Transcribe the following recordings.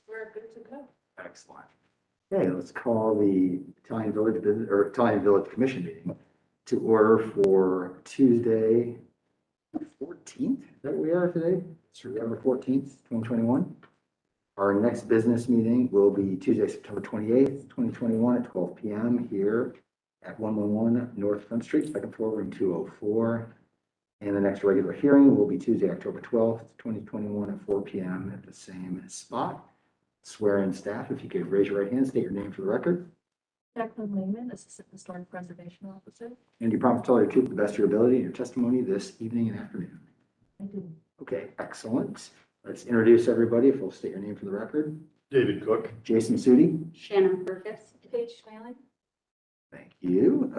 We're good to go. Excellent. Okay, let's call the Italian Village Commission meeting to order for Tuesday, 14th. Is that what we are today? September 14th, 2021. Our next business meeting will be Tuesday, September 28th, 2021 at 12 p.m. here at 111 North Front Street, second floor, room 204. And the next regular hearing will be Tuesday, October 12th, 2021 at 4 p.m. at the same spot. Swear in staff, if you could raise your right hand, state your name for the record. Jacqueline Lehman, Assistant Historic Preservation Officer. And you promise to tell the truth to the best of your ability in your testimony this evening and afternoon. I do. Okay, excellent. Let's introduce everybody. If you'll state your name for the record. David Cook. Jason Sudi. Shannon Burgess. Paige Schmaling. Thank you.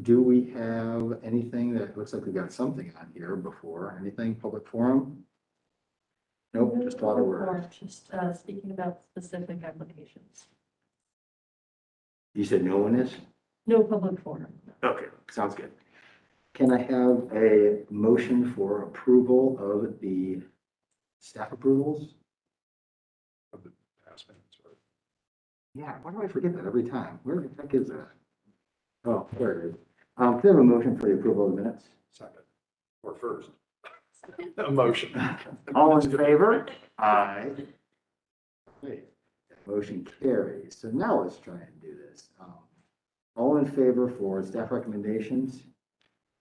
Do we have anything that looks like we got something on here before? Anything public forum? Nope, just a lot of words. Just speaking about specific applications. You said no one is? No public forum. Okay, sounds good. Can I have a motion for approval of the staff approvals? Of the past minutes, right? Yeah, why do I forget that every time? Where the heck is that? Oh, there it is. Can I have a motion for the approval of the minutes? Second, or first. Second. A motion. All in favor? Aye. Great. Motion carries. So now let's try and do this. All in favor for staff recommendations?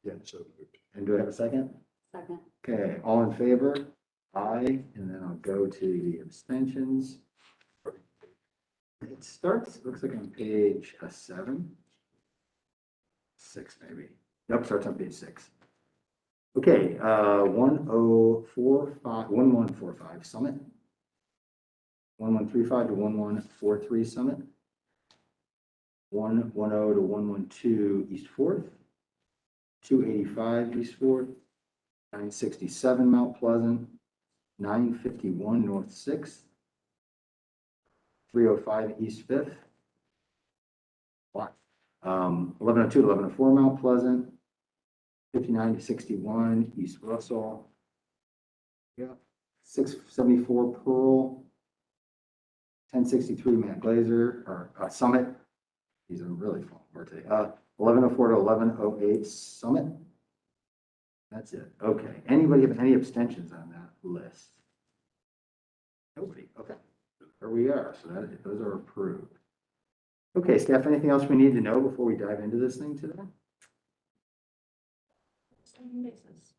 Yeah, so moved. And do I have a second? Second. Okay, all in favor? Aye. And then I'll go to the abstentions. It starts, looks like on page 7. 6 maybe. Nope, starts on page 6. Okay, 1145 Summit. 1135 to 1143 Summit. 110 to 112 East 4th. 285 East 4th. 967 Mount Pleasant. 951 North 6th. 305 East 5th. 1102 to 1104 Mount Pleasant. 59 to 61 East Russell. Yeah. 674 Pearl. 1063 Matt Glazer, or Summit. These are really falling apart today. 1104 to 1108 Summit. That's it. Okay. Anybody have any abstentions on that list? Nobody. Okay. There we are. So those are approved. Okay, staff, anything else we need to know before we dive into this thing today? Basis.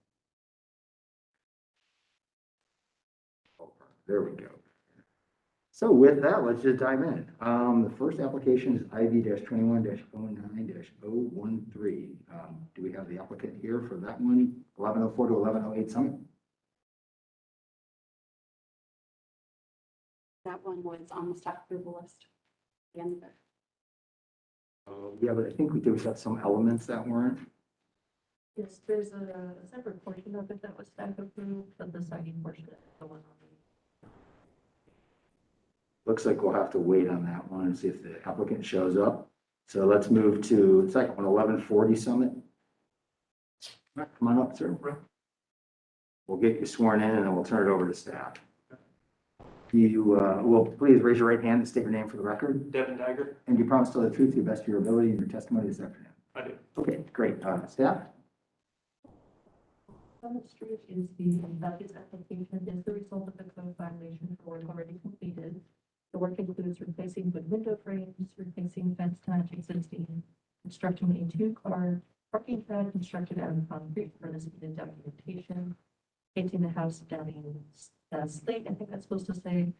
There we go. So with that, let's just dive in. The first application is IV-21-09-013. Do we have the applicant here for that one? 1104 to 1108 Summit? That one was on the staff approval list. The end of it. Yeah, but I think we do have some elements that weren't. Yes, there's a separate portion of it that was staff approved, but the citing portion is the one on Looks like we'll have to wait on that one and see if the applicant shows up. So let's move to the second one, 1140 Summit. All right, come on up, sir. We'll get you sworn in and then we'll turn it over to staff. You will please raise your right hand and state your name for the record. Devin Dagger. And you promise to tell the truth to the best of your ability in your testimony this afternoon. I do. Okay, great. Staff? Summit Street is the Buckets application is the result of the code violation for work already completed. The work includes replacing wood window frames, replacing fence touch existing, constructing a 2-car parking pad constructed out of concrete for this needed documentation, painting the house down in slate, I think that's supposed to say.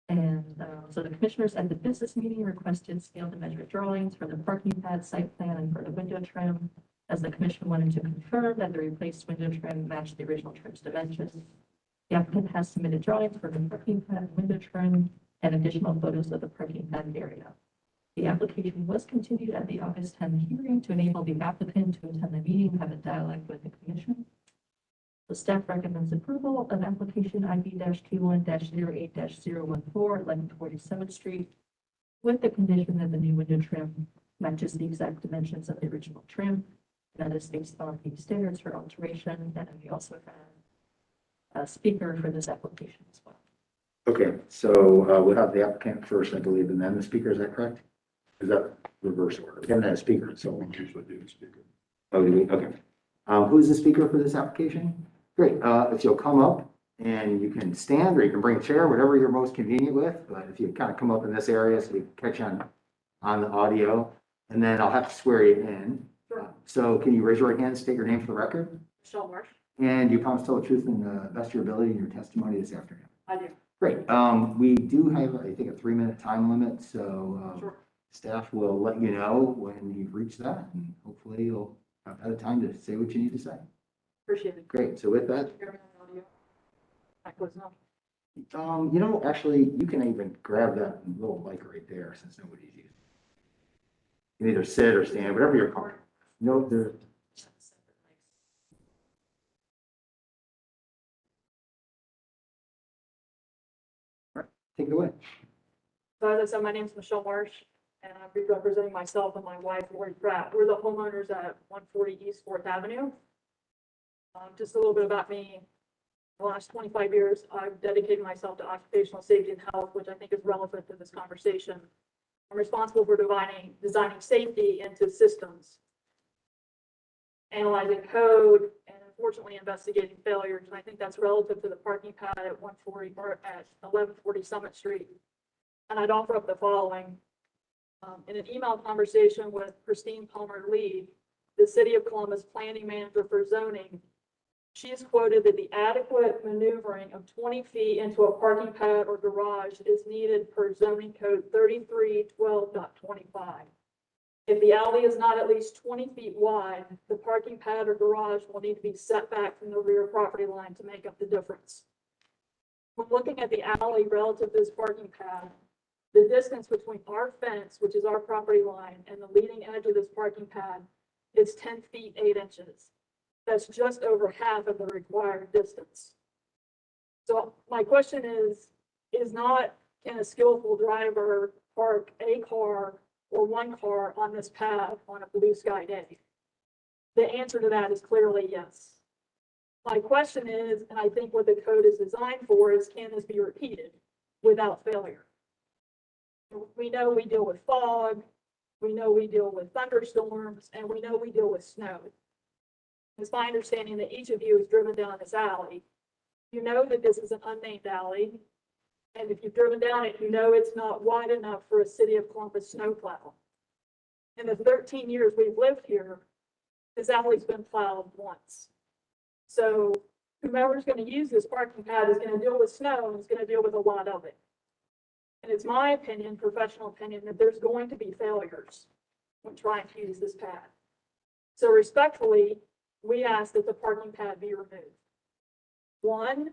And so the commissioners at the business meeting requested scale to measure drawings for the parking pad site plan and for the window trim, as the commission wanted to confirm that the replaced window trim matched the original trim's dimensions. The applicant has submitted drawings for the parking pad, window trim, and additional photos of the parking pad area. The application was continued at the August 10th hearing to enable the applicant to attend the meeting and have a dialogue with the commission. The staff recommends approval of application IV-T1-08-014, 1147th Street, with the condition that the new window trim matches the exact dimensions of the original trim. That is based on the standards for alteration, and we also have a speaker for this application as well. Okay, so we'll have the applicant first, I believe, and then the speaker, is that correct? Is that reverse order? We haven't had a speaker, So so. we usually do the speaker. Oh, do we? Okay. Who's the speaker for this application? Great. If you'll come up and you can stand or you can bring a chair, whatever you're most convenient with. But if you kind of come up in this area so we can catch on the audio, and then I'll have to swear you in. So can you raise your right hand, state your name for the record? Michelle Marsh. And you promise to tell the truth and the best of your ability in your testimony this afternoon? I do. Great. We do have, I think, a 3-minute time limit, so Sure. staff will let you know when you've reached that, and hopefully you'll have had time to say what you need to say. Appreciate it. Great. So with that, Hear me on audio? I close enough. actually, you can even grab that little mic right there since nobody's using it. You can either sit or stand, whatever you're comfortable. No, there. All right, take it away. So as I said, my name is Michelle Marsh, and I'm representing myself and my wife, Lori Pratt. We're the homeowners at 140 East 4th Avenue. Just a little bit about me. The last 25 years, I've dedicated myself to occupational safety and health, which I think is relevant to this conversation. I'm responsible for designing safety into systems, analyzing code, and unfortunately investigating failures. And I think that's relative to the parking pad at 140 or at 1140 Summit Street. And I'd offer up the following. In an email conversation with Christine Palmer Lee, the City of Columbus Planning Manager for Zoning, she is quoted that the adequate maneuvering of 20 feet into a parking pad or garage is needed per zoning code 3312.25. If the alley is not at least 20 feet wide, the parking pad or garage will need to be set back from the rear property line to make up the difference. When looking at the alley relative to this parking pad, the distance between our fence, which is our property line, and the leading edge of this parking pad is 10 feet 8 inches. That's just over half of the required distance. So my question is not, can a skillful driver park a car or one car on this pad on a blue sky day? The answer to that is clearly yes. My question is, and I think what the code is designed for, is can this be repeated without failure? We know we deal with fog, we know we deal with thunderstorms, and we know we deal with snow. It's my understanding that each of you has driven down this alley. You know that this is an unnamed alley, and if you've driven down it, you know it's not wide enough for a City of Columbus snowplow. In the 13 years we've lived here, this alley's been plowed once. So whomever's going to use this parking pad is going to deal with snow and is going to deal with a lot of it. And it's my opinion, professional opinion, that there's going to be failures when trying to use this pad. So respectfully, we ask that the parking pad be removed. One,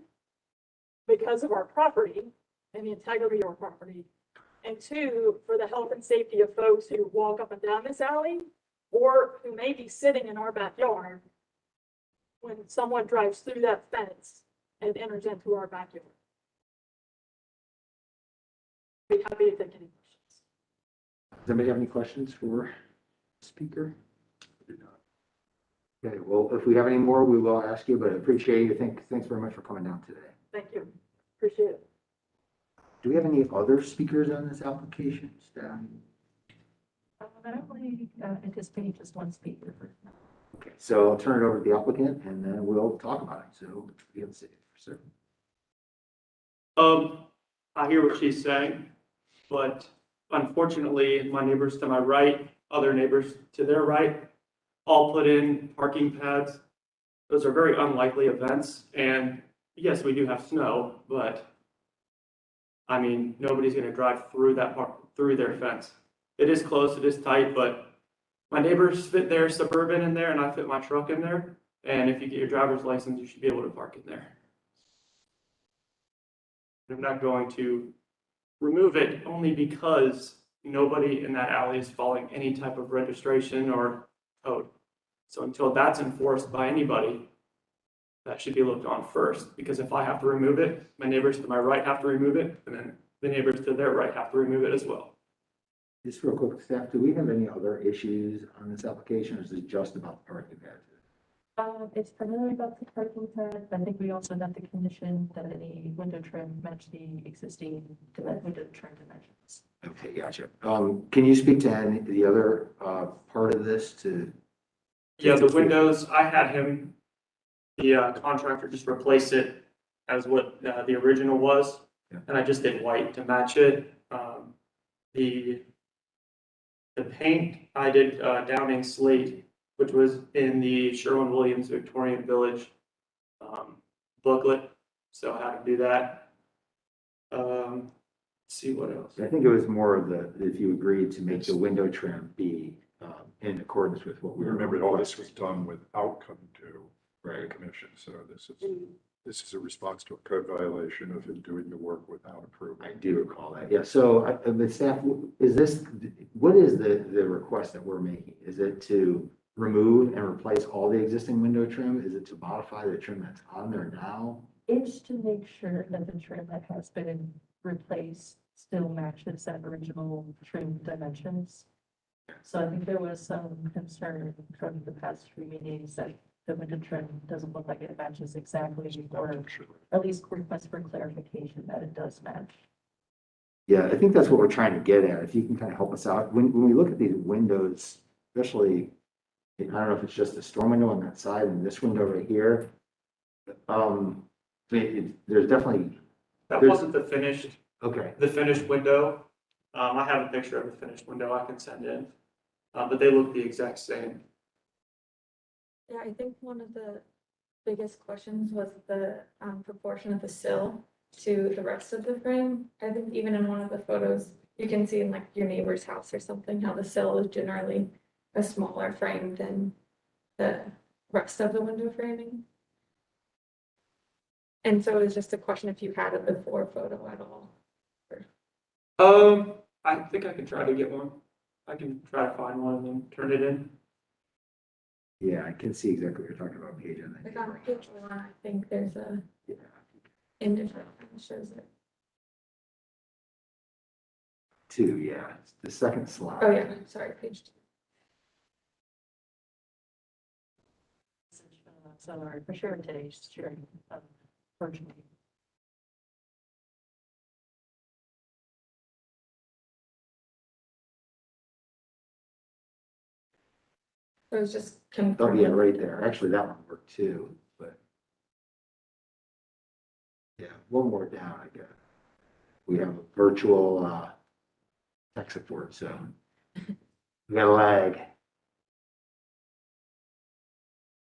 because of our property and the integrity of our property. And two, for the health and safety of folks who walk up and down this alley or who may be sitting in our backyard when someone drives through that fence and enters into our backyard. Be happy to take any questions. Does anybody have any questions for the speaker? Okay, well, if we have any more, we will ask you, but I appreciate you. Thanks very much for coming down today. Thank you. Appreciate it. Do we have any other speakers on this application, staff? I don't really anticipate just one speaker. Okay, so I'll turn it over to the applicant and then we'll talk about it. So we have to say, sir. I hear what she's saying, but unfortunately, my neighbors to my right, other neighbors to their right, all put in parking pads. Those are very unlikely events. And yes, we do have snow, but I mean, nobody's going to drive through through their fence. It is close, it is tight, but my neighbors fit their Suburban in there and I fit my truck in there. And if you get your driver's license, you should be able to park in there. I'm not going to remove it only because nobody in that alley is following any type of registration or code. So until that's enforced by anybody, that should be looked on first. Because if I have to remove it, my neighbors to my right have to remove it, and then the neighbors to their right have to remove it as well. Just real quick, staff, do we have any other issues on this application or is it just about the parking pads? It's primarily about the parking pad. I think we also have the condition that any window trim match the existing window trim dimensions. Okay, gotcha. Can you speak to any, the other, part of this to? Yeah, the windows, I had him, the contractor just replace it as what the original was. Yeah. And I just did white to match it. The paint, I did Downing slate, which was in the Sherwin-Williams Victorian Village booklet. So I had to do that. Let's see what else. I think it was more of the, if you agreed to make the window trim be, in accordance with what we were. Remember, all this was done without coming to the Right. commission, so this is a response to a code violation of him doing the work without approval. I do recall that, yeah. So, the staff, is this, what is the request that we're making? Is it to remove and replace all the existing window trim? Is it to modify the trim that's on there now? It's to make sure that the trim that has been replaced still matches that original trim dimensions. So I think there was some concern from the past few meetings that the window trim doesn't look like it matches exactly, or at least request for clarification that it does match. Yeah, I think that's what we're trying to get at. If you can kind of help us out. When we look at these windows, especially, I don't know if it's just the storm window on that side and this window right here. There's definitely, That There's- wasn't okay, the finished window. I have a picture of the finished window I can send in, but they look the exact same. Yeah, I think one of the biggest questions was the proportion of the sill to the rest of the frame. I think even in one of the photos, you can see in like your neighbor's house or something, how the sill is generally a smaller frame than the rest of the window framing. And so it was just a question if you had a before photo at all. I think I can try to get one. I can try to find one and then turn it in. yeah, I can see exactly what you're talking about, Paige. on that. Like on page 1, I think there's a Yeah. image that shows it. 2, yeah, the second slide. Oh yeah, sorry, page 2. So for sure today, sharing virtually. So it was just Oh, confirming. yeah, right there. Actually, that one worked too, but. Yeah, one more down, I guess. We have a virtual, tech support, so. We got a lag.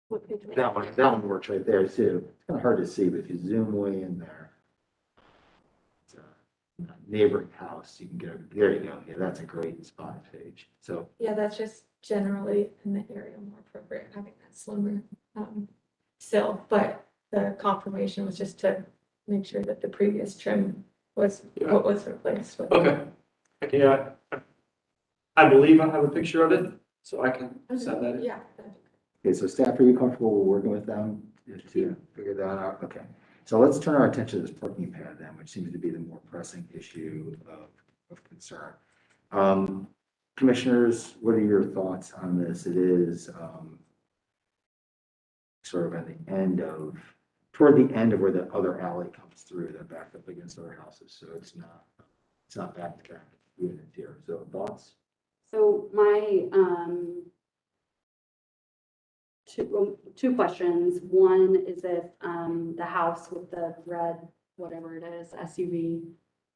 What page was That one works right there too. It's kind of hard to see, but if you zoom way in there. It's a neighboring house, you can get, there you go. Yeah, that's a great spot page. So, Yeah, that's just generally in the area more appropriate, having that slimmer sill, but the confirmation was just to make sure that the previous trim was Yeah. what was replaced with. Okay. Yeah, I believe I have a picture of it, so I can send that in. Yeah. okay, so staff, are you comfortable working with them to figure that out? Okay. So let's turn our attention to this parking pad then, which seems to be the more pressing issue of concern. Commissioners, what are your thoughts on this? It is sort of at the end of, toward the end of where the other alley comes through that backed up against other houses. So it's not back to back unit here. So thoughts? So my, two questions. One is if, the house with the red, whatever it is, SUV,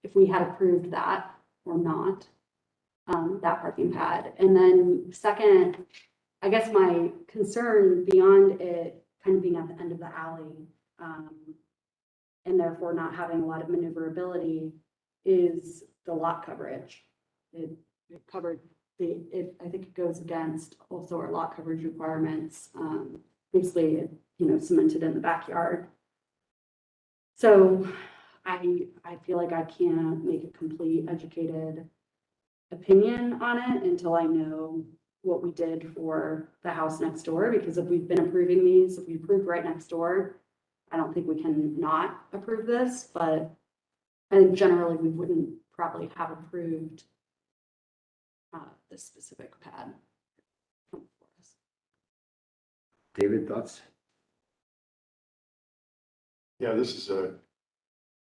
if we had approved that or not, that parking pad. And then second, I guess my concern beyond it kind of being at the end of the alley, and therefore not having a lot of maneuverability is the lot coverage. It covered I think it goes against also our lot coverage requirements. Basically, cemented in the backyard. So I feel like I can't make a complete educated opinion on it until I know what we did for the house next door, because if we've been approving these, if we approved right next door, I don't think we can not approve this, but I think generally we wouldn't probably have approved this specific pad. David, thoughts? Yeah, this is a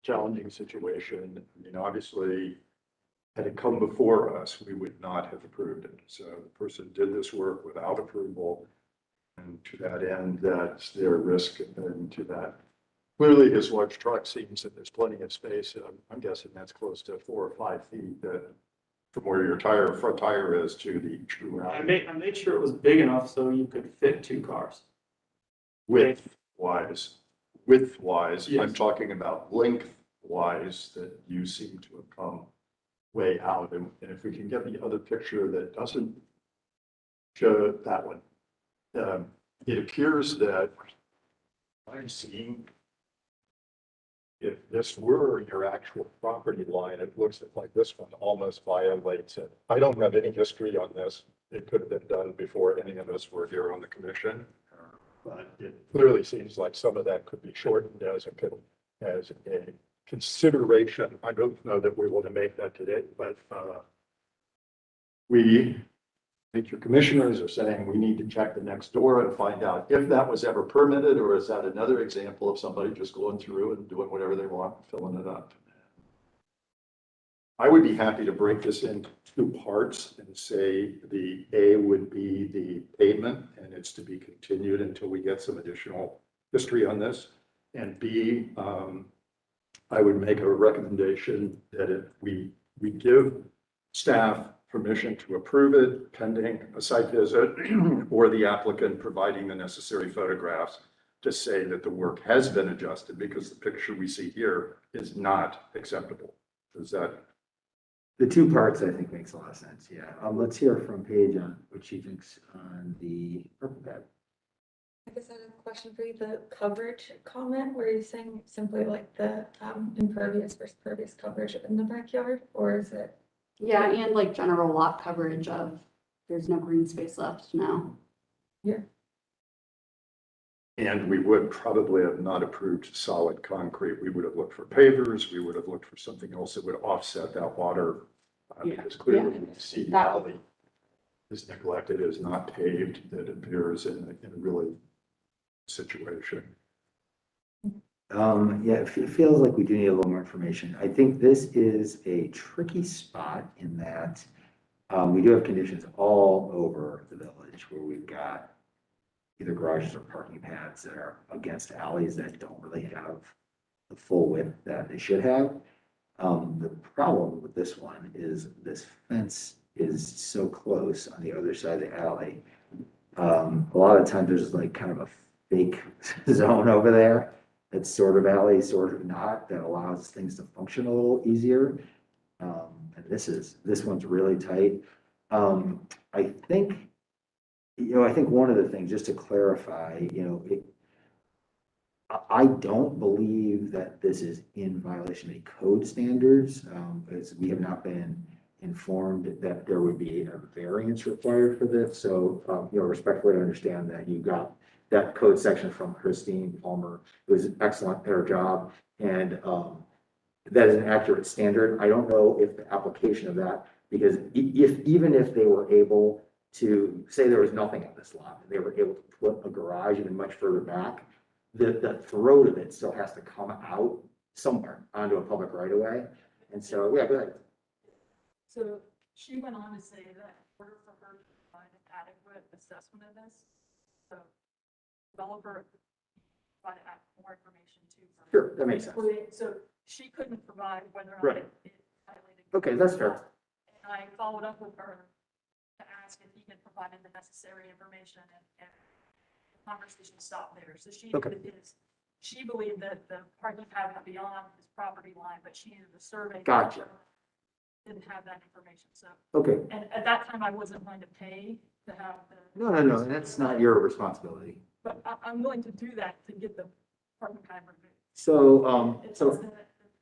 challenging situation. I mean, obviously, had it come before us, we would not have approved it. So the person did this work without approval. And to that end, that's their risk. And to that, clearly his large truck seems that there's plenty of space. I'm guessing that's close to 4 or 5 feet from where your front tire is to the true I alley. made sure it was big enough so you could fit 2 cars. Width-wise, I'm Yes. talking about length-wise that you seem to have come way out. And if we can get the other picture that doesn't show that one. It appears that I'm seeing, if this were your actual property line, it looks like this one almost violates it. I don't have any history on this. It could have been done before any of us were here on the commission. But it clearly seems like some of that could be shortened as a consideration. I don't know that we want to make that today, but I think your commissioners are saying we need to check the next door and find out if that was ever permitted, or is that another example of somebody just going through and doing whatever they want, filling it up. I would be happy to break this into 2 parts and say the A would be the pavement, and it's to be continued until we get some additional history on this. And B, I would make a recommendation that we give staff permission to approve it pending a site visit or the applicant providing the necessary photographs to say that the work has been adjusted, because the picture we see here is not acceptable. Is that? The 2 parts, I think, makes a lot of sense, yeah. Let's hear from Paige on what she thinks on the purple pad. I guess I have a question for you, the coverage comment, were you saying simply like the impervious versus pervious coverage in the backyard, or is it? Yeah, and like general lot coverage of, there's no green space left now. And we would probably have not approved solid concrete. We would have looked for pavers. We would have looked for something else that would offset that water. Because clearly you see the alley is neglected, is not paved, that appears in a really situation. Yeah, it feels like we do need a little more information. I think this is a tricky spot in that we do have conditions all over the village where we've got either garages or parking pads that are against alleys that don't really have the full width that they should have. The problem with this one is this fence is so close on the other side of the alley. A lot of times there's like kind of a fake zone over there. It's sort of alley, sort of not, that allows things to function a little easier. And this one's really tight. I think one of the things, just to clarify, I don't believe that this is in violation of any code standards, because we have not been informed that there would be a variance required for this. So, respectfully, I understand that you got that code section from Christine Palmer, who was excellent at her job, and that is an accurate standard. I don't know if the application of that, because even if they were able to say there was nothing on this lot, they were able to put a garage even much further back, the throat of it still has to come out somewhere onto a public right of way. And so, yeah, go ahead. So she went on to say that in order for her to provide an adequate assessment of this, so developer provide more information to her. Sure, that makes sense. So she couldn't provide whether or not Right. it violated. Okay, that's fair. And I followed up with her to ask if he had provided the necessary information, and the conversation stopped there. So Okay. she believed that the parking pad was beyond his property line, but she needed a survey. Gotcha. Didn't have that information, so, Okay, and at that time, I wasn't going to pay to have the. no, that's not your responsibility. But I'm willing to do that to get the parking pad removed. So, It's so. just the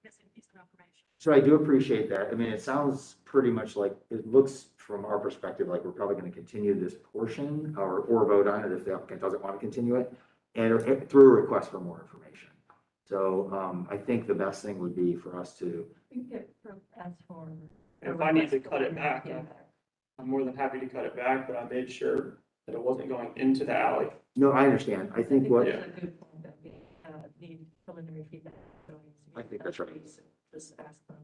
missing piece of information. So I do appreciate that. I mean, it sounds pretty much like, it looks from our perspective, like we're probably going to continue this portion or vote on it if the applicant doesn't want to continue it, and through a request for more information. So I think the best thing would be for us to, As for. If I need to cut it back, Yeah. I'm more than happy to cut it back, but I made sure that it wasn't going into the alley. No, I understand. I think what, That's a good point, that we, need preliminary feedback. I think that's right. Just ask them.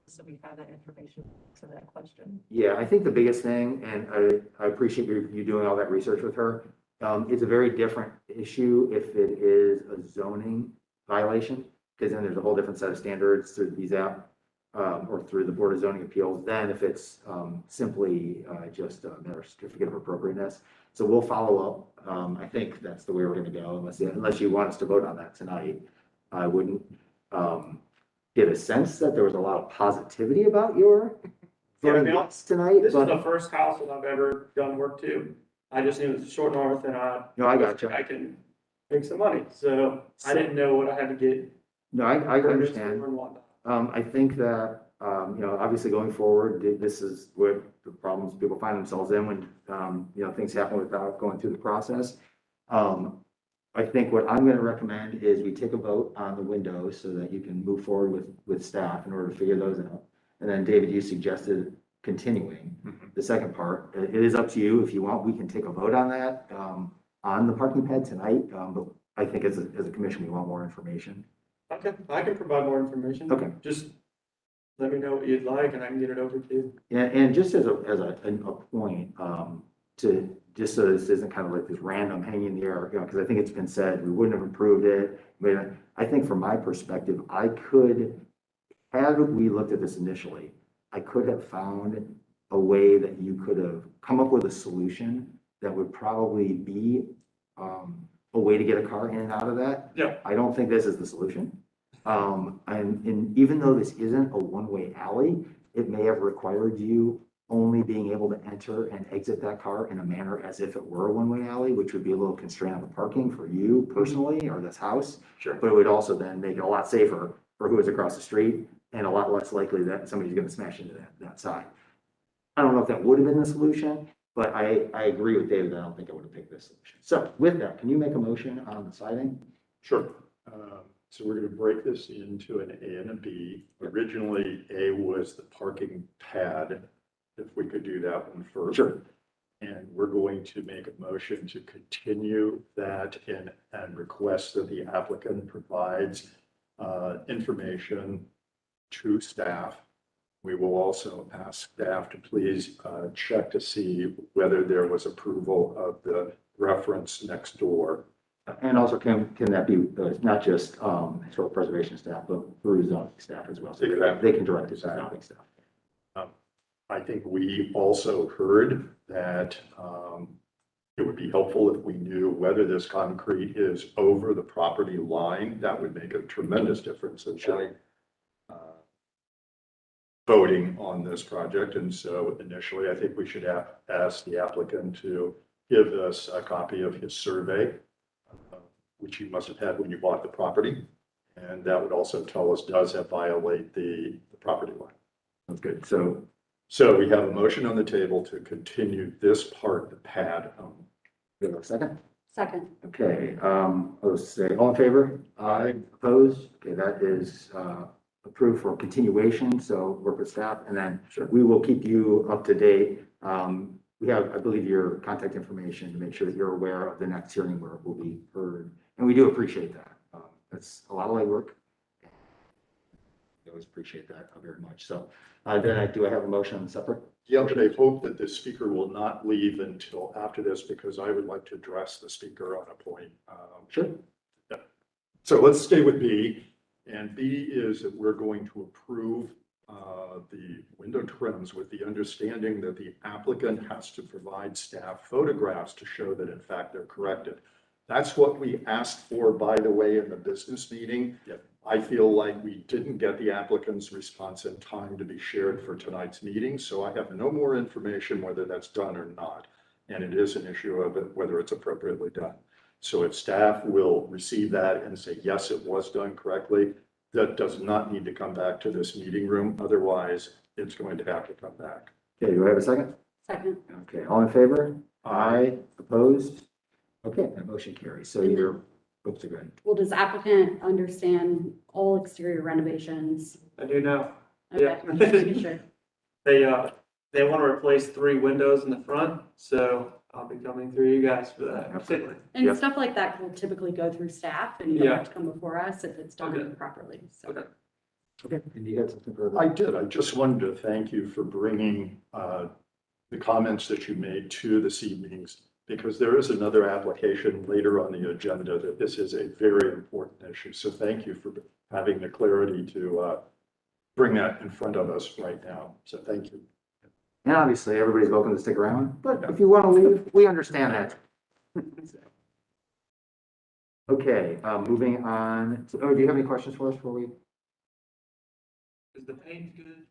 So we have that information for that question. yeah, I think the biggest thing, and I appreciate you doing all that research with her. It's a very different issue if it is a zoning violation, because then there's a whole different set of standards through the BZAP, or through the Board of Zoning Appeals, than if it's, simply, just a matter of certificate of appropriateness. So we'll follow up. I think that's the way we're gonna go, unless you want us to vote on that tonight. I wouldn't, get a sense that there was a lot of positivity about your Yeah, voting Bill, yes tonight, This is but, the first house that I've ever done work to. I just knew it was short north and no, I got you. I can make some money. So I didn't know what I had to get. No, I permits for understand. and whatnot. I think that, obviously going forward, this is what the problems people find themselves in when, things happen without going through the process. I think what I'm gonna recommend is we take a vote on the windows so that you can move forward with staff in order to figure those out. And then David, you suggested continuing the second part. It is up to you. If you want, we can take a vote on that, on the parking pad tonight. But I think as a commission, we want more information. Okay, I can provide more information. Okay. Just let me know what you'd like and I can get it over to you. And just as a point, just so this isn't kind of like this random hanging in the air, because I think it's been said, we wouldn't have improved it. But I think from my perspective, had we looked at this initially, I could have found a way that you could have come up with a solution that would probably be, a way to get a car in and out of that. Yeah. I don't think this is the solution. And even though this isn't a one-way alley, it may have required you only being able to enter and exit that car in a manner as if it were a one-way alley, which would be a little constraint on the parking for you personally or this house. Sure. But it would also then make it a lot safer for who is across the street and a lot less likely that somebody's gonna smash into that side. I don't know if that would have been the solution, but I agree with David that I don't think I would have picked this solution. So with that, can you make a motion on the siding? Sure. So we're going to break this into an A and a B. Originally, A was the parking pad, if we could do that one first. Sure. And we're going to make a motion to continue that and request that the applicant provides information to staff. We will also ask staff to please check to see whether there was approval of the reference next door. And also, can that be not just historic preservation staff, but through zoning staff as well? So Exactly. they can direct it to zoning staff. I think we also heard that it would be helpful if we knew whether this concrete is over the property line. That would make a tremendous difference in voting on this project. And so initially, I think we should ask the applicant to give us a copy of his survey, which you must have had when you bought the property. And that would also tell us, does that violate the property line? That's good. So we have a motion on the table to continue this part, the pad. We have a second? Second. Okay, let's say, all in favor? Aye. Opposed? Okay, that is approved for continuation, so work with staff, and then we will keep you up to date. We have, I believe, your contact information to make sure that you're aware of the next hearing where it will be heard, and we do appreciate that. That's a lot of legwork. We always appreciate that very much. So then do I have a motion on the separate? Yeah, but I hope that the speaker will not leave until after this, because I would like to address the speaker on a point. Sure. Yeah. So let's stay with B. And B is that we're going to approve the window trims with the understanding that the applicant has to provide staff photographs to show that in fact they're corrected. That's what we asked for, by the way, in the business meeting. Yep. I feel like we didn't get the applicant's response in time to be shared for tonight's meeting, so I have no more information whether that's done or not. And it is an issue of whether it's appropriately done. So if staff will receive that and say, yes, it was done correctly, that does not need to come back to this meeting room. Otherwise, it's going to have to come back. Okay, do I have a second? Second. Okay, all in favor? Aye. Opposed? Okay, that motion carries. So you're, oops, again. Well, does applicant understand all exterior renovations? I do know. Okay, Yeah. just making sure. They, They want to replace 3 windows in the front, so I'll be coming through you guys for that. Absolutely. And Yep. stuff like that will typically go through staff and you don't Yeah. have to come before us if it's done Okay. properly, so. Okay. Okay, and you had something further? I did. I just wanted to thank you for bringing the comments that you made to this evening's, because there is another application later on the agenda that this is a very important issue. So thank you for having the clarity to bring that in front of us right now. So thank you. And obviously, everybody's welcome to stick around, but if you want to leave, we understand that. Okay, moving on. Oh, do you have any questions for us before we? Is the paint good?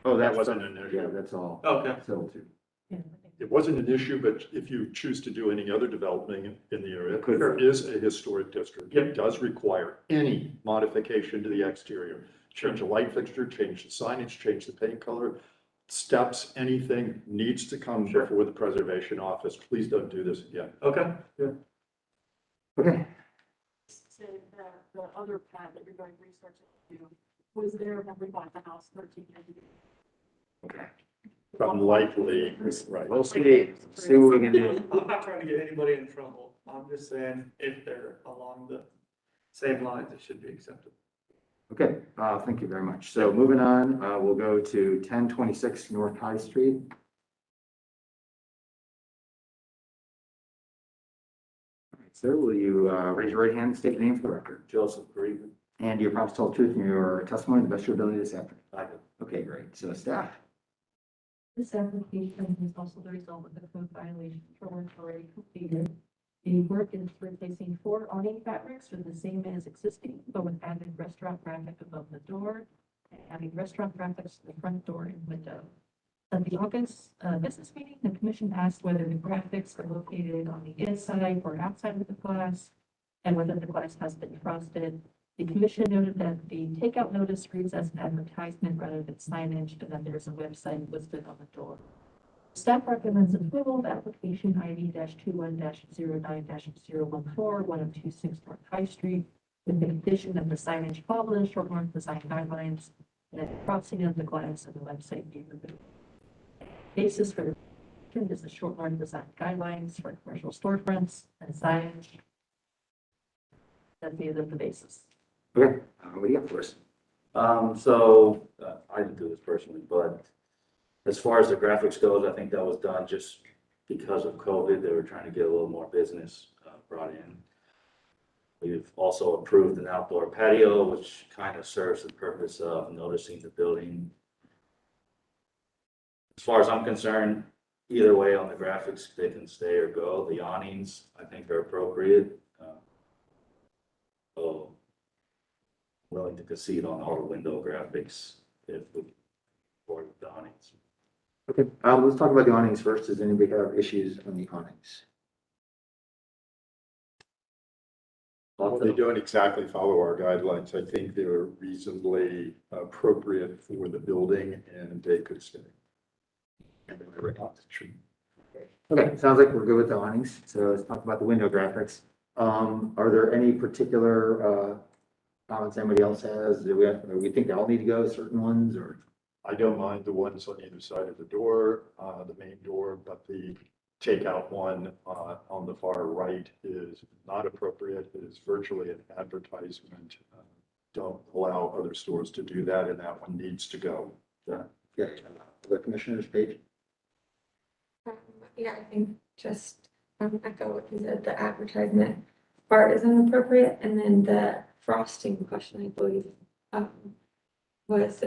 Oh, That that's, wasn't an yeah, issue. that's all. Okay. So, too. Yeah. It wasn't an issue, but if you choose to do any other development in the area, Could. there is a historic district. Yep. It does require any modification to the exterior. Change a light fixture, change the signage, change the paint color, steps, anything needs to come Sure. before the preservation office. Please don't do this again. Okay. Yeah. Okay, Say that the other pad that you're going research into was there when we bought the house 13 years ago. okay. Unlikely, right. We'll see what we can do. I'm not trying to get anybody in trouble. I'm just saying if they're along the same lines, it should be accepted. Okay, thank you very much. So moving on, we'll go to 1026 North High Street. All right, sir, will you raise your right hand and state your name for the record? Joseph Green. And you promise to tell the truth in your testimony to the best of your ability this afternoon? I do. Okay, great. So staff. This application is also the result of the code violation for work already completed. The work is replacing 4 awning fabrics with the same as existing, but with added restaurant graphic above the door, and adding restaurant graphics to the front door and window. At the August business meeting, the commission asked whether the graphics are located on the inside or outside of the glass, and whether the glass has been frosted. The commission noted that the takeout notice reads as an advertisement rather than signage, and that there's a website listed on the door. Staff recommends approval of application ID -21-09-014, 1026 North High Street, with the condition that the signage follow the short north design guidelines, and that the frosting of the glass and the website be removed. Basis for the application is the short north design guidelines for commercial storefronts and signage. That'd be the basis. Okay, what do you got for us? I didn't do this personally, but as far as the graphics goes, I think that was done just because of COVID. They were trying to get a little more business brought in. We've also approved an outdoor patio, which kind of serves the purpose of noticing the building. As far as I'm concerned, either way on the graphics, they can stay or go. The awnings, I think, are appropriate. So willing to concede on all the window graphics if we for the awnings. Okay, let's talk about the awnings first. Does anybody have issues on the awnings? Well, they don't exactly follow our guidelines. I think they're reasonably appropriate for the building and they could stay. Okay, sounds like we're good with the awnings. So let's talk about the window graphics. Are there any particular comments anybody else has? Do we think they all need to go, certain ones, or? I don't mind the ones on either side of the door, the main door, but the takeout one on the far right is not appropriate. It is virtually an advertisement. Don't allow other stores to do that, and that one needs to go. Yeah, the commissioner's page. Yeah, I think just echo what you said, the advertisement part is inappropriate, and then the frosting question, I believe, was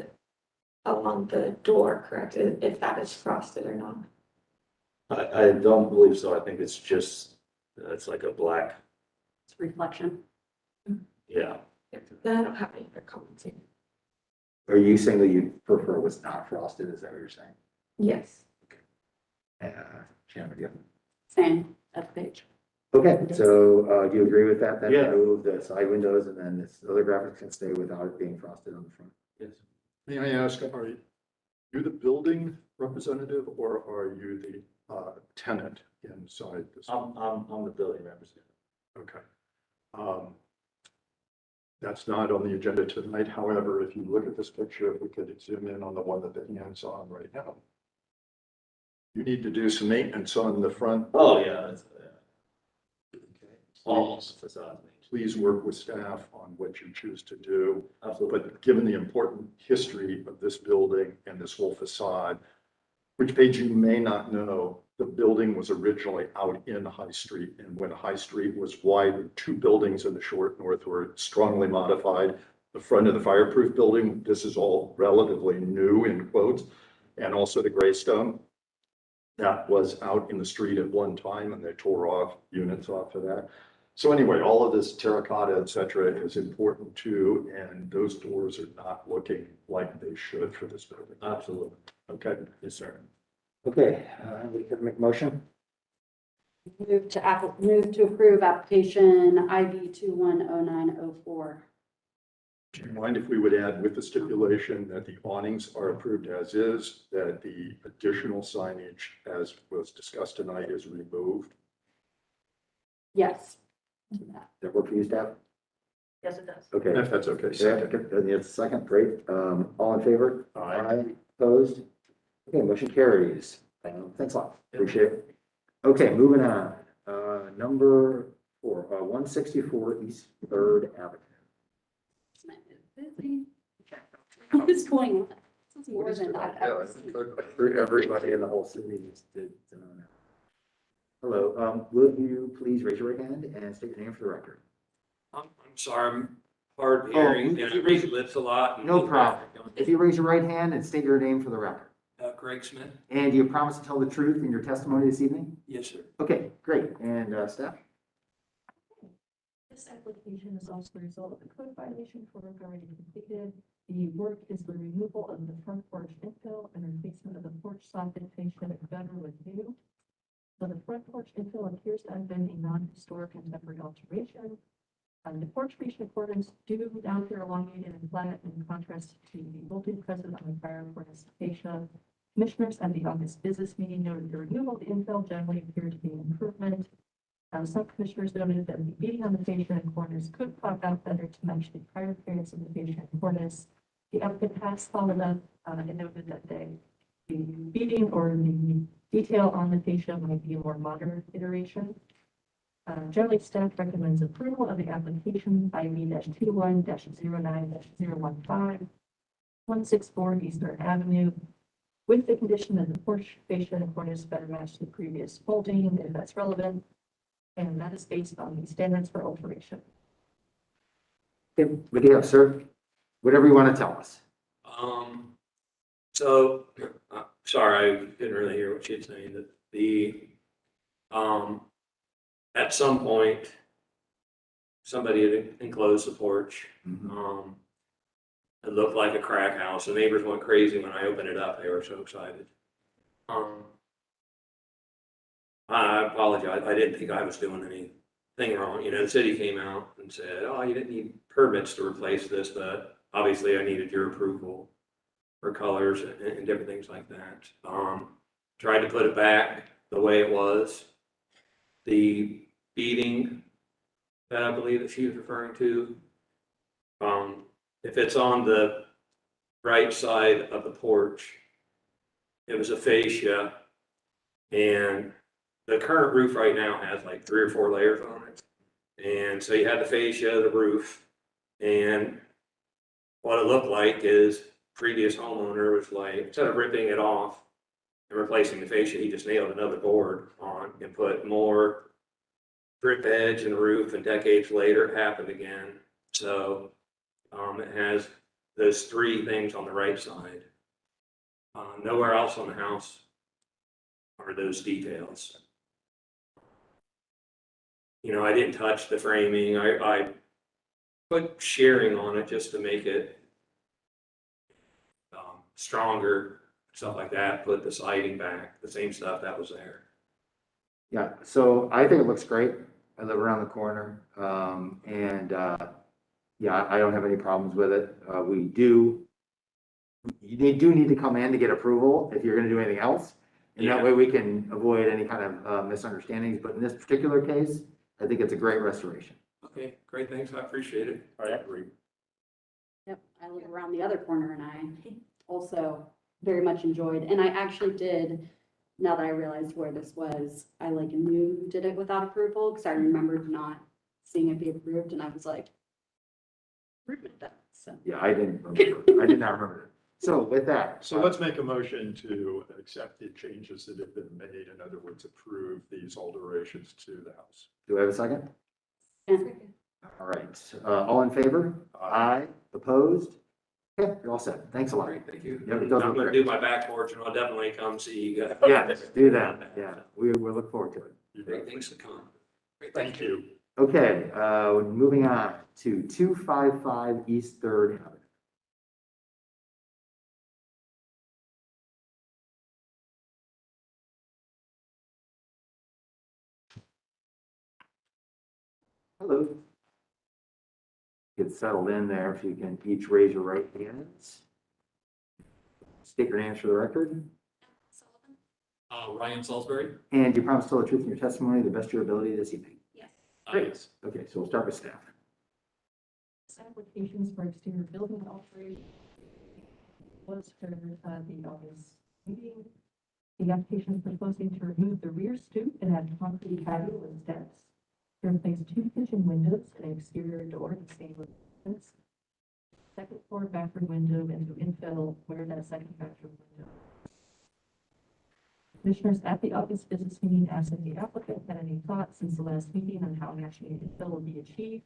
along the door, correct, if that is frosted or not. I don't believe so. I think it's just, it's like a black, It's reflection. yeah. Then I don't have any other comments here. Are you saying that you prefer it was not frosted? Is that what you're saying? Yes. Shannon, yeah. Same at the page. Okay, so do you agree with that? That Yeah. remove the side windows and then this other graphics can stay without it being frosted on the front? Yes. May I ask, are you the building representative or are you the tenant inside this? I'm the building representative. Okay. That's not on the agenda tonight. However, if you look at this picture, if we could zoom in on the one that the hand's on right now. You need to do some maintenance on the front. Oh, yeah. All facade. Please work with staff on what you choose to do. Absolutely. But given the important history of this building and this whole facade, which page you may not know, the building was originally out in High Street. And when High Street was widened, two buildings in the short north were strongly modified. The front of the fireproof building, this is all relatively new in quotes, and also the Greystone. That was out in the street at one time and they tore off units off of that. So anyway, all of this terracotta, et cetera, is important too, and those doors are not looking like they should for this building. Absolutely. Okay? Yes, sir. Okay, we can make a motion. Move to approve application IV 210904. Do you mind if we would add with the stipulation that the awnings are approved as is, that the additional signage as was discussed tonight is removed? Yes. Does that work for you, staff? Yes, it does. Okay. If that's okay. Yeah, okay, it's a second, great. All in favor? Aye. Opposed? Okay, motion carries. Thanks a lot. Appreciate it. Okay, moving on. Number 4, 164 East 3rd Avenue. What's going on? This is more than I've ever seen. Everybody in the whole city did. Hello, will you please raise your right hand and state your name for the record? I'm sorry, I'm hard of hearing, and I read lips a lot. and- No problem. If you raise your right hand and state your name for the record. Greg Smith? And do you promise to tell the truth in your testimony this evening? Yes, sir. Okay, great. And staff? This application is also the result of a code violation for work already completed. The work is the removal of the front porch infill and replacement of the porch soffit fascia gutter with new. So the front porch infill appears to have been a non-historic contemporary alteration. The porch fascia corners do now appear elongated and flat in contrast to the bolting present on the prior cornice fascia. Commissioners at the August business meeting noted the removal of the infill generally appeared to be an improvement. Some commissioners noted that the beading on the fascia and corners could pop out better to match the prior appearance of the fascia and cornice. The applicant has followed up and noted that the beading or the detail on the fascia might be a more modern iteration. Generally, staff recommends approval of the application by B-21-09-015, 164 Eastern Avenue, with the condition that the porch fascia and cornice better match the previous folding, if that's relevant. And that is based on the standards for alteration. Okay, what do you have, sir? Whatever you want to tell us. So, sorry, I didn't really hear what she had saying, that at some point, somebody had enclosed the porch. It looked like a crack house. The neighbors went crazy when I opened it up. They were so excited. I apologize. I didn't think I was doing anything wrong. You know, the city came out and said, oh, you didn't need permits to replace this, but obviously I needed your approval for colors and different things like that. Tried to put it back the way it was. The beading that I believe that she was referring to, if it's on the right side of the porch, it was a fascia, and the current roof right now has like 3 or 4 layers on it. And so you had the fascia, the roof, and what it looked like is previous homeowner was like, instead of ripping it off and replacing the fascia, he just nailed another board on and put more drip edge in the roof, and decades later it happened again. So it has those 3 things on the right side. Nowhere else on the house are those details. You know, I didn't touch the framing. I put shearing on it just to make it stronger, stuff like that. Put the siding back, the same stuff that was there. Yeah, so I think it looks great. I live around the corner. Yeah, I don't have any problems with it. You do need to come in to get approval if you're gonna do anything else. And that Yeah. way we can avoid any kind of misunderstandings. But in this particular case, I think it's a great restoration. Okay, great, thanks, I appreciate it. I agree. Yep, I live around the other corner and I also very much enjoyed, and I actually did now that I realized where this was, I like knew who did it without approval, because I remembered not seeing it be approved, and I was like, who did that? So, Yeah, I didn't remember. I did not remember it. So with that. So let's make a motion to accept the changes that have been made. In other words, approve these alterations to the house. Do I have a second? and All right, all in favor? Aye. Opposed? Okay, you're all set. Thanks a lot. Great, thank you. Yeah, it I'm does gonna look do great. my back porch and I'll definitely come see you guys. Yeah, do that. Yeah, we'll look forward to it. Great things to come. Great, Thank you. Okay, moving on to 255 East Third Avenue. Hello. Get settled in there. If you can each raise your right hands. State your names for the record. Ryan Salisbury. And you promise to tell the truth in your testimony, to the best of your ability this evening. yes. Great. Yes. Okay, so we'll start with staff. Applications for exterior building alteration was for the August meeting. The application is proposing to remove the rear stoop and add concrete patio and steps. To replace 2 kitchen windows and an exterior door in stainless steel. Second floor bathroom window and to infill where that second bathroom window. Commissioners at the August business meeting asked if the applicant had any thoughts since the last meeting on how matching infill will be achieved.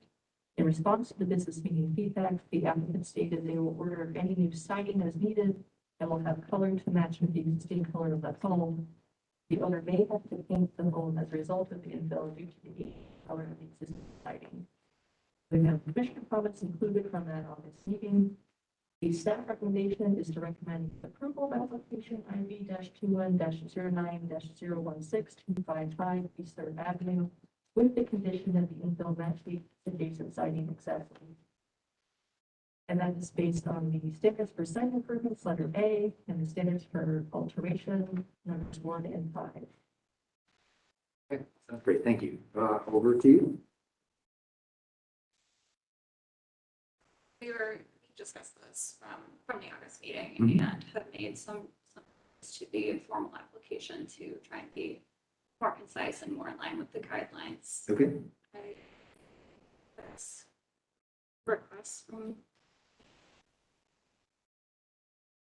In response to the business meeting feedback, the applicant stated they will order any new siding as needed and will have color to match with the existing color of the home. The owner may have to paint the home as a result of the infill due to the color of the existing siding. We have commissioner comments included from that August meeting. The staff recommendation is to recommend approval of application IB-21-09-016-255 East Third Avenue with the condition that the infill match the adjacent siding exactly. And that is based on the standards for site improvements, letter A, and the standards for alteration, numbers 1 and 5. Okay, sounds great. Thank you. Over to you. We discussed this from the August meeting Mhm. and have made some to the formal application to try and be more concise and more in line with the guidelines. Okay. That's requests from.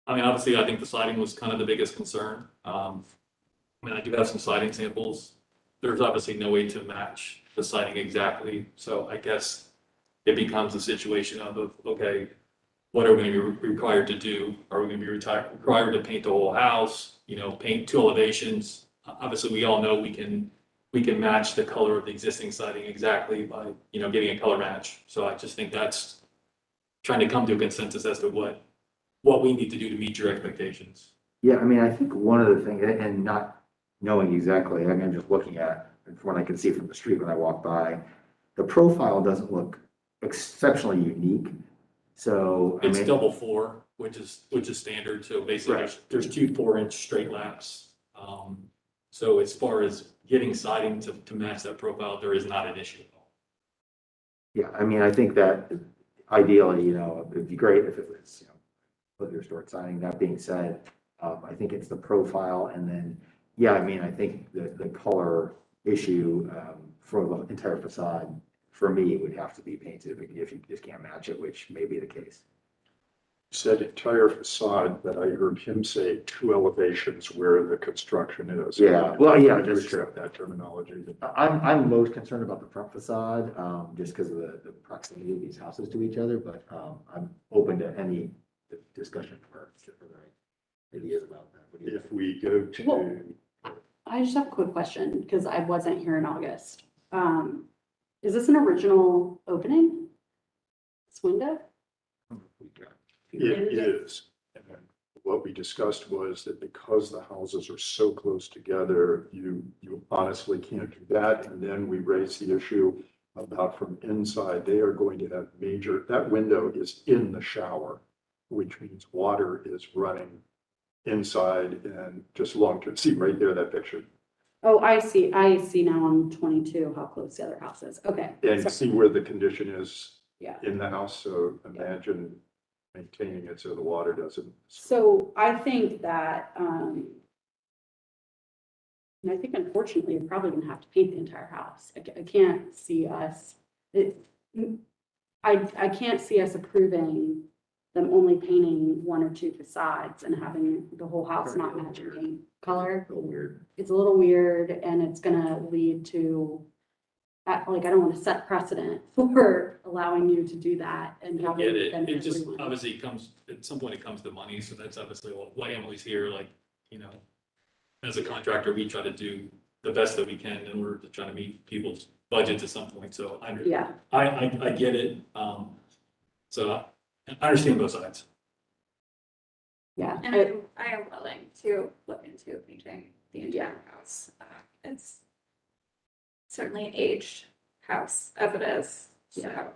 I mean, obviously, I think the siding was kind of the biggest concern. I mean, I do have some siding samples. There's obviously no way to match the siding exactly. So I guess it becomes a situation of, okay, what are we going to be required to do? Are we going to be required to paint the whole house, paint 2 elevations? Obviously, we all know we can match the color of the existing siding exactly by, getting a color match. So I just think that's trying to come to a consensus as to what we need to do to meet your expectations. Yeah, I mean, I think one of the things, and not knowing exactly, I mean, I'm just looking at, from what I can see from the street when I walk by, the profile doesn't look exceptionally unique. So, I It's mean, double 4, which is standard. So basically, Right. there's 2 4-inch straight laps. So as far as getting siding to match that profile, there is not an issue at all. yeah, I mean, I think that ideally, it'd be great if it was, put your store signing. That being said, I think it's the profile, and then, yeah, I mean, I think the color issue for the entire facade, for me, it would have to be painted if you just can't match it, which may be the case. Said entire facade, but I heard him say 2 elevations where the construction is. Yeah, well, yeah, Would you that's true. accept that terminology? I'm most concerned about the front facade, just because of the proximity of these houses to each other, but I'm open to any discussion for ideas about that. What do you If we go to, I just have a quick question, because I wasn't here in August. Is this an original opening? This window? think? it is. And then what we discussed was that because the houses are so close together, you honestly can't do that. And then we raised the issue about from inside, they are going to have that window is in the shower, which means water is running inside and just long term. See right there, that picture. Oh, I see now on 22 how close the other house is. Okay. And Sorry. see where the condition is Yeah. in the house. So imagine maintaining it so the water doesn't. So I think that, And I think unfortunately, you're probably gonna have to paint the entire house. I can't see us, I can't see us approving them only painting one or two facades and having the whole house not matching paint color. A little weird. It's a little weird and it's gonna lead to, like, I don't want to set precedent for allowing you to do that and I having get it. then It just everyone. obviously comes, at some point it comes to money, so that's obviously why Emily's here, like, as a contractor, we try to do the best that we can in order to try to meet people's budgets at some point, so Yeah, I get it. So I understand both sides. yeah. And I am willing to look into painting the entire house. It's certainly an aged house as it is, so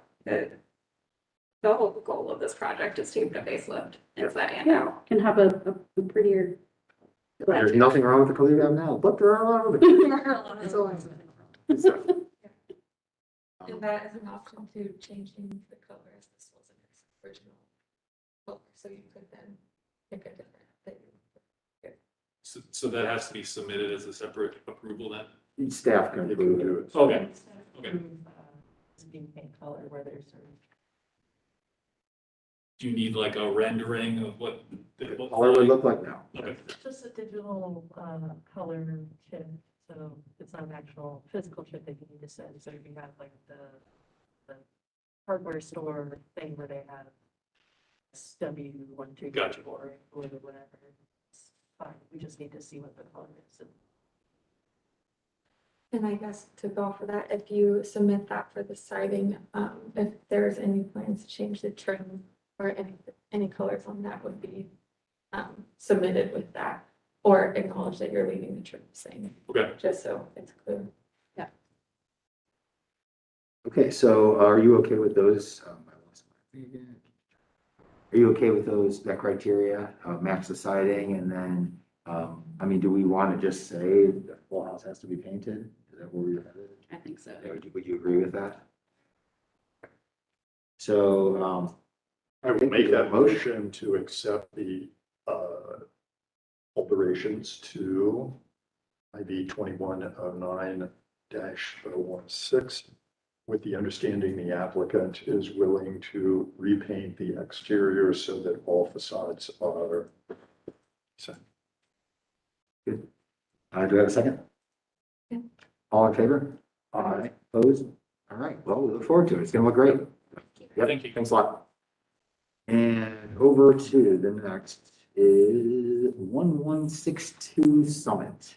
the whole goal of this project is to give it a facelift inside and Yeah, out. can have a prettier. There's nothing wrong with the color you have now, but there are a lot of it. That's all I'm saying. So, And that is an option to changing the color as this wasn't its original color, so you could then pick a different thing. So that has to be submitted as a separate approval then? Staff can You can approve do it. it. Okay. Okay. It's being paint color where there's sort of. Do you need like a rendering of what? Color would look like now. Okay. Just a digital, color chip, so it's not an actual physical chip that you need to send, so if you have like the hardware store thing where they have SW1, 2, Gotcha. 4, or whatever, it's fine, we just need to see what the color is. And I guess to go for that, if you submit that for the siding, if there's any plans to change the trim or any colors on that would be submitted with that, or acknowledge that you're leaving the trim the same, Okay. just so it's clear. Okay, so are you okay with those? I lost my thing again. Are you okay with those, that criteria, match the siding, and then, I mean, do we want to just say the whole house has to be painted? Is that where you're headed? I think so. Yeah, would you agree with that? So, I would make that motion to accept the alterations to IB 2109-016 with the understanding the applicant is willing to repaint the exterior so that all facades are. So, do I have a second? Yeah. All in favor? Aye. Opposed? All right, well, we look forward to it. It's gonna look great. Yep, Thank you. thanks a lot. And over to the next is 1162 Summit.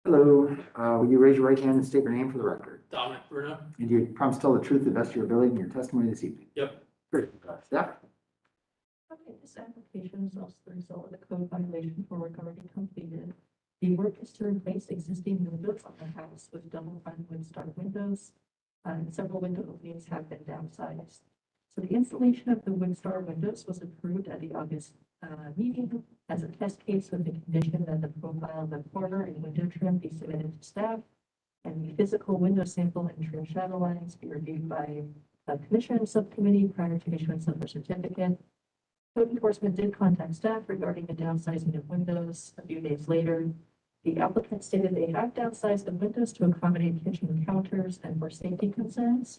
Hello, will you raise your right hand and state your name for the record? Dominic Bruno? And do you promise to tell the truth, the best of your ability in your testimony this evening? Yep. Great. Staff? Okay, this application is also the result of the code violation for work already completed. The work is to replace existing windows on the house with double front Windstar windows. And several window openings have been downsized. So the installation of the Windstar windows was approved at the August meeting as a test case with the condition that the profile of the corner and window trim be submitted to staff. And the physical window sample and trim shadow lines be reviewed by a commission subcommittee prior to issuance of the certificate. Code enforcement did contact staff regarding the downsizing of windows a few days later. The applicant stated they have downsized the windows to accommodate kitchen counters and for safety concerns.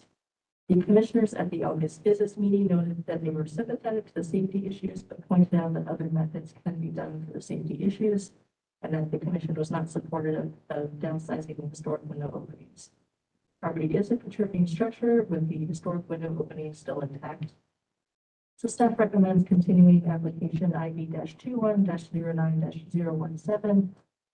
The commissioners at the August business meeting noted that they were sympathetic to the safety issues, but pointed out that other methods can be done for the safety issues, and that the commission was not supportive of downsizing the historic window openings. Property is a contributing structure with the historic window openings still intact. So staff recommends continuing application IB 21-09-017,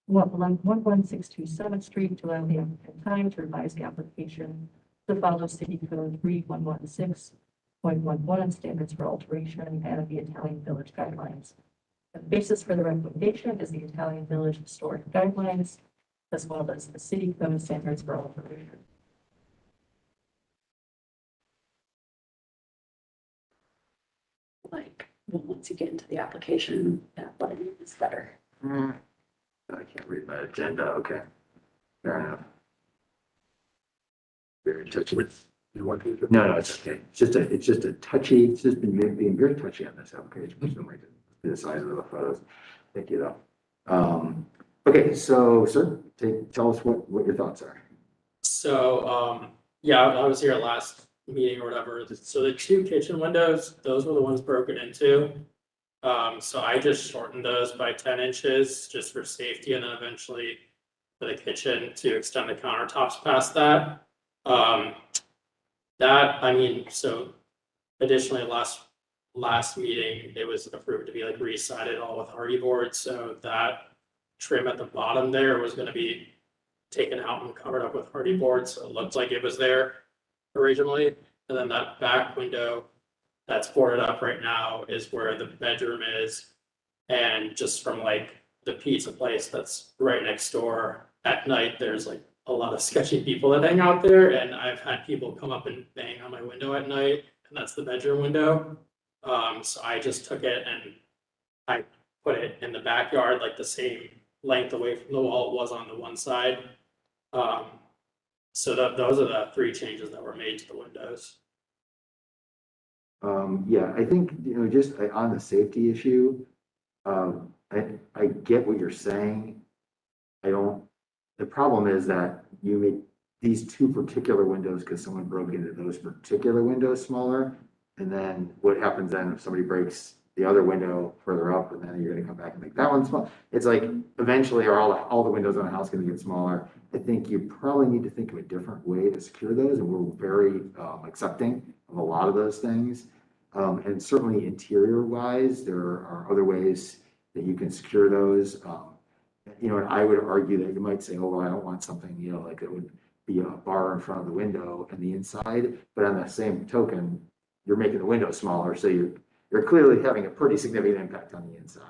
11627 7th Street to allow the applicant time to revise the application to follow City Code 3116.11 standards for alteration and the Italian Village guidelines. The basis for the recommendation is the Italian Village historic guidelines, as well as the City Code standards for alteration. Like, once you get into the application, that button is better. I can't read my agenda, okay. Fair enough. Very in touch with You want to? No, it's okay. It's just a touchy, it's just been being very touchy on this application for some reason. The size of the photos. Thank you though. Okay, so sir, tell us what your thoughts are. So, yeah, I was here last meeting or whatever. So the two kitchen windows, those were the ones broken into. So I just shortened those by 10 inches just for safety and then eventually for the kitchen to extend the countertops past that. I mean, so additionally, last meeting, it was approved to be like re-sided all with hardy board. So that trim at the bottom there was gonna be taken out and covered up with hardy board. So it looked like it was there originally. And then that back window that's boarded up right now is where the bedroom is. And just from like the pizza place that's right next door at night, there's like a lot of sketchy people that hang out there. And I've had people come up and bang on my window at night, and that's the bedroom window. So I just took it and I put it in the backyard, like the same length away from the wall it was on the one side. So those are the three changes that were made to the windows. Yeah, I think, just on the safety issue, I get what you're saying. The problem is that you make these two particular windows because someone broke into those particular windows smaller. And then what happens then if somebody breaks the other window further up and then you're gonna come back and make that one small? It's like eventually are all the windows on a house gonna get smaller? I think you probably need to think of a different way to secure those, and we're very accepting of a lot of those things. And certainly interior wise, there are other ways that you can secure those. And I would argue that you might say, oh, well, I don't want something, like it would be a bar in front of the window and the inside, but on the same token, you're making the window smaller, so you're clearly having a pretty significant impact on the inside.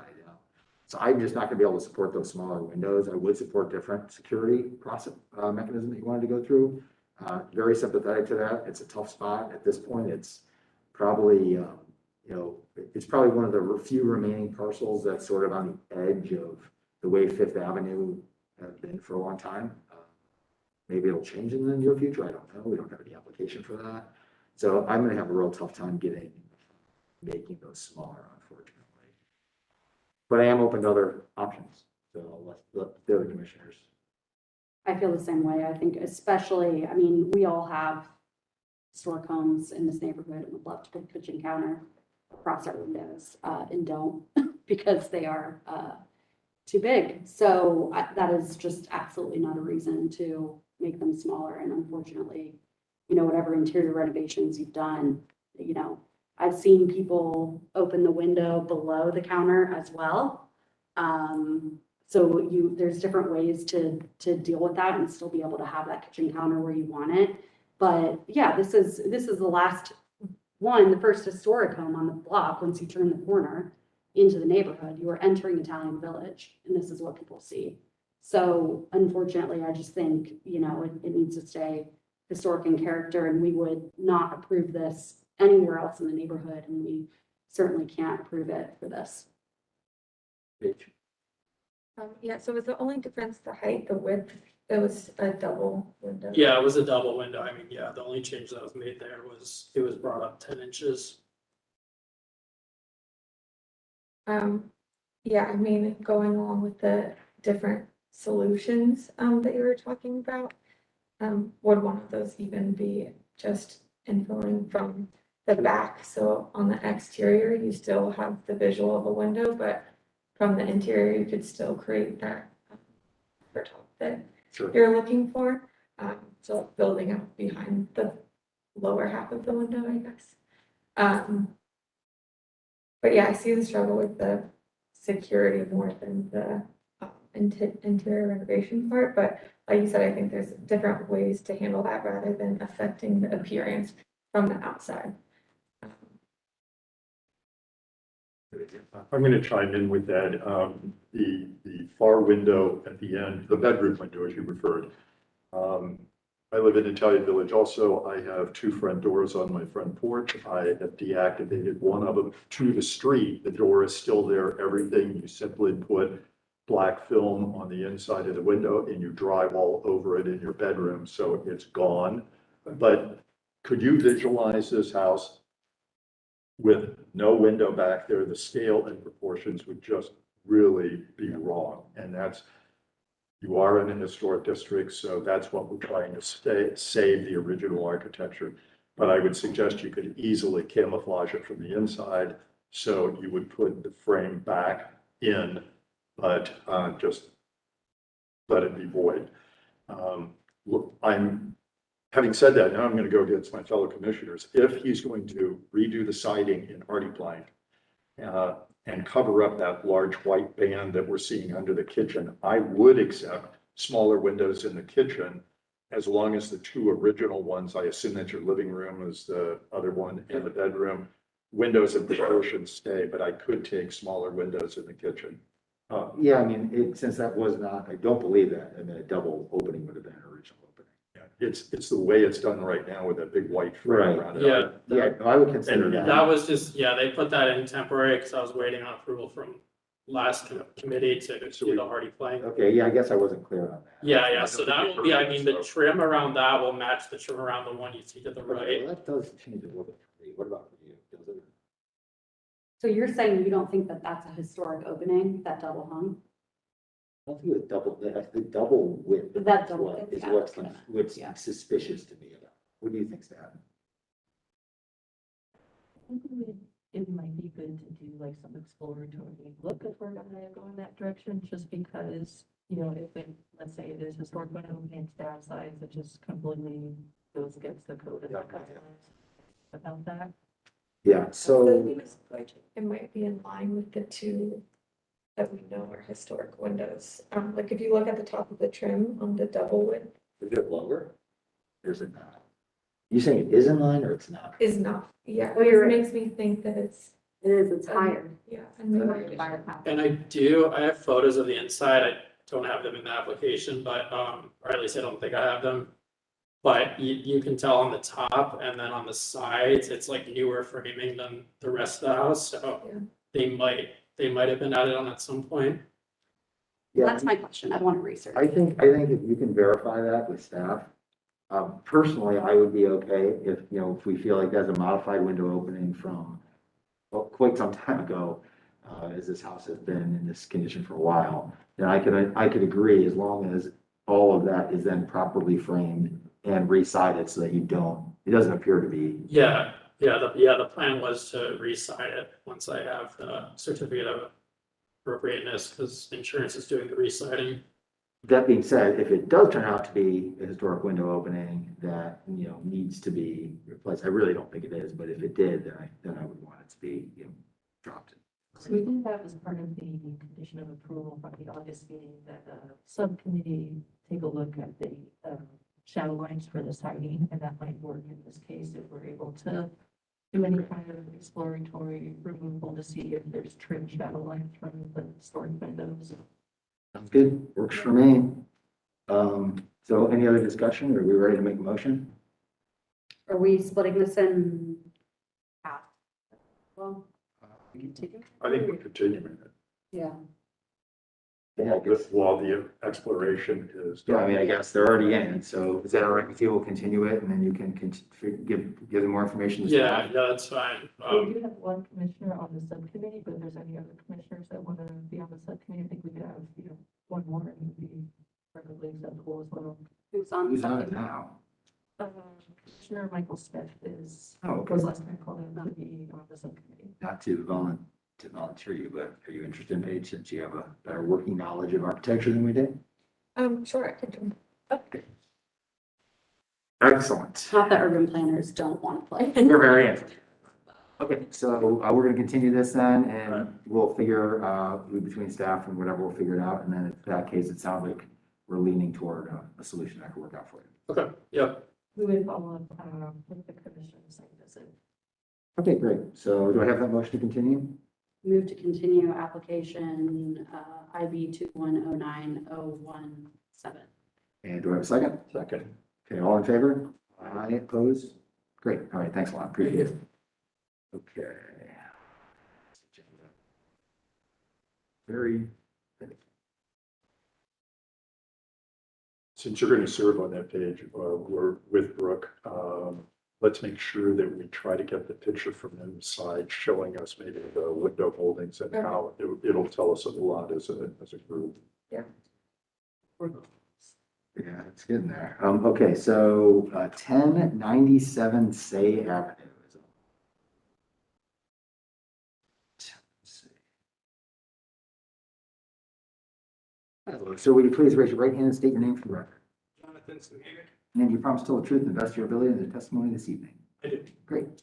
So I'm just not gonna be able to support those smaller windows. I would support different security process mechanism that you wanted to go through. Very sympathetic to that. It's a tough spot at this point. It's probably, it's probably one of the few remaining parcels that's sort of on the edge of the way Fifth Avenue has been for a long time. Maybe it'll change in the near future. I don't know. We don't have any application for that. So I'm gonna have a real tough time making those smaller, unfortunately. But I am open to other options. So I'll let the other commissioners. I feel the same way. I think especially, I mean, we all have historic homes in this neighborhood and would love to put a kitchen counter across our windows and don't because they are too big. So that is just absolutely not a reason to make them smaller. And unfortunately, whatever interior renovations you've done, I've seen people open the window below the counter as well. So there's different ways to deal with that and still be able to have that kitchen counter where you want it. But yeah, this is the last one, the first historic home on the block. Once you turn the corner into the neighborhood, you are entering Italian Village, and this is what people see. So unfortunately, I just think, it needs to stay historic in character, and we would not approve this anywhere else in the neighborhood, and we certainly can't approve it for this. Yeah, so was the only difference the height, the width? It was a double window. Yeah, it was a double window. I mean, yeah, the only change that was made there was it was brought up 10 inches. Yeah, I mean, going along with the different solutions that you were talking about, would one of those even be just infilling from the back? So on the exterior, you still have the visual of a window, but from the interior, you could still create that top that you're looking for. So building up behind the lower half of the window, I guess. But yeah, I see the struggle with the security more than the interior renovation part. But like you said, I think there's different ways to handle that rather than affecting the appearance from the outside. I'm going to chime in with that. The far window at the end, the bedroom window, as you referred. I live in Italian Village also. I have two front doors on my front porch. I have deactivated one of them to the street. The door is still there, everything. You simply put black film on the inside of the window and you drywall over it in your bedroom, so it's gone. But could you visualize this house with no window back there? The scale and proportions would just really be wrong. And that's, you are in an historic district, so that's what we're trying to save the original architecture. But I would suggest you could easily camouflage it from the inside. So you would put the frame back in, but just let it be void. Look, having said that, now I'm going to go against my fellow commissioners. If he's going to redo the siding in hardy plank and cover up that large white band that we're seeing under the kitchen, I would accept smaller windows in the kitchen as long as the two original ones, I assume that your living room is the other one in the bedroom, windows and proportions stay, but I could take smaller windows in the kitchen. Yeah, I mean, since that was not, I don't believe that, I mean, a double opening would have been an original opening. Yeah, it's the way it's done right now with that big white frame around it. Yeah. Yeah, I would consider And that. That was just, yeah, they put that in temporary because I was waiting on approval from last committee to do the hardy plank. Okay, yeah, I guess I wasn't clear on that. Yeah, so that will be, I mean, the trim around that will match the trim around the one you see to the Okay, right. well, that does change a little bit for me. What about for you? Does it? So you're saying you don't think that that's a historic opening, that double hung? I don't think it was double, the double width. That is double what- width, Is yeah. what's Yeah. suspicious to me about it. What do you think, Stan? I think it might be good to do like some exploratory look if we're gonna go in that direction, just because, you know, if it, let's say it is historic window and staff size, it just completely goes against the code and about that. Yeah, I so, think it might be in line with the two that we know are historic windows. Like if you look at the top of the trim on the double width is it lower? Or is it not? You saying it is in line or it's not? is not, yeah, Oh, you're it right. makes me think that it's, It is, it's higher. yeah. And maybe And I have photos of the inside. I don't have them in the application, but, or at least I don't think I have them. But you can tell on the top and then on the sides, it's like newer framing than the rest of the house, so Yeah. they might have been added on at some point. Yeah, That's my question. I want to research. I think if you can verify that with staff, personally, I would be okay if, you know, if we feel like there's a modified window opening from, well, quite some time ago, as this house has been in this condition for a while, then I could agree as long as all of that is then properly framed and re-sided so that it doesn't appear to be. The plan was to re-side it once I have the certificate of appropriateness, because insurance is doing the re-siding. That being said, if it does turn out to be a historic window opening that, you know, needs to be replaced, I really don't think it is, but if it did, then I would want it to be, you know, dropped. So we did that as part of the condition of approval from the August meeting, that the subcommittee take a look at the shadow lines for the siding, and that might work in this case if we're able to do any kind of exploratory removal to see if there's trim shadow lines from the historic windows. Sounds good, works for me. So any other discussion? Are we ready to make a motion? Are we splitting this in half? Well, continue. I think we're continuing it. Yeah. Yeah, I guess. While the exploration is. Yeah, I mean, I guess they're already in it, so is that all right with you? We'll continue it and then you can give them more information. to Yeah, staff. that's fine. We do have one commissioner on the subcommittee, but if there's any other commissioners that want to be on the subcommittee, I think we could have, you know, one more and would be perfectly acceptable as well. Who's on? Who's on it second? now? Commissioner Michael Smith is, Oh, okay. was last time called in to be on the subcommittee. Not to volunteer you, but are you interested in Paige, since you have a better working knowledge of architecture than we did? sure, I could do. Okay. Excellent. Not that urban planners don't want to play. We're very interested. Okay, so we're gonna continue this then, and we'll figure, between staff and whatever, we'll figure it out, and then in that case, it sounds like we're leaning toward a solution that can work out for you. Okay, yep. We would follow up with the commissioner's site visit. Okay, great. So do I have that motion to continue? Move to continue application, IB 2109017. And do I have a second? Second. Okay, all in favor? Aye, opposed? Great, all right, thanks a lot, appreciate it. Okay. Very, Since you're going to serve on that page, we're with Brooke. let's make sure that we try to get the picture from the side showing us maybe the window holdings and how it'll tell us a lot as a group. Yeah, it's getting there. Okay, so 1097 Say Avenue. So will you please raise your right hand and state your name for the record? Jonathan Suhanek. And do you promise to tell the truth and the best of your ability in the testimony this evening? I do. Great.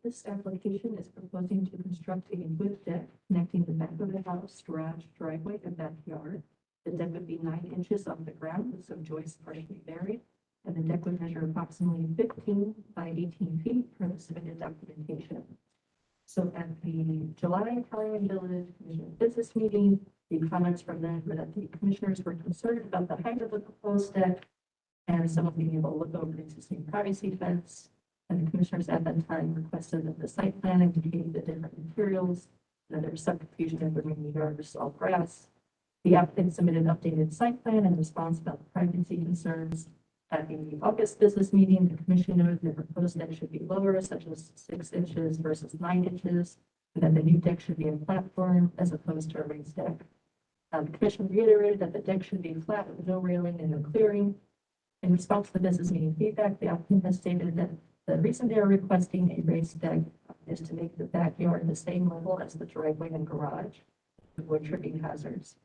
This application is proposing to construct a wood deck connecting the back of the house, garage, driveway, and backyard. The deck would be 9 inches off the ground, with some joists partially buried, and the deck would measure approximately 15 by 18 feet per the submitted documentation. So at the July Italian Village Commission business meeting, the comments from them were that the commissioners were concerned about the height of the proposed deck and someone being able to look over the existing privacy fence. And the commissioners at that time requested that the site plan indicate the different materials, that there was some confusion over the yard versus all grass. The applicant submitted an updated site plan in response about the privacy concerns. At the August business meeting, the commission noted the proposed deck should be lower, such as 6 inches versus 9 inches, and that the new deck should be a platform as opposed to a raised deck. The commission reiterated that the deck should be flat with no railing and no clearing. In response to the business meeting feedback, the applicant has stated that the reason they are requesting a raised deck is to make the backyard the same level as the driveway and garage, to avoid tripping hazards.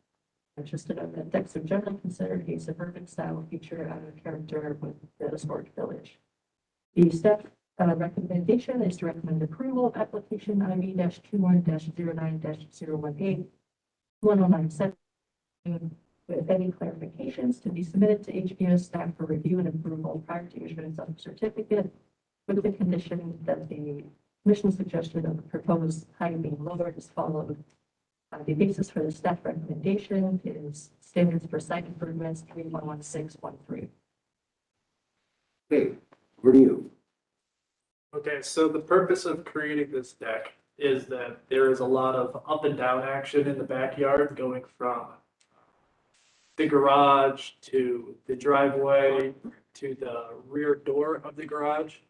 Just to note that decks are generally considered a suburban style feature out of character with the historic village. The staff recommendation is to recommend approval of application IV-21-09-018, 1097, with any clarifications to be submitted to HBO staff for review and approval prior to issuance of the certificate, with the condition that the commission suggestion of the proposed height being lowered is followed. The basis for the staff recommendation is standards for site improvements 311613. Okay, where do you? Okay, so the purpose of creating this deck is that there is a lot of up and down action in the backyard going from the garage to the driveway to the rear door of the garage.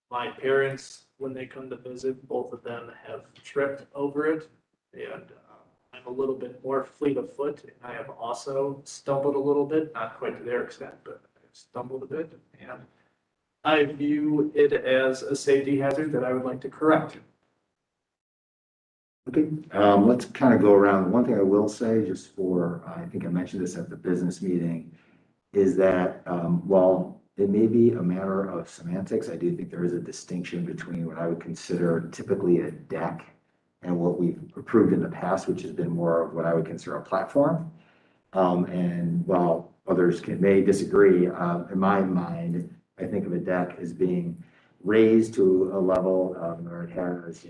My parents, when they come to visit, both of them have tripped over it, and I'm a little bit more fleet of foot, and I have also stumbled a little bit, not quite to their extent, but I've stumbled a bit, and I view it as a safety hazard that I would like to correct. Okay, let's kind of go around. One thing I will say, just for, I think I mentioned this at the business meeting, is that while it may be a matter of semantics, I do think there is a distinction between what I would consider typically a deck and what we've approved in the past, which has been more of what I would consider a platform. And while others may disagree, in my mind, I think of a deck as being raised to a level where it has,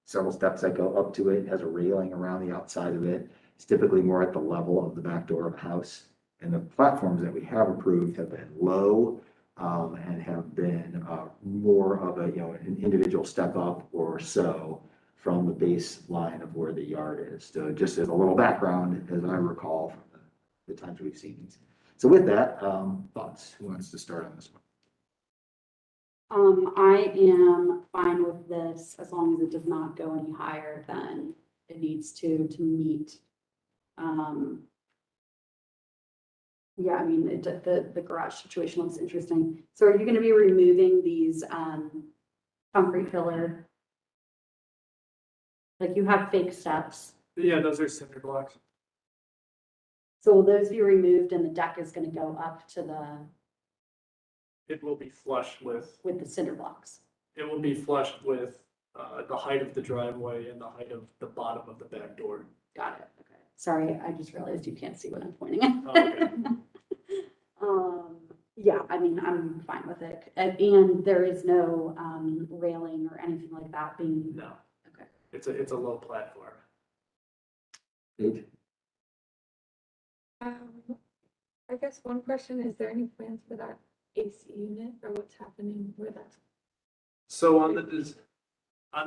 several steps that go up to it, has a railing around the outside of it. It's typically more at the level of the back door of a house. And the platforms that we have approved have been low and have been more of a, an individual step up or so from the baseline of where the yard is. So just as a little background, as I recall from the times we've seen these. So with that, thoughts? Who wants to start on this one? I am fine with this as long as it does not go any higher than it needs to meet. Yeah, I mean, the garage situation looks interesting. So are you going to be removing these concrete pillar? Like you have fake steps. Yeah, those are cinder blocks. So will those be removed and the deck is going to go up to It will be flush with the cinder blocks? It will be flushed with the height of the driveway and the height of the bottom of the back door. Got it. Okay. Sorry, I just realized you can't see what I'm pointing at. Oh, okay. Yeah, I mean, I'm fine with it. And there is no railing or anything like that being. No. Okay. It's a low platform. Paige? I guess one question, is there any plans for that AC unit or what's happening with that? So on the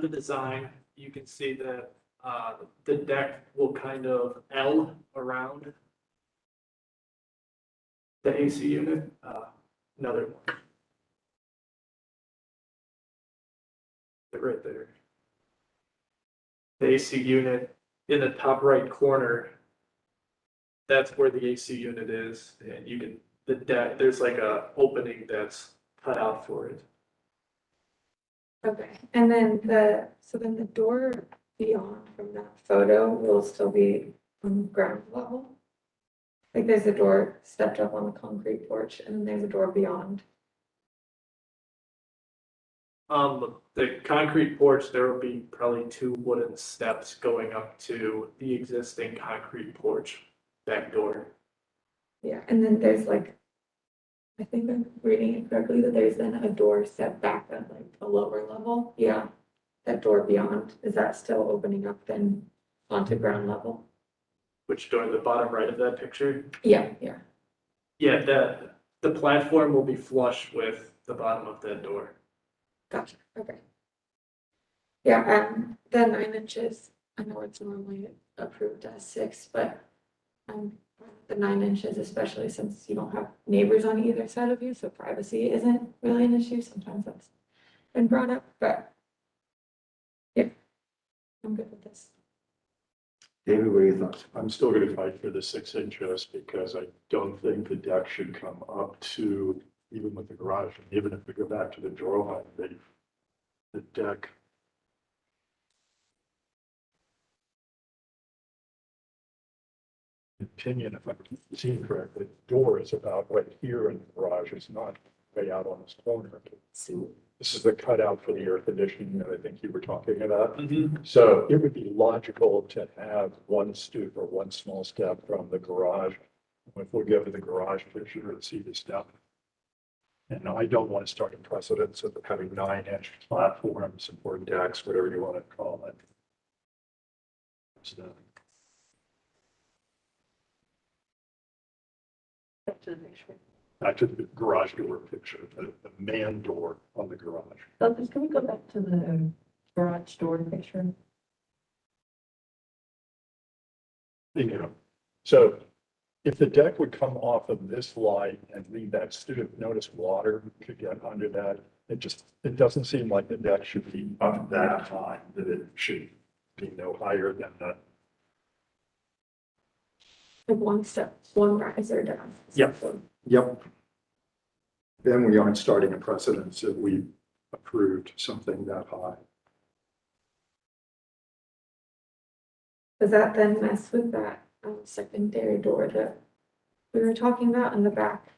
design, you can see that the deck will kind of L around the AC unit. another one. Right there. The AC unit in the top right corner, that's where the AC unit is, and you can, the deck, there's like a opening that's cut out for it. Okay, and then so then the door beyond from that photo will still be on ground level? Like there's a door stepped up on the concrete porch and then there's a door beyond. The concrete porch, there will be probably 2 wooden steps going up to the existing concrete porch back door. Yeah, and then there's like, I think I'm reading it correctly, that there's then a door set back at like a lower level. Yeah, that door beyond, is that still opening up then onto ground level? Which door, the bottom right of that picture? Yeah, yeah. Yeah, the platform will be flush with the bottom of that door. Gotcha, okay. Yeah, the 9 inches, I know it's normally approved as 6, but the 9 inches, especially since you don't have neighbors on either side of you, so privacy isn't really an issue. Sometimes that's been brought up, but yeah, I'm good with this. David, what are your thoughts? I'm still gonna fight for the 6 inches because I don't think the deck should come up to, even with the garage, and even if we go back to the door height, the deck. Opinion, if I'm seeing correctly, the door is about right here in the garage, it's not way out on this corner. This is the cutout for the air conditioning that I think you were talking about. So it would be logical to have one stoop or one small step from the garage. If we go to the garage picture and see the step. And I don't want to start a precedence of having 9-inch platforms or decks, whatever you want to call it. So, back to the garage door picture, the man door on the garage. Douglas, can we go back to the garage door picture? You know, so if the deck would come off of this line and leave that stoop, notice water could get under that. It doesn't seem like the deck should be up that high, that it should be no higher than that. Like one step, one riser down. Yep. Yep. Then we aren't starting a precedence if we approved something that high. Does that then mess with that secondary door that we were talking about in the back?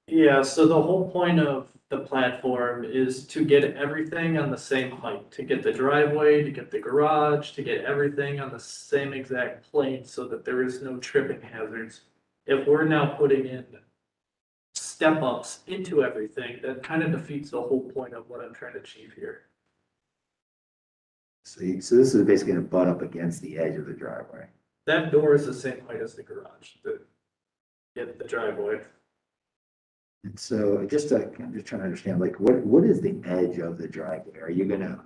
Yeah, so the whole point of the platform is to get everything on the same height, to get the driveway, to get the garage, to get everything on the same exact plane so that there is no tripping hazards. If we're now putting in step ups into everything, that kind of defeats the whole point of what I'm trying to achieve here. So this is basically going to butt up against the edge of the driveway. That door is the same height as the garage, the driveway. And so I'm just trying to understand, like, what is the edge of the driveway? Are you gonna,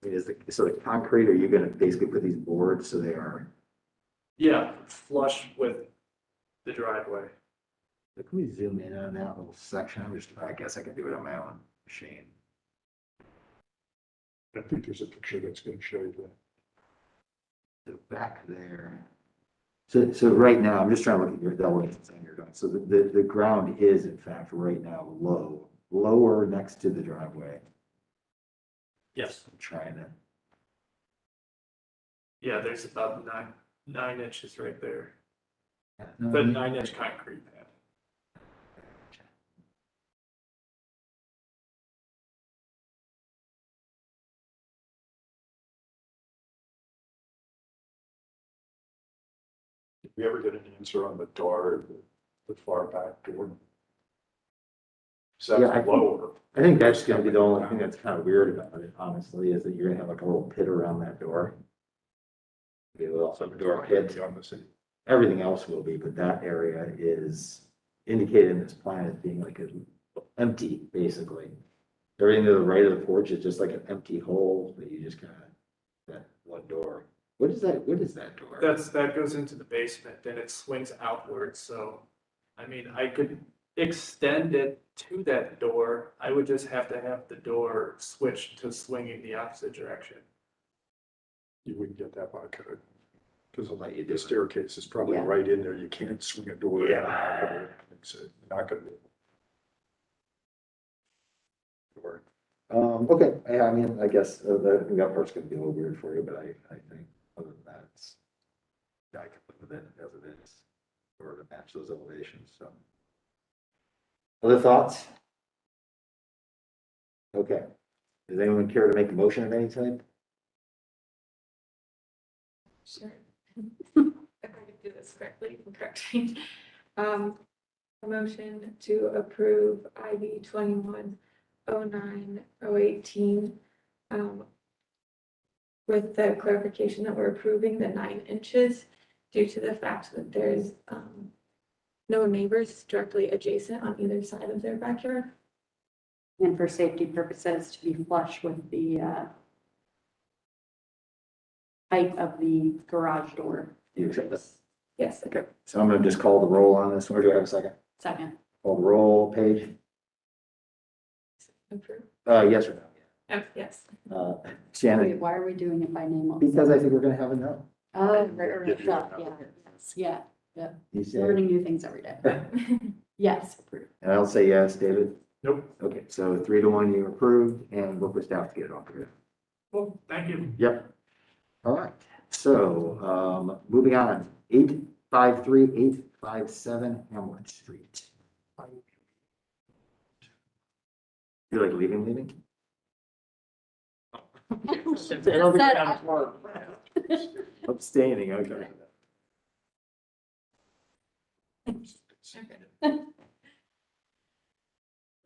is the, so the concrete, are you gonna basically put these boards so they are? Yeah, flush with the driveway. Can we zoom in on that little section? I guess I can do it on my own machine. I think there's a picture that's going to show you that. So back there. So right now, I'm just trying to look at your elevations on your drawing. So the ground is in fact right now lower next to the driveway. Yes. I'm trying to. Yeah, there's about nine inches right there. No, The 9-inch concrete pad. Did we ever get an answer on the door, the far back door? So Yeah, that's lower. I think that's gonna be the only thing that's kind of weird about it, honestly, is that you're gonna have like a little pit around that door. Be a little door pit. On the city. Everything else will be, but that area is indicated in this plan as being like empty, basically. Everything to the right of the porch is just like an empty hole that you just kind of, that one door. What is that? What is that door? That goes into the basement and it swings outwards, so, I mean, I could extend it to that door, I would just have to have the door switched to swinging the opposite direction. You wouldn't get that by code. Because Let you do the it. staircase is probably Yeah. right in there. You can't swing a door. Yeah. It's not gonna be. Door. Okay, yeah, I mean, I guess that part's gonna be a little weird for you, but I think other than that, it's, I can live with it as it is, or to match those elevations, so. Other thoughts? Okay. Does anyone care to make a motion of any type? Sure. If I could do this correctly, correcting. A motion to approve IV 2109-018. With the clarification that we're approving the 9 inches due to the fact that there's, no neighbors directly adjacent on either side of their backyard. And for safety purposes, to be flush with the height of the garage door. You accept this? Yes. Okay, so I'm gonna just call the roll on this, or do I have a second? Second. Call the roll, Paige? Approve. Yes or no? Oh, yes. Shannon? Wait, why are we doing it by name? also? Because I think we're gonna have a no. Oh, right, yeah, You say, learning new things every day. Yes, approved. and I'll say yes, David? Nope. Okay, so 3-1, you approved, and work with staff to get it off here. Well, thank you. Yep. All right, so, moving on, 853-857 Hamlet Street. You like leaving? Abstaining, okay.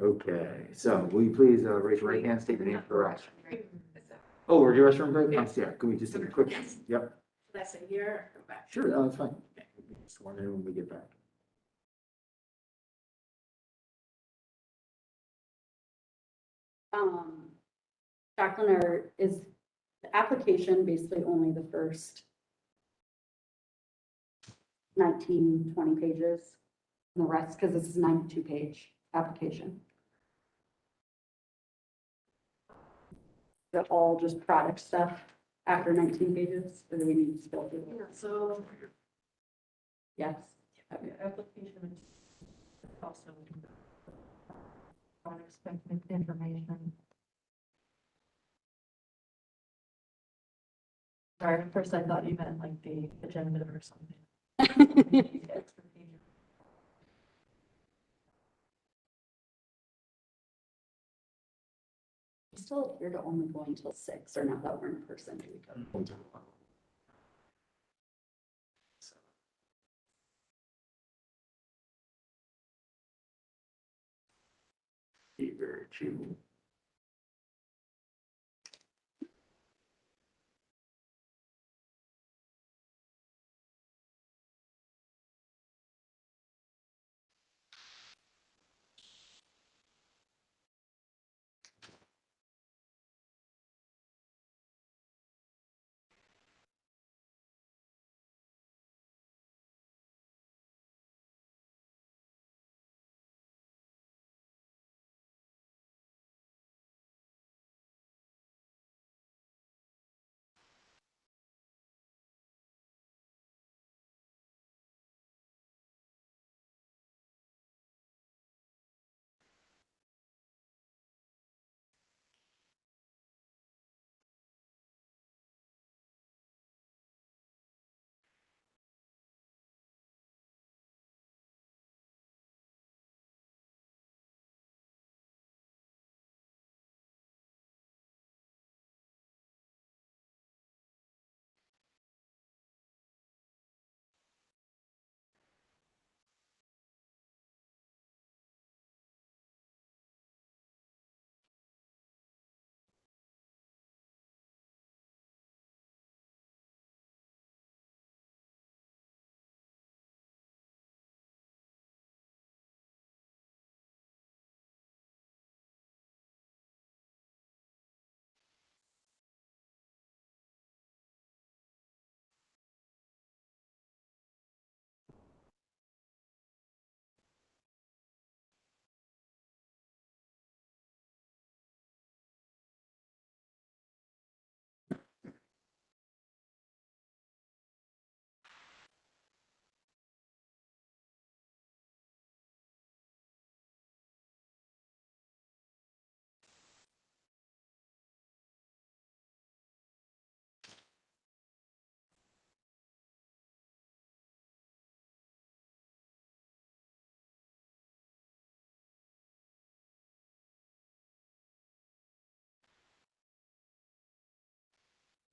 Okay, so will you please raise your right hand, state your name for the record? Oh, we're doing restroom break? Yeah, can we just take a quick? Yep, Should I say here or go back? sure, no, that's fine. Sworn in when we get back. Jacqueline, is the application basically only the first 19, 20 pages? And the rest, because this is a 92-page application. Is it all just product stuff after 19 pages, or do we need to still do it? Yeah, so Yes. the application is also unexpected information. Sorry, at first I thought you meant like the agenda or something. We still here to only go until 6, or not that we're in person, do we go? Fever, chew.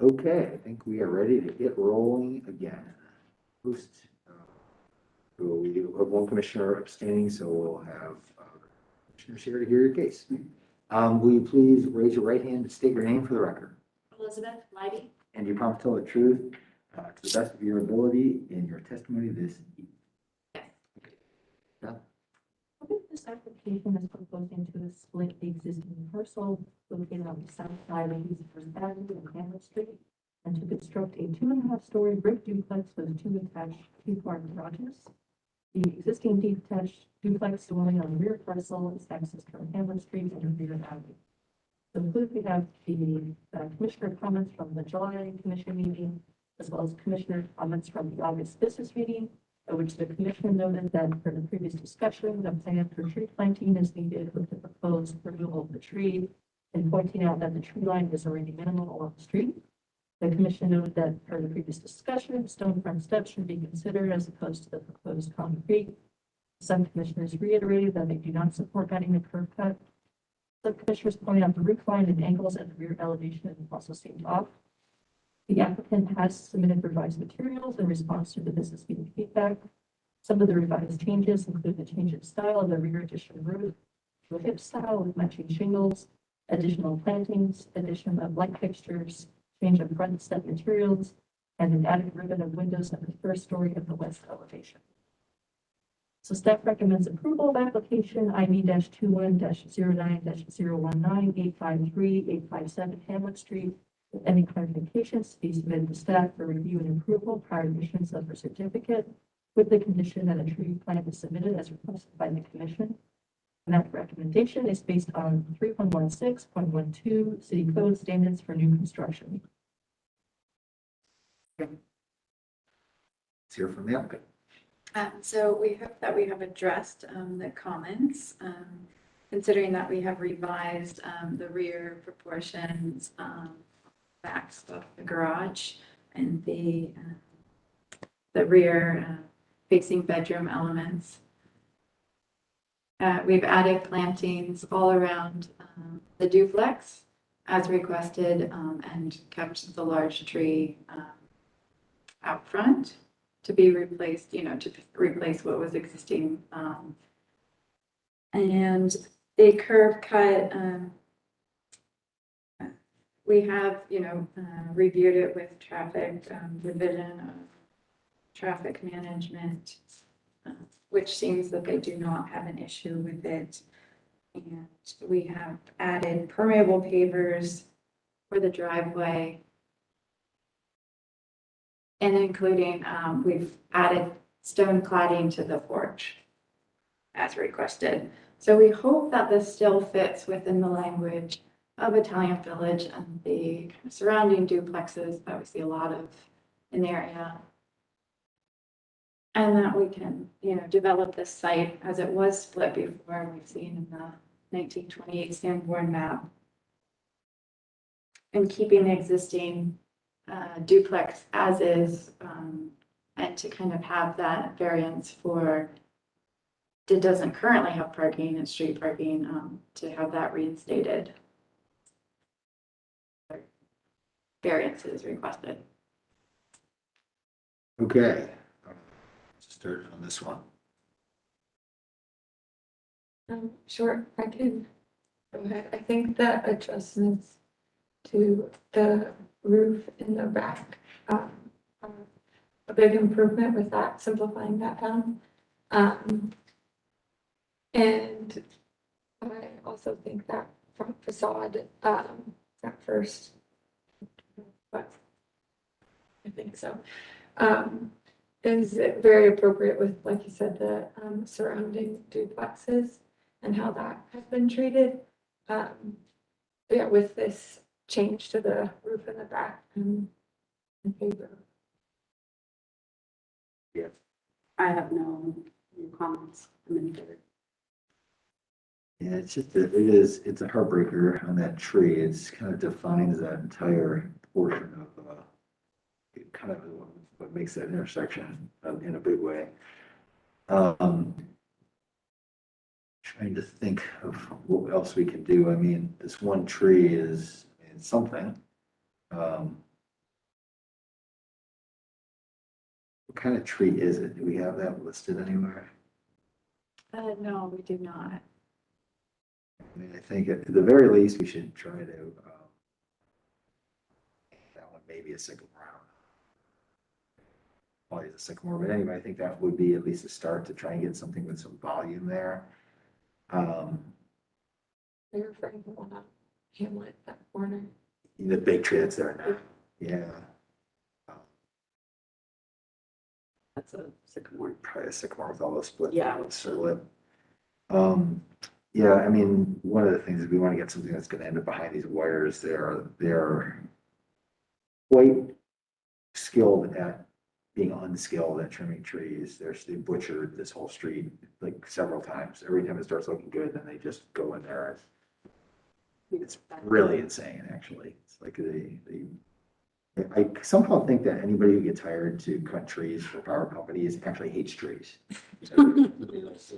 Okay, I think we are ready to get rolling again. First, we do have one commissioner abstaining, so we'll have commissioners here to hear your case. Will you please raise your right hand and state your name for the record? Elizabeth Leidy. And you promise to tell the truth to the best of your ability in your testimony this evening? This application is proposing to split the existing parcel located on the south side of East First Avenue and Hanover Street, and to construct a 2.5-story brick duplex with 2 attached two-car garages. The existing detached duplex dwelling on the rear parcel is accessed from Hanover Street and Rear Avenue. So included we have the commissioner comments from the July commission meeting, as well as commissioner comments from the August business meeting, which the commission noted that for the previous discussion, the plan for tree planting is needed with the proposed removal of the tree, and pointing out that the tree line is already minimal along the street. The commission noted that for the previous discussion, stone front steps should be considered as opposed to the proposed concrete. Some commissioners reiterated that they do not support adding a curb cut. Some commissioners pointed out the roof line and angles at the rear elevation also seemed off. The applicant has submitted revised materials in response to the business meeting feedback. Some of the revised changes include the change in style of the rear addition roof to a hip style with matching shingles, additional plantings, addition of light fixtures, change of front step materials, and an added ribbon of windows at the first story of the west elevation. So staff recommends approval of application IB-21-09-019-853-857 Hamlet Street. With any clarifications to be submitted to staff for review and approval prior to issuance of the certificate, with the condition that a tree plan is submitted as requested by the commission. And that recommendation is based on 3116.12 City Code standards for new construction. Let's hear from the applicant. So we hope that we have addressed the comments, considering that we have revised the rear proportions, backs of the garage and the rear facing bedroom elements. We've added plantings all around the duplex as requested, and kept the large tree out front to be replaced, to replace what was existing. And the curb cut, we have, reviewed it with traffic, division of traffic management, which seems that they do not have an issue with it. And we have added permeable pavers for the driveway. And including, we've added stone cladding to the porch as requested. So we hope that this still fits within the language of Italian Village and the surrounding duplexes that we see a lot of in the area. And that we can, develop this site as it was split before, we've seen in the 1928 Sanborn map. And keeping the existing duplex as is, and to kind of have that variance for it doesn't currently have parking and street parking, to have that reinstated. Variances requested. Okay. Let's start on this one. Sure, I can go ahead. I think the adjustments to the roof in the back, are a big improvement with that, simplifying that down. And I also think that front facade, that first, but I think so, is very appropriate with, like you said, the surrounding duplexes and how that has been treated. Yeah, with this change to the roof in the back, in favor. Yes. I have no comments. I'm in favor. Yeah, it's just, it's a heartbreaker on that tree. It's kind of defines that entire portion of, kind of what makes that intersection in a big way. Trying to think of what else we can do. I mean, this one tree is something. kind of tree is it? Do we have that listed anywhere? No, we do not. I mean, I think at the very least, we should try to, that one maybe a sycamore. Probably a sycamore, but anyway, I think that would be at least a start to try and get something with some volume there. They're referring to one up Hamlet, that corner. The big tree that's there now, yeah. That's a sycamore. Probably a sycamore with all those split. Yeah. Lip. Yeah, I mean, one of the things is we want to get something that's going to end up behind these wires. They're quite skilled at being unskilled at trimming trees. They butchered this whole street like several times. Every time it starts looking good, then they just go in there. It's really insane, actually. It's like I somehow think that anybody who gets hired to cut trees for power companies actually hates trees. They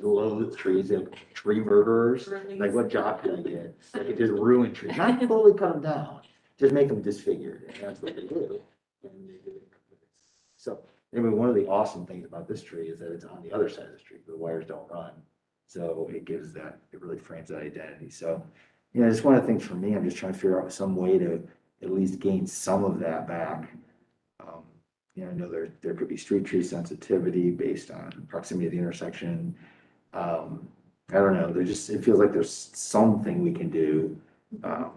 love trees, they're tree murderers. Like, what job can I get? Like, just ruin trees, not totally cut them down, just make them disfigured, and that's what they do. And they do it. So, anyway, one of the awesome things about this tree is that it's on the other side of the street, the wires don't run. So it gives that, it really frames that identity. So, you know, just one of the things for me, I'm just trying to figure out some way to at least gain some of that back. You know, I know there could be street tree sensitivity based on proximity of the intersection. I don't know, it feels like there's something we can do on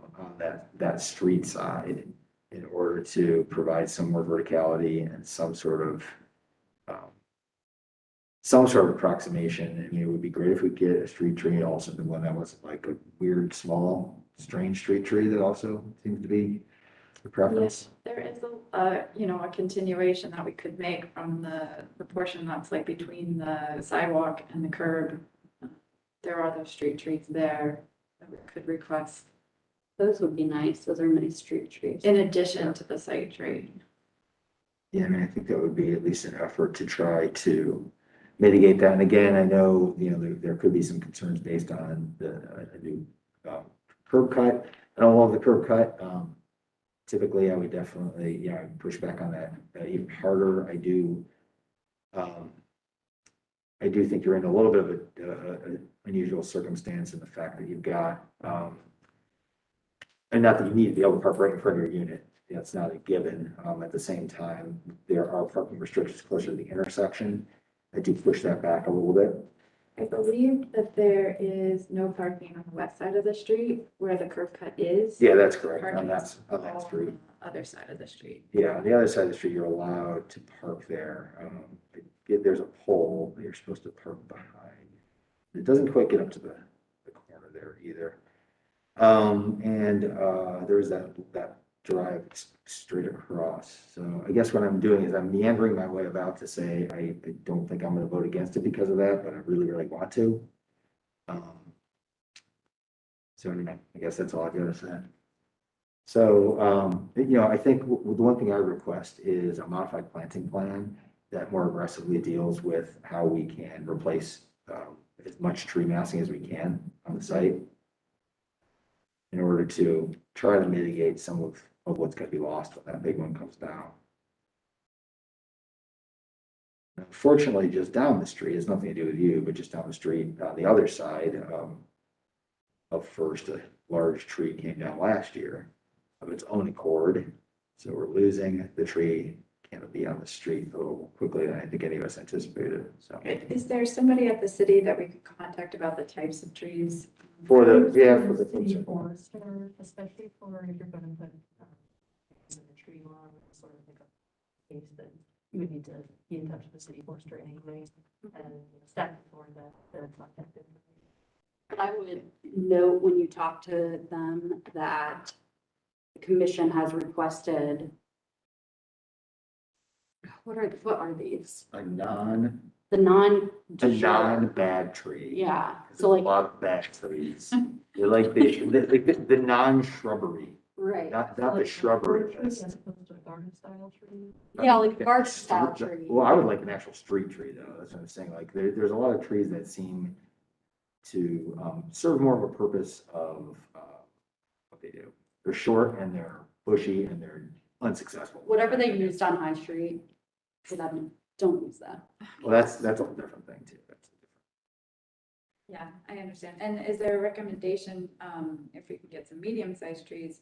that street side in order to provide some more verticality and some sort of approximation. I mean, it would be great if we get a street tree, also the one that wasn't like a weird, small, strange street tree that also seems to be the preference. There is a continuation that we could make from the portion that's like between the sidewalk and the curb. There are those street trees there that we could request Those would be nice. Those are nice street trees. in addition to the site tree. Yeah, I mean, I think that would be at least an effort to try to mitigate that. And again, I know, you know, there could be some concerns based on a new curb cut. I don't love the curb cut. Typically, I would definitely, push back on that even harder. I do think you're in a little bit of an unusual circumstance in the fact that you've got, and not that you need to be able to park right in front of your unit. That's not a given. At the same time, there are parking restrictions closer to the intersection. I do push that back a little bit. I believe that there is no parking on the west side of the street where the curb cut is. Yeah, that's correct. Parking On that is street. on the other side of the street. Yeah, on the other side of the street, you're allowed to park there. There's a pole that you're supposed to park behind. It doesn't quite get up to the corner there either. There's that drive straight across. So I guess what I'm doing is I'm meandering my way about to say, I don't think I'm going to vote against it because of that, but I really, really want to. So anyway, I guess that's all I've got to say. So, I think the one thing I request is a modified planting plan that more aggressively deals with how we can replace as much tree massing as we can on the site in order to try to mitigate some of what's going to be lost when that big one comes down. Fortunately, just down the street, it's nothing to do with you, but just down the street, on the other side of First, a large tree came down last year of its own accord. So we're losing the tree. Can't be on the street a little quickly than I think any of us anticipated. So Is there somebody at the city that we could contact about the types of trees? for the City forester, especially for if you're gonna put in the tree lawn, sort of like a case that you would need to be in touch with the city forester anyway, and staff for the contact information. I would note when you talk to them that the commission has requested, what are these? a The non. non-bad tree. Yeah, So so like a like, lot of bad trees. They're like the non-shrubbery, right, not the shrubbery. As opposed to a garden style tree. yeah, like garden style tree. Well, I would like an actual street tree though. That's what I'm saying. Like there's a lot of trees that seem to serve more of a purpose of what they do. They're short and they're bushy and they're unsuccessful. Whatever they used on High Street for them don't use that. Well, that's a whole different thing too. Yeah, I understand. And is there a recommendation, if we can get some medium-sized trees,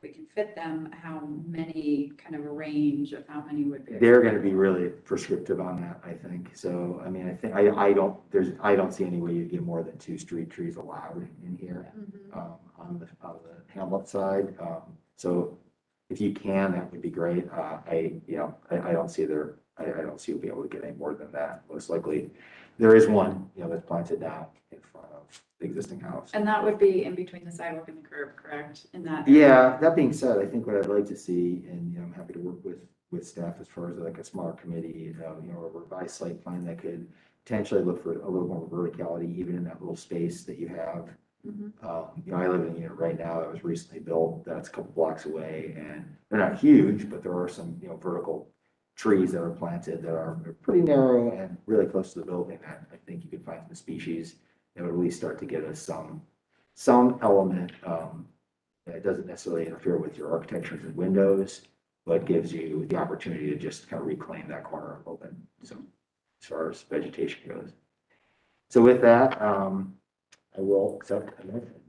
we can fit them, how many, kind of a range of how many would be? They're gonna be really prescriptive on that, I think. So, I mean, I think, I don't see any way you get more than 2 street trees allowed in here, Mhm. on the Hamlet side. So if you can, that would be great. I don't see I don't see you'll be able to get any more than that. Most likely, there is one, that's planted now in front of the existing house. And that would be in between the sidewalk and the curb, correct? In that? Yeah, that being said, I think what I'd like to see, and, I'm happy to work with staff as far as like a smaller committee, a revised site plan that could potentially look for a little more verticality, even in that little space that you have. Mhm. I live in a unit right now that was recently built, that's a couple blocks away, and they're not huge, but there are some, vertical trees that are planted that are pretty narrow and really close to the building that I think you could find some species that would at least start to give us some element, that doesn't necessarily interfere with your architectures and windows, but gives you the opportunity to just kind of reclaim that corner a little bit. So as far as vegetation goes. So with that, I will accept a motion.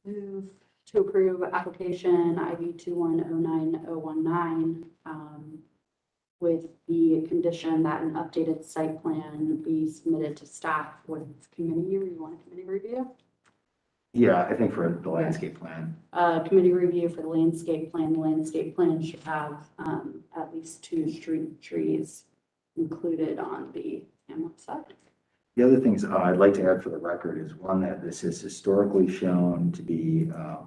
Move to approve application IV 2109019, with the condition that an updated site plan be submitted to staff with committee, or you want a committee review? Yeah, I think for the landscape plan. Committee review for the landscape plan. The landscape plan should have, at least 2 street trees included on the Hamlet side. The other things I'd like to add for the record is one that this is historically shown to be, a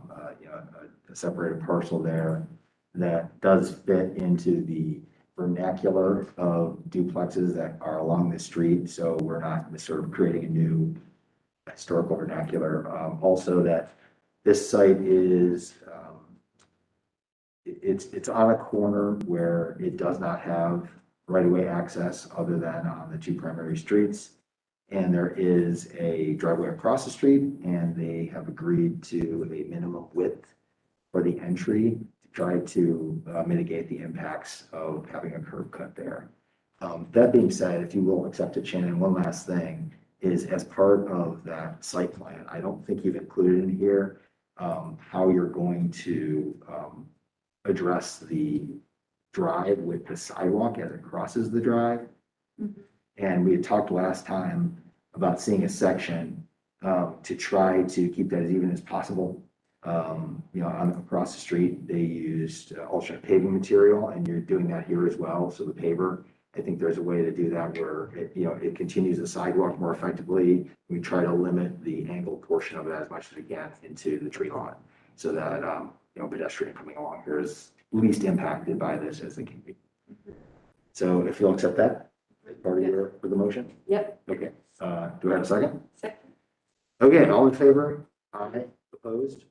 separated parcel there that does fit into the vernacular of duplexes that are along the street. So we're not sort of creating a new historical vernacular. Also that this site is, it's on a corner where it does not have right-of-way access other than on the 2 primary streets. And there is a driveway across the street, and they have agreed to a minimum width for the entry to try to mitigate the impacts of having a curb cut there. That being said, if you will accept it, Shannon, one last thing is as part of that site plan, I don't think you've included in here how you're going to address the drive with the sidewalk as it crosses the drive. Mhm. And we had talked last time about seeing a section to try to keep that as even as possible. Across the street, they used alternate paving material, and you're doing that here as well. So the paver, I think there's a way to do that where it continues the sidewalk more effectively. We try to limit the angled portion of it as much as we can into the tree line, so that pedestrian coming along here is least impacted by this as they can be. So if you'll accept that, as part of your, for the motion? Yep. Okay, do I have a second? Second. Okay, all in favor? Aye, opposed?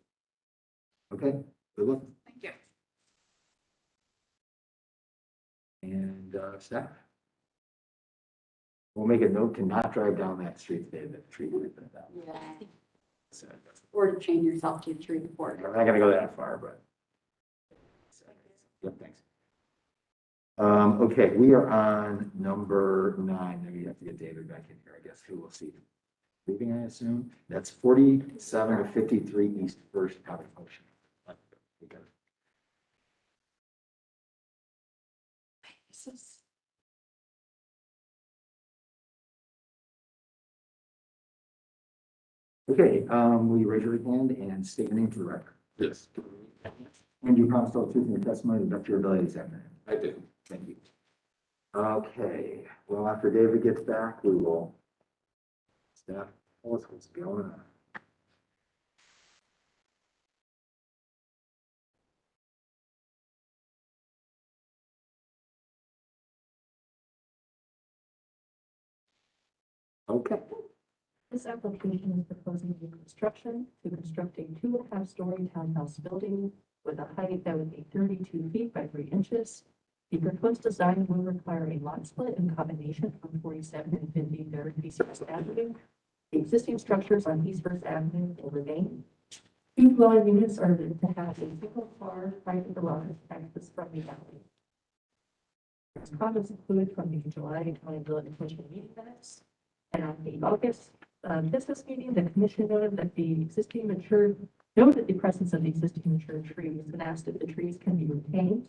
Okay, good luck. Thank you. And, staff? We'll make a note to not drive down that street today, that tree would have been down. Yeah. So, Or to chain yourself to a tree before. I'm not gonna go that far, but. Yep, thanks. Okay, we are on number 9. Maybe you have to get David back in here, I guess, who will see. Leaving, I assume. That's 47 to 53 East First Avenue. Motion. Okay, will you raise your hand and state your name for the record? Yes, And you promise to tell the truth in your testimony, to your ability, examiner. I do. Thank you. Okay, well, after David gets back, we will. Staff, tell us what's going on. Okay. This application is proposing new construction to construct a 2.5-story townhouse building with a height that would be 32 feet by 3 inches. The proposed design will require a lot split in combination from 47 and 53rd East First Avenue. The existing structures on East First Avenue will remain. 2 dwelling units are to have a single car private garage access from the alley. Comments include from the July 20 Village Commission meeting minutes. And on the August business meeting, the commission noted that noted the presence of the existing mature trees and asked if the trees can be retained.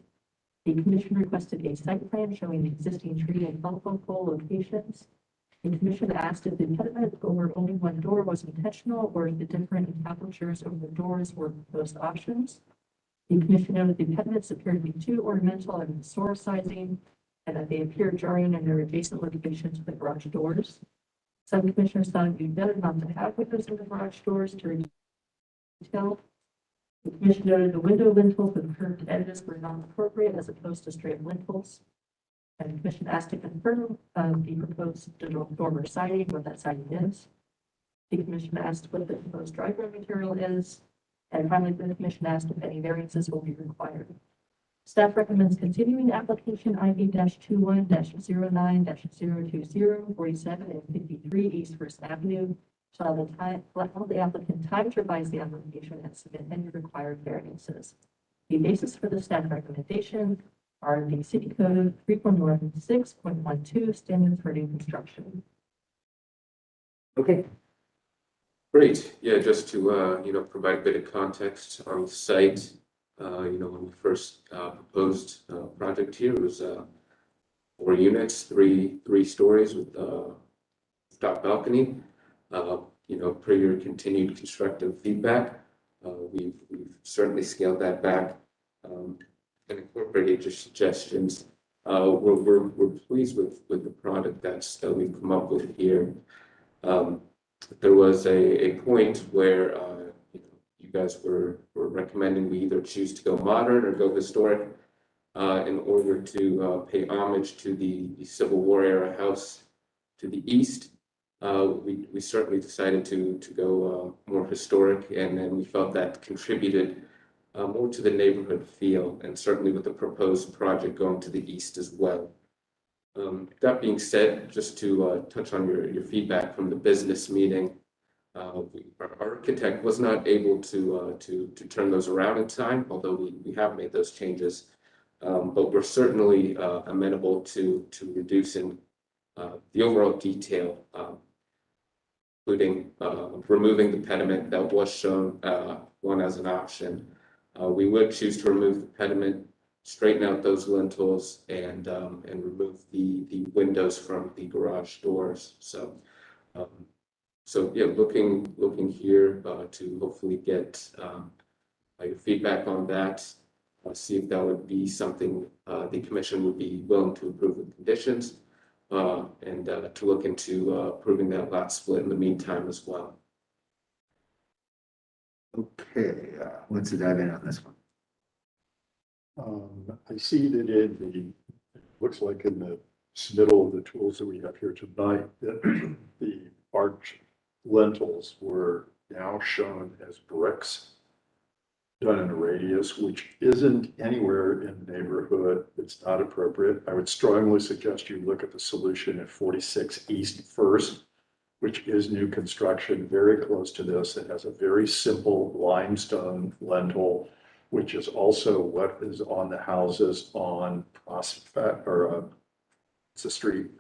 The commission requested a site plan showing the existing tree and telephone pole locations. The commission asked if the impediment over only one door was intentional or if the different apertures over the doors were proposed options. The commission noted the impediments appear to be too ornamental and historicizing, and that they appear jarring in their adjacent location to the garage doors. Some commissioners thought it would be better not to have windows in the garage doors to reduce detail. The commission noted the window lintels with curved edges were not appropriate as opposed to straight lintels. And the commission asked to confirm the proposed dormer siding, what that siding is. The commission asked what the proposed driveway material is. And finally, the commission asked if any variances will be required. Staff recommends continuing application IV-21-09-020, 47 and 53 East First Avenue. Allow the applicant time to revise the application and submit any required variances. The basis for the staff recommendation are the city code 3.16.12 standards for new construction. Okay, Great, yeah, just to, provide a bit of context on the site. When we first proposed project here, it was 4 units, three stories with top balcony. Per your continued constructive feedback, we've certainly scaled that back and incorporated your suggestions. We're pleased with the product that we've come up with here. There was a point where you guys were recommending we either choose to go modern or go historic in order to pay homage to the Civil War era house to the east. We certainly decided to go more historic, and then we felt that contributed more to the neighborhood feel, and certainly with the proposed project going to the east as well. That being said, just to touch on your feedback from the business meeting, our architect was not able to turn those around in time, although we have made those changes. But we're certainly amenable to reducing the overall detail, including removing the pediment that was shown one as an option. We would choose to remove the pediment, straighten out those lintels, and remove the windows from the garage doors. So yeah, looking here to hopefully get your feedback on that. See if that would be something the commission would be willing to approve with conditions, and to look into approving that lot split in the meantime as well. okay, let's dive in on this one. I see that it looks like in the middle of the tools that we have here tonight, that the arch lintels were now shown as bricks done in a radius, which isn't anywhere in the neighborhood. It's not appropriate. I would strongly suggest you look at the solution at 46 East First, which is new construction, very close to this. It has a very simple limestone lintel, which is also what is on the houses on Prospect, or it's a street,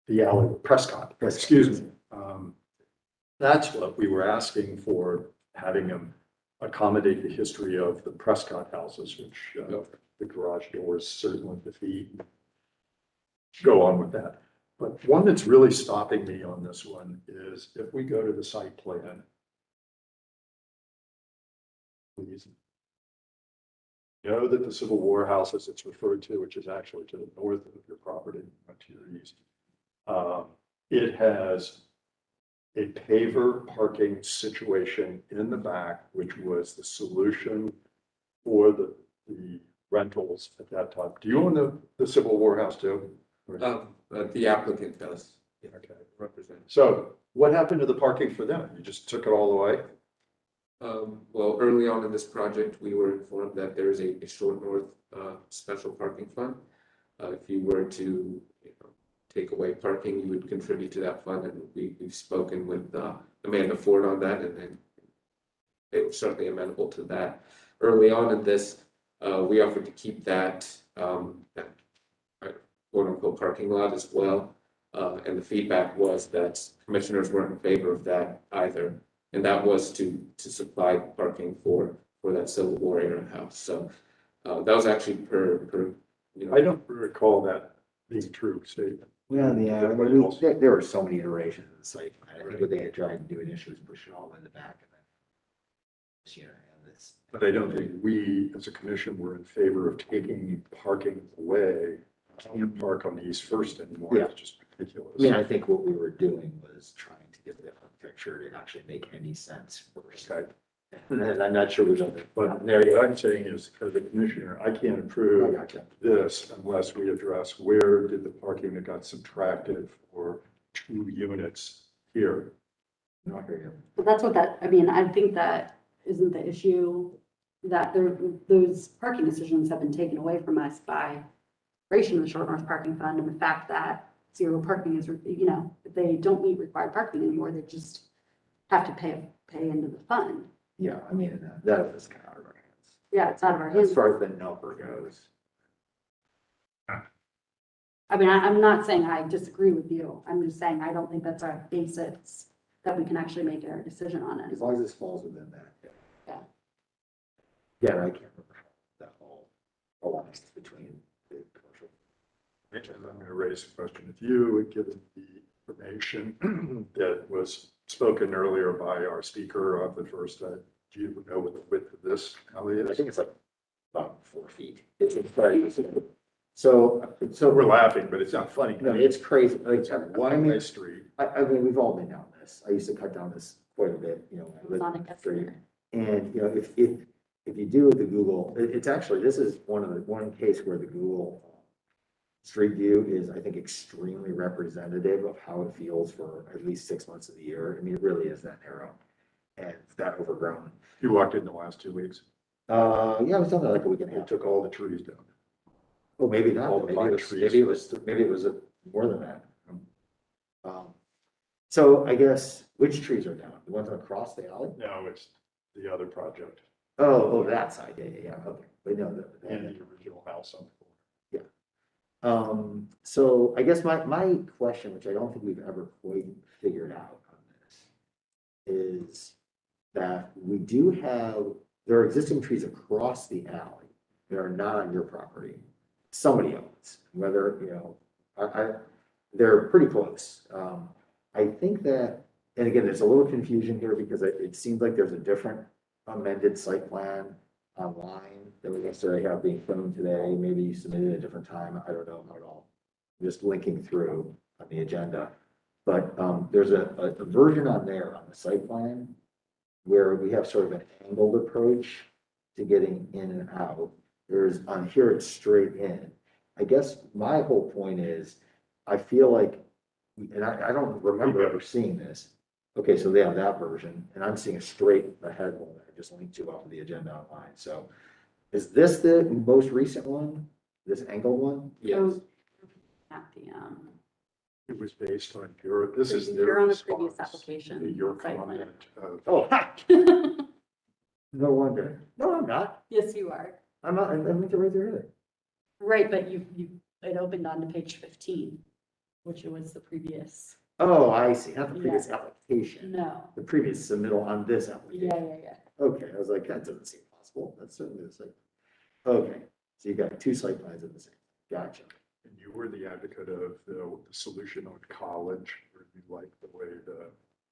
the alley, Prescott, excuse me. That's what we were asking for, having them accommodate the history of the Prescott houses, which the garage doors certainly defeat. Go on with that. But one that's really stopping me on this one is if we go to the site plan, please. Know that the Civil War house, as it's referred to, which is actually to the north of your property, not to your east, it has a paver parking situation in the back, which was the solution for the rentals at that time. Do you own the Civil War house too? The applicant does. Yeah, okay. Represent. So what happened to the parking for them? You just took it all away? Well, early on in this project, we were informed that there is a short north special parking fund. If you were to take away parking, you would contribute to that fund, and we've spoken with Amanda Ford on that, and they were certainly amenable to that. Early on in this, we offered to keep that that quote unquote parking lot as well. And the feedback was that commissioners weren't in favor of that either. And that was to supply parking for that Civil War era house. So that was actually per, you know. I don't recall that being true statement. Well, yeah, I Everybody mean, else- there were so many iterations of the site plan. I think what they had tried to do initially was push it all in the back and then. You know, and this. But I don't think we, as a commission, were in favor of taking parking away. Can't park on East First anymore. Yeah. It's just ridiculous. I mean, I think what we were doing was trying to get the picture to actually make any sense first. Okay. And I'm not sure we've done it, But there you what go. I'm saying is, as a commissioner, I can't I approve gotcha. this unless we address where did the parking that got subtracted for 2 units here. No, I hear you. But that's what that, I mean, I think that isn't the issue, that there, those parking decisions have been taken away from us by creation of the Short North Parking Fund and the fact that zero parking is, you know, if they don't meet required parking anymore, they just have to pay into the fund. Yeah, I mean, that was kind of out of our hands. Yeah, it's out of our As hands. far as the number goes. I mean, I'm not saying I disagree with you. I'm just saying I don't think that's our basis that we can actually make our decision on it. As long as this falls within that. Yeah. Yeah, I can't remember that whole alliance between the commercial. And I'm going to raise a question with you, given the information that was spoken earlier by our speaker of the first, do you know what the width of this alley I is? think it's like about 4 feet. It's very, so We're laughing, but it's not funny. no, it's crazy. Like, It's a I mean, one-way street. I mean, we've all been down this. I used to cut down this quite a bit, you know. when I lived Sonic on the street. escalator. And, you know, if you do the Google, it's actually, this is one case where the Google Street View is, I think, extremely representative of how it feels for at least 6 months of the year. I mean, it really is that narrow and that overgrown. You walked in the last 2 weeks. Yeah, I was talking like a week and a They half. took all the trees down. Oh, maybe not. all the Maybe pine it was, trees. maybe it was more than that. So I guess, which trees are down? The ones across the alley? No, it's the other project Oh, that side. Yeah, okay. But no, and the original house on the corner. so I guess my question, which I don't think we've ever quite figured out on this, is that we do have, there are existing trees across the alley that are not on your property. Somebody owns, whether, you know, they're pretty close. I think that, and again, there's a little confusion here because it seems like there's a different amended site plan online that we necessarily have being filmed today. Maybe you submitted at a different time. I don't know how it all, just linking through on the agenda. But there's a version on there on the site plan where we have sort of an angled approach to getting in and out. There's on here, it's straight in. I guess my whole point is, I feel like, and I don't remember ever seeing this. Okay, so they have that version, and I'm seeing a straight ahead one that I just linked to off of the agenda online. So is this the most recent one? This angle one? Yes. At the, It was based on your, this is You're their on the previous response application, to your site plan. comment of, Oh, no wonder. No, I'm not. Yes, you are. I'm not, I'm linked it right there. Right, but it opened on to page 15, which was the previous, Oh, I see. Not the previous application, no. the previous submittal on this application. Yeah. Okay, I was like, that doesn't seem possible. That's certainly the site. Okay, so you got 2 site plans in the same. Gotcha. and you were the advocate of the solution on College, where you like the way the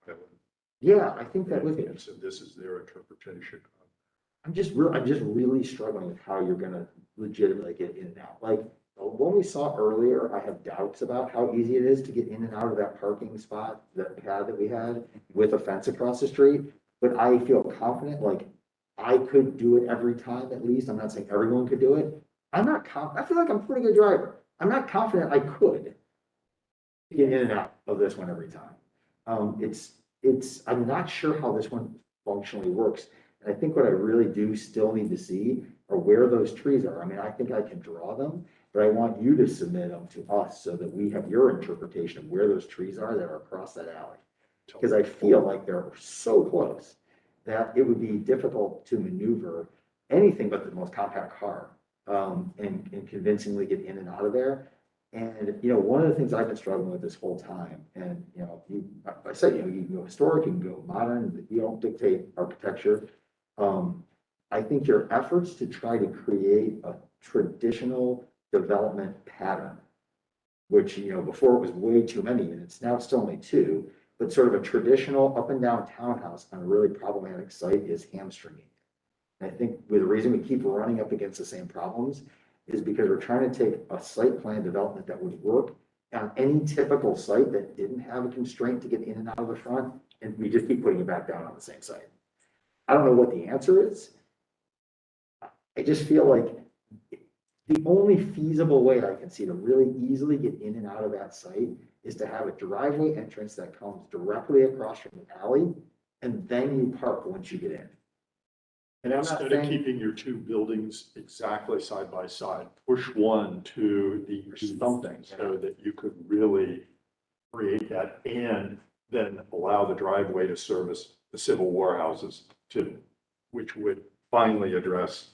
island. Yeah, I think that was And it. so this is their interpretation. I'm just really struggling with how you're gonna legitimately get in and out. Like, when we saw earlier, I have doubts about how easy it is to get in and out of that parking spot, that pad that we had with a fence across the street. But I feel confident, like, I could do it every time at least. I'm not saying everyone could do it. I feel like I'm a pretty good driver. I'm not confident I could get in and out of this one every time. I'm not sure how this one functionally works. And I think what I really do still need to see are where those trees are. I mean, I think I can draw them, but I want you to submit them to us so that we have your interpretation of where those trees are that are across that alley. Because I feel like they're so close that it would be difficult to maneuver anything but the most compact car and convincingly get in and out of there. And, one of the things I've been struggling with this whole time, and, I said, you can go historic, you can go modern, you don't dictate architecture. I think your efforts to try to create a traditional development pattern, which, before it was way too many units, now it's still only two, but sort of a traditional up and down townhouse on a really problematic site is hamstringing. And I think the reason we keep running up against the same problems is because we're trying to take a site plan development that would work on any typical site that didn't have a constraint to get in and out of the front, and we just keep putting it back down on the same site. I don't know what the answer is. I just feel like the only feasible way I can see to really easily get in and out of that site is to have a driveway entrance that comes directly across from the alley, and then you park once you get in. And I'm not Instead of saying, keeping your two buildings exactly side by side, push one to the something so that you could really create that and then allow the driveway to service the Civil War houses to, which would finally address.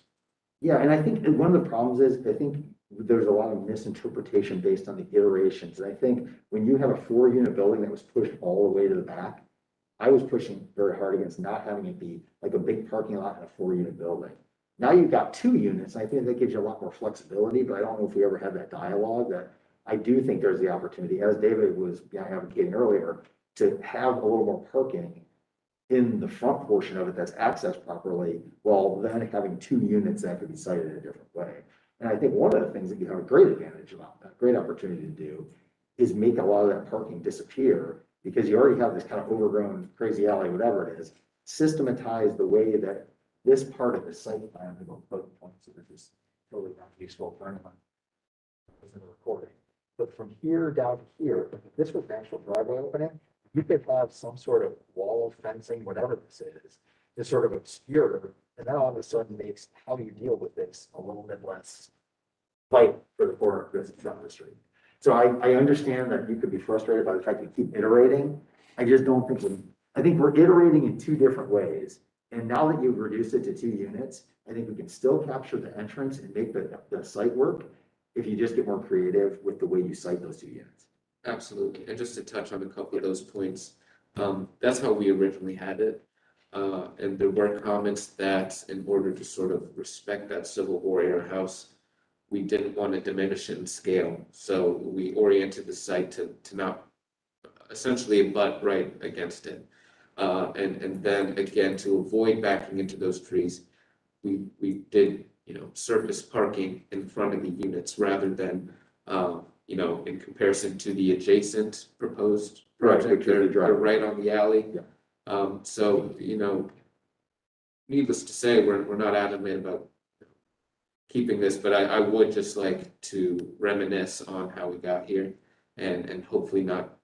yeah, and I think one of the problems is, I think there's a lot of misinterpretation based on the iterations. And I think when you have a 4-unit building that was pushed all the way to the back, I was pushing very hard against not having it be like a big parking lot in a 4-unit building. Now you've got 2 units. I think that gives you a lot more flexibility, but I don't know if we ever had that dialogue. That I do think there's the opportunity, as David was advocating earlier, to have a little more parking in the front portion of it that's accessed properly, while then having 2 units that could be sited in a different way. And I think one of the things that you have a great advantage about, a great opportunity to do, is make a lot of that parking disappear, because you already have this kind of overgrown crazy alley, whatever it is. Systematize the way that this part of the site plan, I'm going to put points so this is totally not useful for anyone in the recording. But from here down to here, if this was an actual driveway opening, you could have some sort of wall fencing, whatever this is, to sort of obscure, and that all of a sudden makes how you deal with this a little bit less fight for the corner because it's down the street. So I understand that you could be frustrated by the fact that you keep iterating. I just don't think I think we're iterating in 2 different ways. And now that you've reduced it to 2 units, I think we can still capture the entrance and make the site work if you just get more creative with the way you site those 2 units. Absolutely. And just to touch on a couple of those points, that's how we originally had it. And there were comments that in order to sort of respect that Civil War era house, we didn't want to diminish it in scale. So we oriented the site to not essentially butt right against it. And then again, to avoid backing into those trees, we did, surface parking in front of the units rather than, in comparison to the adjacent proposed project, they're right on the alley. Yeah. So, needless to say, we're not adamant about keeping this, but I would just like to reminisce on how we got here and hopefully not,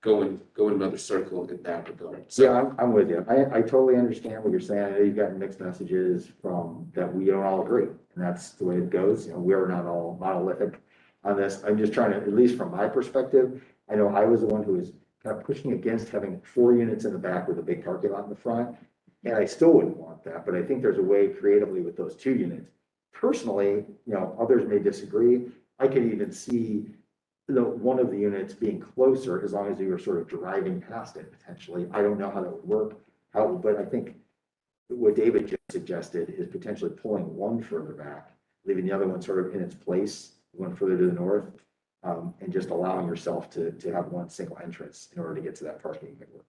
go in another circle in that regard. So, Yeah, I'm with you. I totally understand what you're saying. I know you've gotten mixed messages from that we don't all agree, and that's the way it goes. We're not all monolithic on this. I'm just trying to, at least from my perspective, I know I was the one who was kind of pushing against having 4 units in the back with a big parking lot in the front. And I still wouldn't want that, but I think there's a way creatively with those 2 units. Personally, others may disagree. I could even see one of the units being closer as long as you were sort of driving past it potentially. I don't know how that would work, but I think what David just suggested is potentially pulling one further back, leaving the other one sort of in its place, one further to the north, and just allowing yourself to have one single entrance in order to get to that parking network.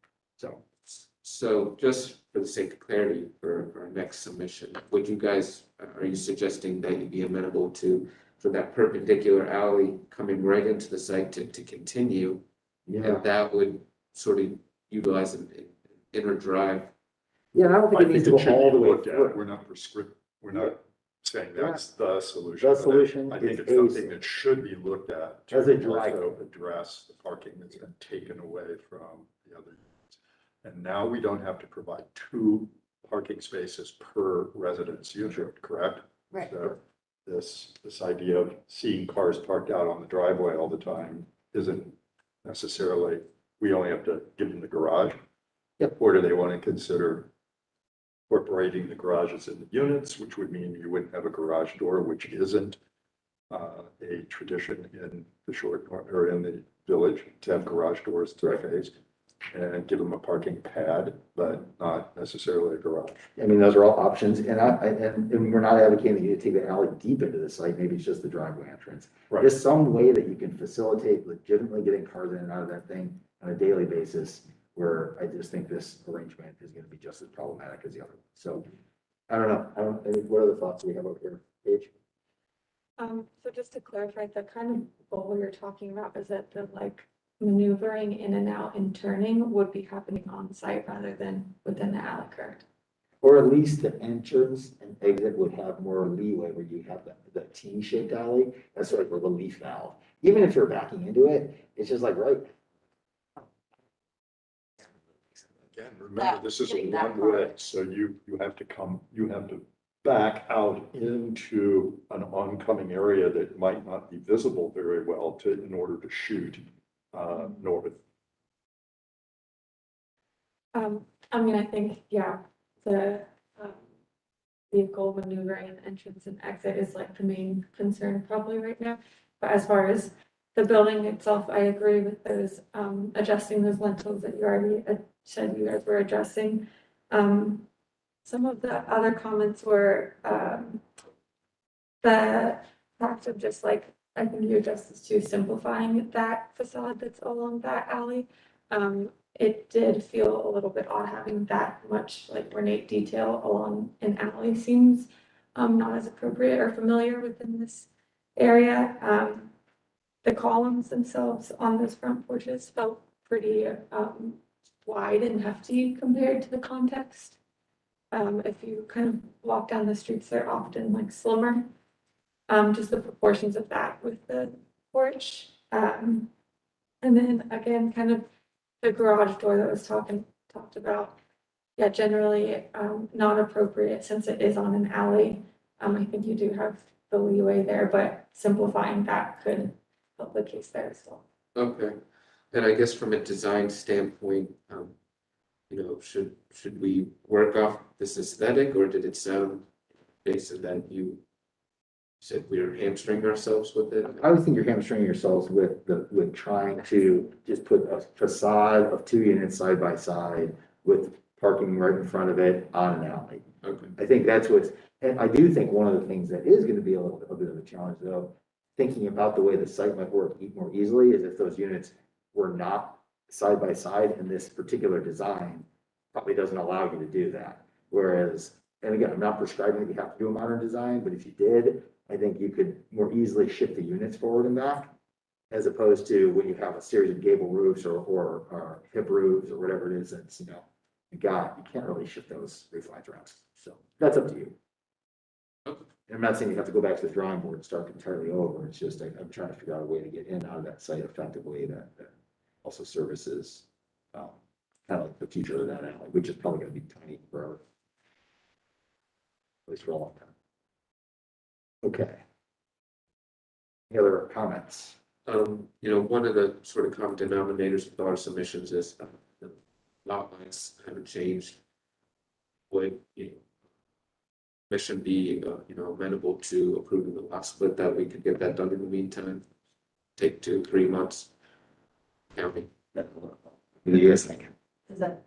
So just for the sake of clarity for our next submission, are you suggesting that you'd be amenable to for that perpendicular alley coming right into the site to continue? Yeah. And that would sort of utilize an inner drive? Yeah, and I don't think it needs to go all the way looked at. through. We're not saying that's the solution. The but solution I think is it's something that should be looked at as a to drive. also address the parking that's been taken away from the other units. And now we don't have to provide 2 parking spaces per residence unit, correct? Right. So this idea of seeing cars parked out on the driveway all the time isn't necessarily, we only have to give them the garage. Yep. Or do they want to consider incorporating the garages in the units, which would mean you wouldn't have a garage door, which isn't a tradition in the short, or in the village, to have garage doors to face, and give them a parking pad, but not necessarily a garage. I mean, those are all options, and and we're not advocating you to take the alley deep into the site, maybe it's just the driveway entrance. Right. Just some way that you can facilitate legitimately getting cars in and out of that thing on a daily basis, where I just think this arrangement is gonna be just as problematic as the other one. So, I don't know, what other thoughts do we have over here, Paige? So just to clarify, the kind of goal you're talking about is that the like maneuvering in and out and turning would be happening on site rather than within the alley, correct? Or at least the entrance and exit would have more leeway where you have the T-shaped alley, that's sort of a relief valve. Even if you're backing into it, it's just like, right. Again, remember, this is a Getting that one-way, far. so you have to back out into an oncoming area that might not be visible very well in order to shoot north. I mean, I think, yeah, the vehicle maneuvering and entrance and exit is like the main concern probably right now. But as far as the building itself, I agree with those, adjusting those lentils that you already said you guys were addressing. Some of the other comments were, the fact of just like, I think you addressed this too, simplifying that facade that's along that alley. It did feel a little bit odd having that much like ornate detail along an alley seems not as appropriate or familiar within this area. The columns themselves on those front porches felt pretty wide and hefty compared to the context. If you kind of walk down the streets, they're often like slimmer. Just the proportions of that with the porch. And then again, kind of the garage door that was talked about. Yeah, generally not appropriate since it is on an alley. I think you do have the leeway there, but simplifying that could help the case there as well. Okay, and I guess from a design standpoint, should we work off this aesthetic, or did it sound based that you said we were hamstringing ourselves with it? I would think you're hamstringing yourselves with trying to just put a facade of 2 units side by side with parking right in front of it on an alley. Okay, I think that's and I do think one of the things that is gonna be a bit of a challenge though, thinking about the way the site might work more easily is if those units were not side by side, and this particular design probably doesn't allow you to do that. Whereas, and again, I'm not prescribing that you have to do a modern design, but if you did, I think you could more easily shift the units forward and back, as opposed to when you have a series of gable roofs or hip roofs or whatever it is that's, you can't really shift those roof lines around. So that's up to you. Okay. And I'm not saying you have to go back to the drawing board and start entirely over. It's just, I'm trying to figure out a way to get in and out of that site effectively that also services, kind of like the future of that alley, which is probably gonna be tiny forever. At least for a long time. Okay. Any other comments? One of the sort of common denominators with our submissions is the lot lines haven't changed. Would, commission be, amenable to approving the lot split, that we could get that done in the meantime? Take 2-3 months counting. What do you guys think? Is that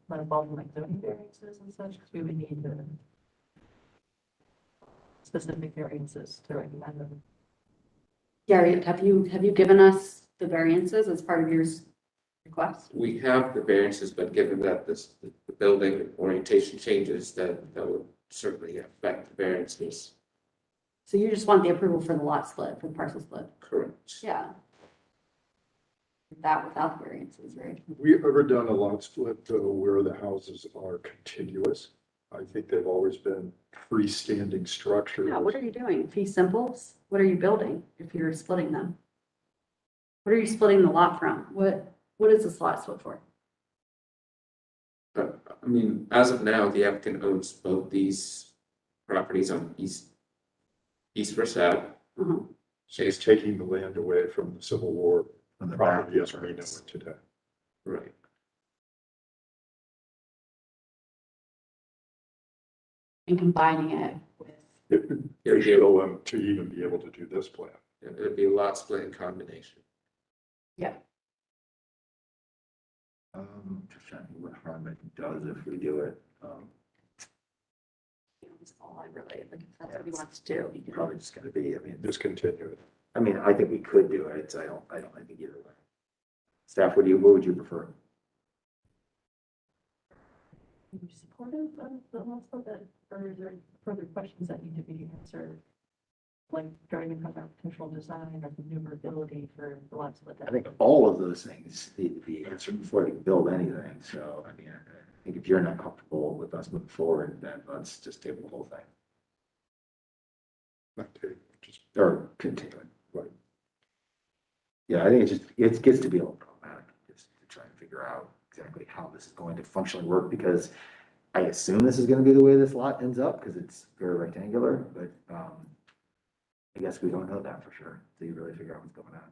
not involved in like zoning variances and such? Because we would need the specific variances to recommend them. Gary, have you given us the variances as part of your request? We have the variances, but given that the building orientation changes, that would certainly affect the variances. So you just want the approval for the lot split, for the parcel split? Correct. Yeah. That without the variances, right? We ever done a lot split though where the houses are contiguous? I think they've always been freestanding structures. Yeah, what are you doing? Fee simples? What are you building if you're splitting them? What are you splitting the lot from? What is this lot split for? As of now, the applicant owns both these properties on East First Ave. Uh-huh. So it's taking the land away from the Civil War property as we know it today. Right. and combining it with, They show them to even be able to do this plan. It'd be a lot split in combination. Just trying to think what harm it does if we do it. that's all I really, like, if that's what he wants to do. Probably just gonna be, I mean, Discontinue it. I mean, I think we could do it. I don't think either way. Staff, what would you prefer? Are you supportive of the law split that, or is there further questions that need to be answered? Like starting to about potential design or maneuverability for the lot split? I think all of those things need to be answered before we can build anything. So, I mean, I think if you're not comfortable with us moving forward, then let's just table the whole thing Not to, just or continue it. Right. Yeah, I think it gets to be a little problematic just to try and figure out exactly how this is going to functionally work because I assume this is going to be the way this lot ends up because it's very rectangular, but I guess we don't know that for sure. So you really figure out what's going on.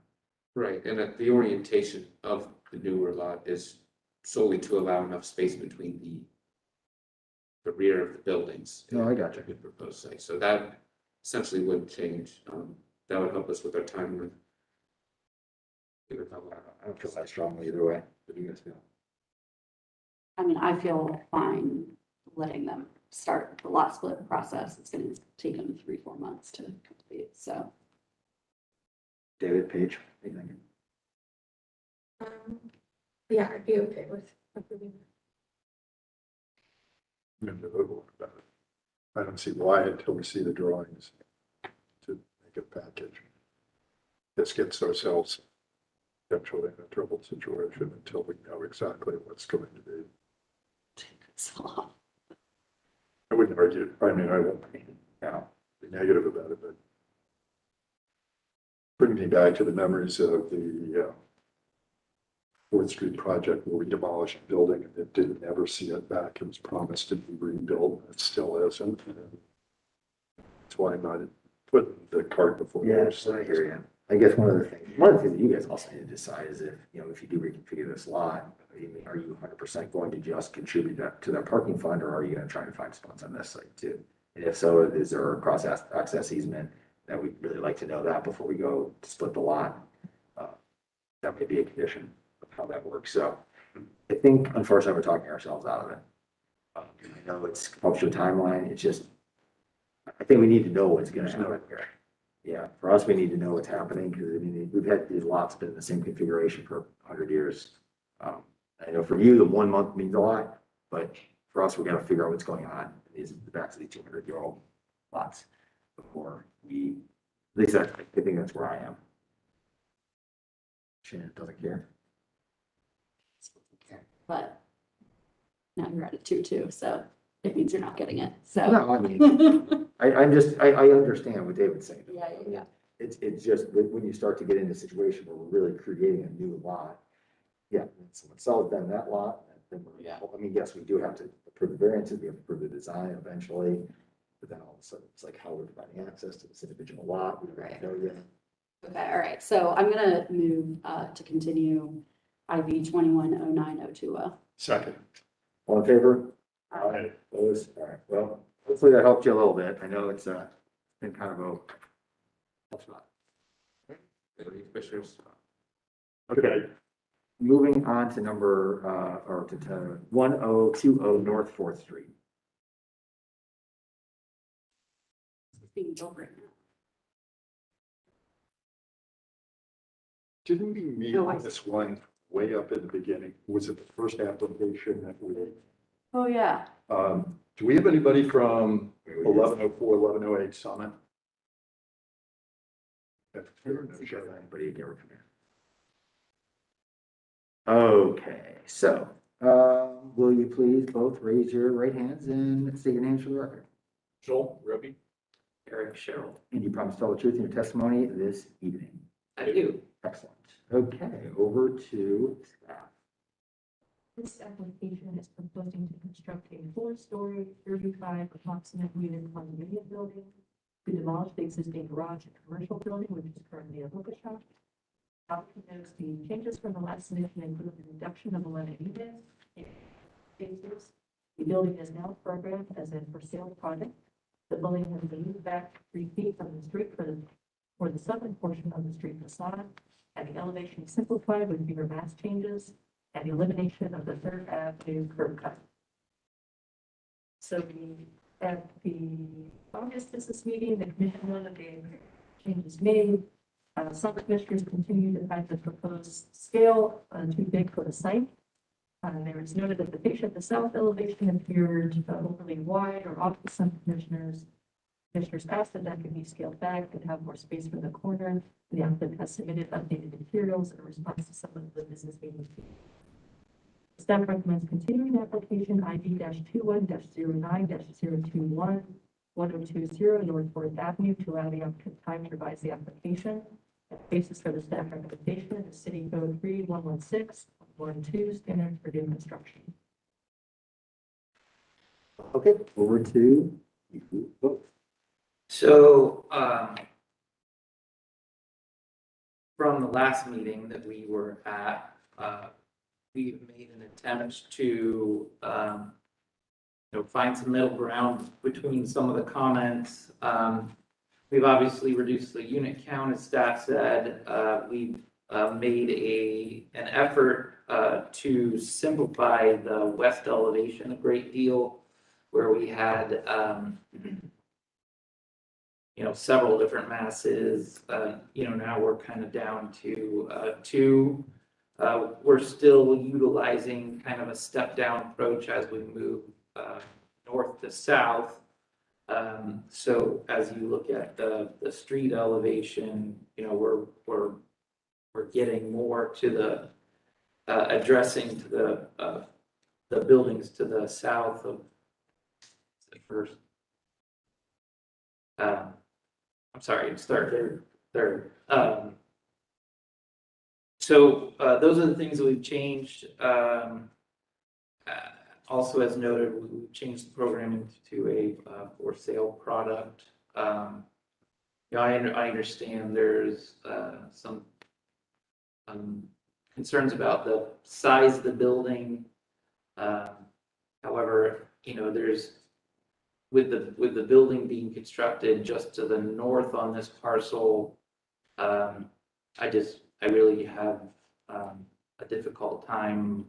Right, and the orientation of the newer lot is solely to allow enough space between the rear of the buildings. No, I got you. The proposed site, so that essentially wouldn't change. That would help us with our timeline. It would help out. I don't feel that strongly either way. What do you guys feel? I mean, I feel fine letting them start the lot split process. It's gonna take them 3-4 months to complete, so. David, Paige, what do you think? Yeah, I'd be okay with approving. about it. I don't see why until we see the drawings to make a package. This gets ourselves potentially in a troubled situation until we know exactly what's going to be. So, I wouldn't argue, I mean, I won't be negative about it, but bring me back to the memories of the 4th Street project where we demolished a building and it didn't ever see it back. It was promised to be rebuilt. It still isn't. That's why I'm not putting the cart before the horse. I hear you. I guess one of the things that you guys also need to decide is if, if you do reconfigure this lot, are you 100% going to just contribute that to that parking fund or are you going to try to find spots on this site too? And if so, is there a cross access easement that we'd really like to know that before we go to split the lot? That may be a condition of how that works. So I think unfortunately we're talking ourselves out of it. I know it's helps your timeline. It's just, I think we need to know what's going to happen here. Yeah, for us, we need to know what's happening because I mean, we've had these lots been in the same configuration for 100 years. I know for you, the 1 month means a lot, but for us, we got to figure out what's going on in these back to these 200-year-old lots before we, at least I think that's where I am. Shannon doesn't care. but now you're at a 2-2, so it means you're not getting it, so. No, I mean, I understand what David's saying. Yeah. It's just when you start to get into a situation where we're really creating a new lot. Yeah, when someone sells them that lot, then I mean, yes, we do have to approve the variances, we have to approve the design eventually. But then all of a sudden, it's like how we're providing access to this individual lot, we don't know yet. Okay, all right, so I'm gonna move to continue IV 2109-020. Second. All in favor? Aye. Opposed? All right, well, hopefully that helped you a little bit. I know it's been kind of a tough spot. Any commissioners? Okay, moving on to number, or to 1020 North 4th Street. It's being built right now. Didn't we meet No, I- this one way up in the beginning? Was it the first application that we, Oh, yeah. do we have anybody from 1104, 1108 Summit? Anybody get from here? Okay, so, will you please both raise your right hands and state your names for the record? Joel, Ruby, Eric, Cheryl. And you promise to tell the truth in your testimony this evening. I do. Excellent. Okay, over to staff. This application is proposing to construct a 4-story, 35 approximate unit condominium building to demolish the existing garage and commercial building, which is currently a hookah shop. Applicant notes the changes from the last submission include the reduction of 11 units in spaces, The building is now programmed as a for sale project. The building has been moved back 3 feet from the street for the southern portion of the street facade, and the elevation is simplified with fewer mass changes and the elimination of the Third Avenue curb cut. So at the August business meeting, the commission noted the changes made. Some commissioners continue to find the proposed scale too big for the site. There was noted that the fascia at the south elevation appeared overly wide or off to some commissioners. Commissioners asked that that could be scaled back and have more space for the corner. The applicant has submitted updated materials in response to some of the business meetings. Staff recommends continuing the application ID 21-09-021 1020 North Fourth Avenue to allow the applicant time to revise the application. The basis for the staff recommendation is City Code 3116.12 standard for new construction. Okay, over to you. Oh, So, from the last meeting that we were at, we've made an attempt to, find some middle ground between some of the comments. We've obviously reduced the unit count, as staff said. We've made an effort to simplify the west elevation a great deal, where we had, several different masses. Now we're kind of down to two. We're still utilizing kind of a step down approach as we move north to south. So as you look at the street elevation, we're getting more to the addressing to the buildings to the south of the first. I'm sorry, start third. So those are the things that we've changed. Also, as noted, we've changed the programming to a for sale product. I understand there's some concerns about the size of the building. However, there's with the building being constructed just to the north on this parcel, I really have a difficult time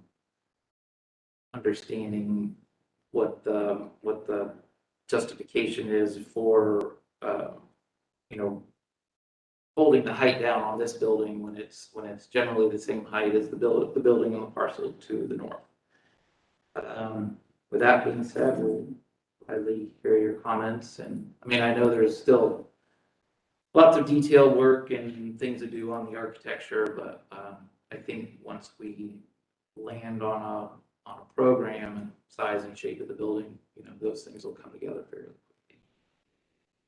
understanding what the justification is for holding the height down on this building when it's generally the same height as the building on the parcel to the north. With that being said, we'll gladly hear your comments, and I know there's still lots of detail work and things to do on the architecture, but I think once we land on a program and size and shape of the building, those things will come together fairly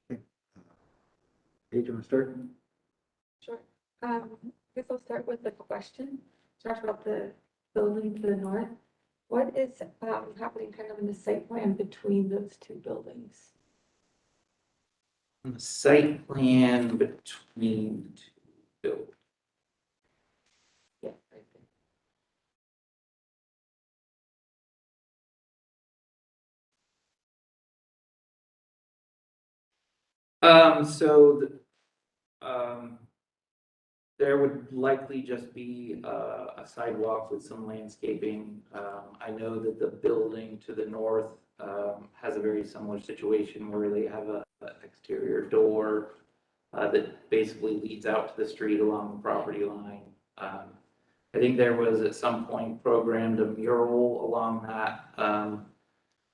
quickly. Paige, you want to start? Sure. I guess I'll start with the question. Talk about the building to the north. What is happening kind of in the site plan between those two buildings? On the site plan between the two buildings. Yeah, right There would likely just be a sidewalk with some landscaping. I know that the building to the north has a very similar situation where they have an exterior door that basically leads out to the street along the property line. I think there was at some point programmed a mural along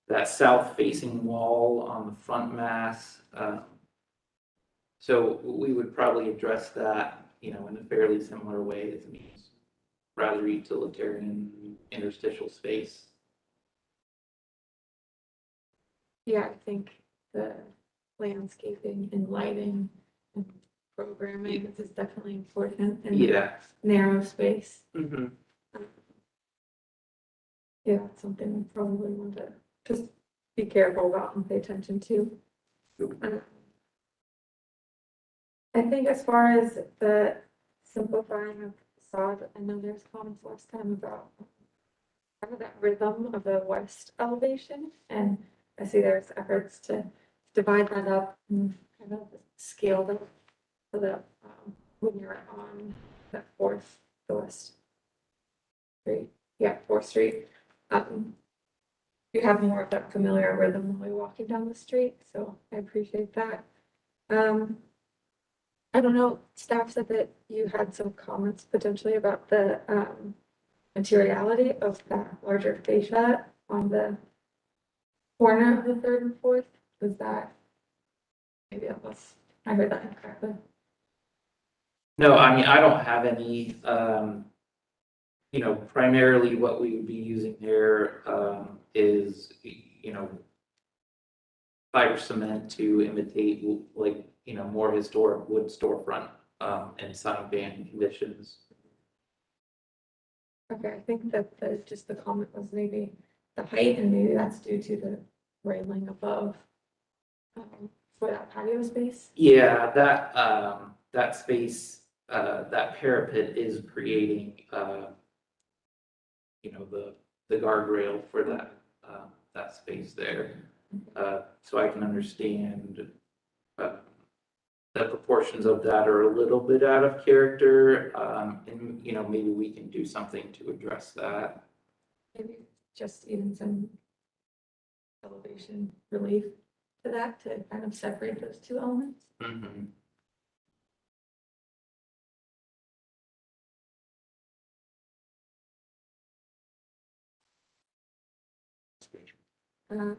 that south-facing wall on the front mass. So we would probably address that, in a fairly similar way as means rather utilitarian interstitial space. Yeah, I think the landscaping and lighting and programming is definitely important in the narrow space. Mm-hmm. Yeah, it's something we probably want to just be careful about and pay attention to. I think as far as the simplifying of facade, I know there's comments last time about kind of that rhythm of the west elevation. And I see there's efforts to divide that up and kind of scale them so that when you're on that fourth, the west street, yeah, Fourth Street, you have more of that familiar rhythm when we're walking down the street. So I appreciate that. I don't know, staff said that you had some comments potentially about the materiality of that larger fascia on the corner of the third and fourth. Was that, maybe I heard that incorrectly. No, I mean, I don't have any, primarily what we would be using there, is, fiber cement to imitate like, more historic wood storefront, and sun band conditions. Okay, I think that just the comment was maybe the height, and maybe that's due to the railing above for that patio space. Yeah, that space, that parapet is creating, the guardrail for that space there. So I can understand, the proportions of that are a little bit out of character, and, maybe we can do something to address that. Maybe just even some elevation relief to that to kind of separate those two elements. Mhm. No.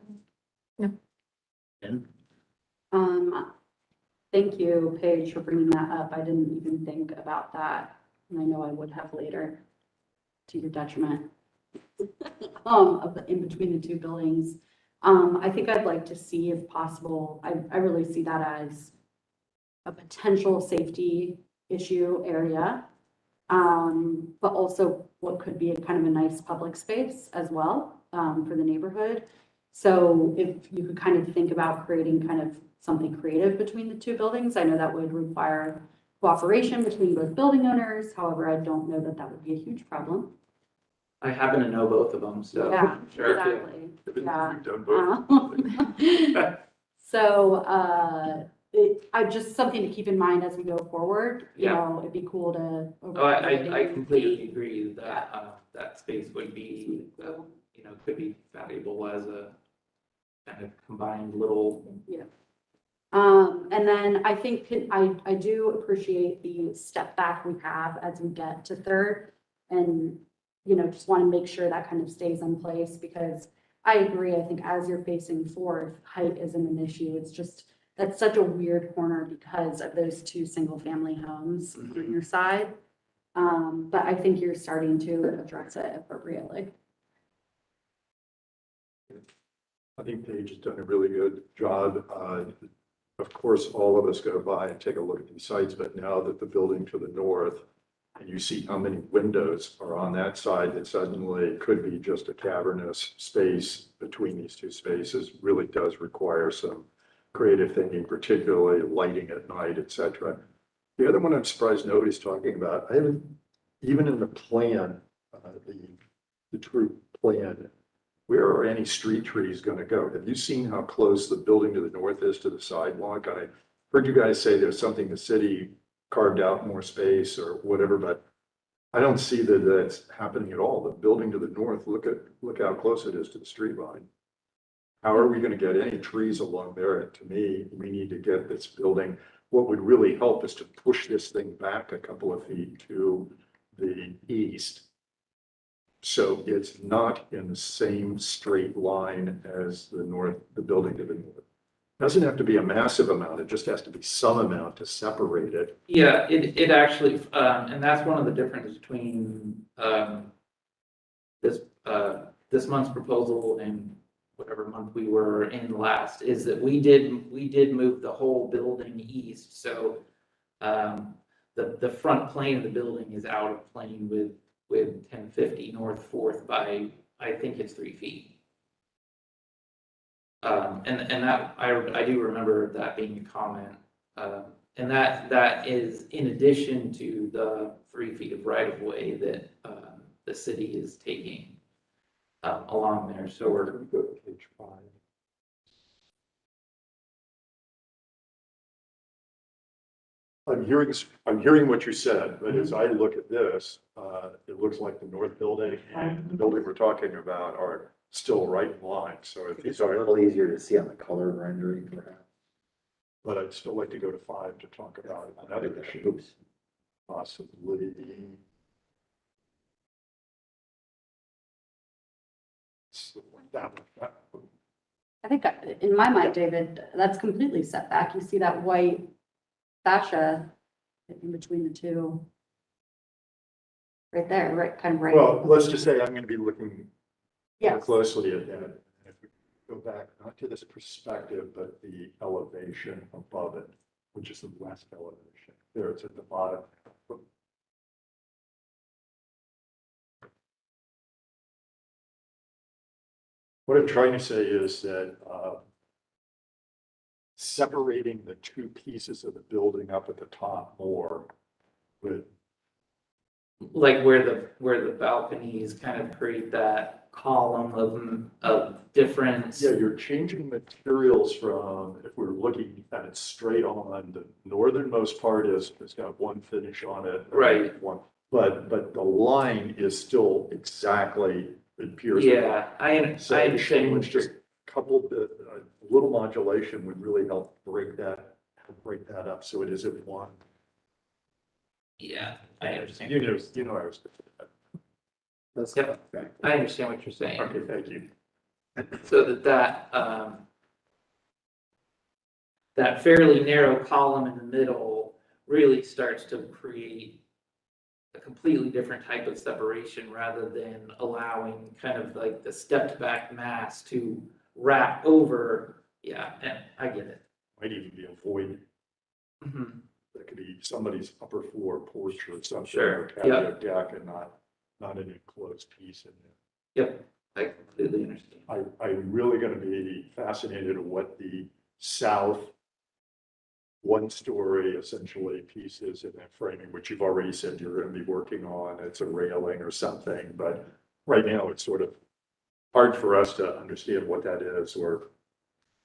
Thank you, Paige, for bringing that up. I didn't even think about that, and I know I would have later, to your detriment. In between the two buildings. I think I'd like to see if possible, I really see that as a potential safety issue area. But also what could be a kind of a nice public space as well, for the neighborhood. So if you could kind of think about creating kind of something creative between the two buildings, I know that would require cooperation between both building owners. However, I don't know that that would be a huge problem. I happen to know both of them, so. Yeah, Sure. exactly. Yeah. We've done both. So, I just something to keep in mind as we go forward, Yeah. it'd be cool to. Oh, I completely agree that, that space would be, could be valuable as a kind of combined little. Yeah. And then I think I do appreciate the step back we have as we get to third. And, just want to make sure that kind of stays in place because I agree. I think as you're facing fourth, height isn't an issue. It's just, that's such a weird corner because of those two single family homes on your side. But I think you're starting to address it appropriately. I think Paige has done a really good job. Of course, all of us go by and take a look at these sites, but now that the building to the north, and you see how many windows are on that side, that suddenly could be just a cavernous space between these two spaces, really does require some creative thinking, particularly lighting at night, et cetera. The other one I'm surprised nobody's talking about, I haven't, even in the plan, the true plan, where are any street trees going to go? Have you seen how close the building to the north is to the sidewalk? I heard you guys say there's something the city carved out more space or whatever, but I don't see that that's happening at all. The building to the north, look how close it is to the street line. How are we going to get any trees along there? And to me, we need to get this building. What would really help is to push this thing back a couple of feet to the east. So it's not in the same straight line as the building to the north. Doesn't have to be a massive amount, it just has to be some amount to separate it. Yeah, it actually, and that's one of the differences between, this month's proposal and whatever month we were in last, is that we did move the whole building east, so, the front plane of the building is out of plane with 1050 North Fourth by, I think it's 3 feet. And that, I do remember that being a comment, and that is in addition to the 3 feet of right of way that, the city is taking. along there, so we're, Go to page 5. I'm hearing what you said, but as I look at this, it looks like the north building and the building we're talking about are still right in line, so if It's these a are, little easier to see on the color rendering perhaps. but I'd still like to go to 5 to talk about another issue, Oops. possibly. That one. I think in my mind, David, that's completely set back. You see that white fascia in between the two. Right there, right, kind of right. Well, let's just say I'm going to be looking more Yes. closely at that. If we go back, not to this perspective, but the elevation above it, which is the west elevation. There, it's at the bottom. What I'm trying to say is that separating the two pieces of the building up at the top more would, like where the balconies kind of create that column of difference. yeah, you're changing materials from, if we're looking at it straight on, the northernmost part it's got one finish on it. Right. One, but the line is still exactly, it appears. Yeah, I So understand what change, you're, just a couple, a little modulation would really help break that up, so it isn't one. yeah, I understand. You know, I was. That's Yep. okay. I understand what you're saying. Okay, thank you. So that fairly narrow column in the middle really starts to create a completely different type of separation rather than allowing kind of like the stepped back mass to wrap over. Yeah, and I get it. Might even be a void. Mhm. That could be somebody's upper floor porch or something. Sure, Or patio deck and not an enclosed piece in there. Yep, I completely understand. I'm really gonna be fascinated at what the south one-story essentially piece is in that framing, which you've already said you're gonna be working on. It's a railing or something, but right now it's sort of hard for us to understand what that is or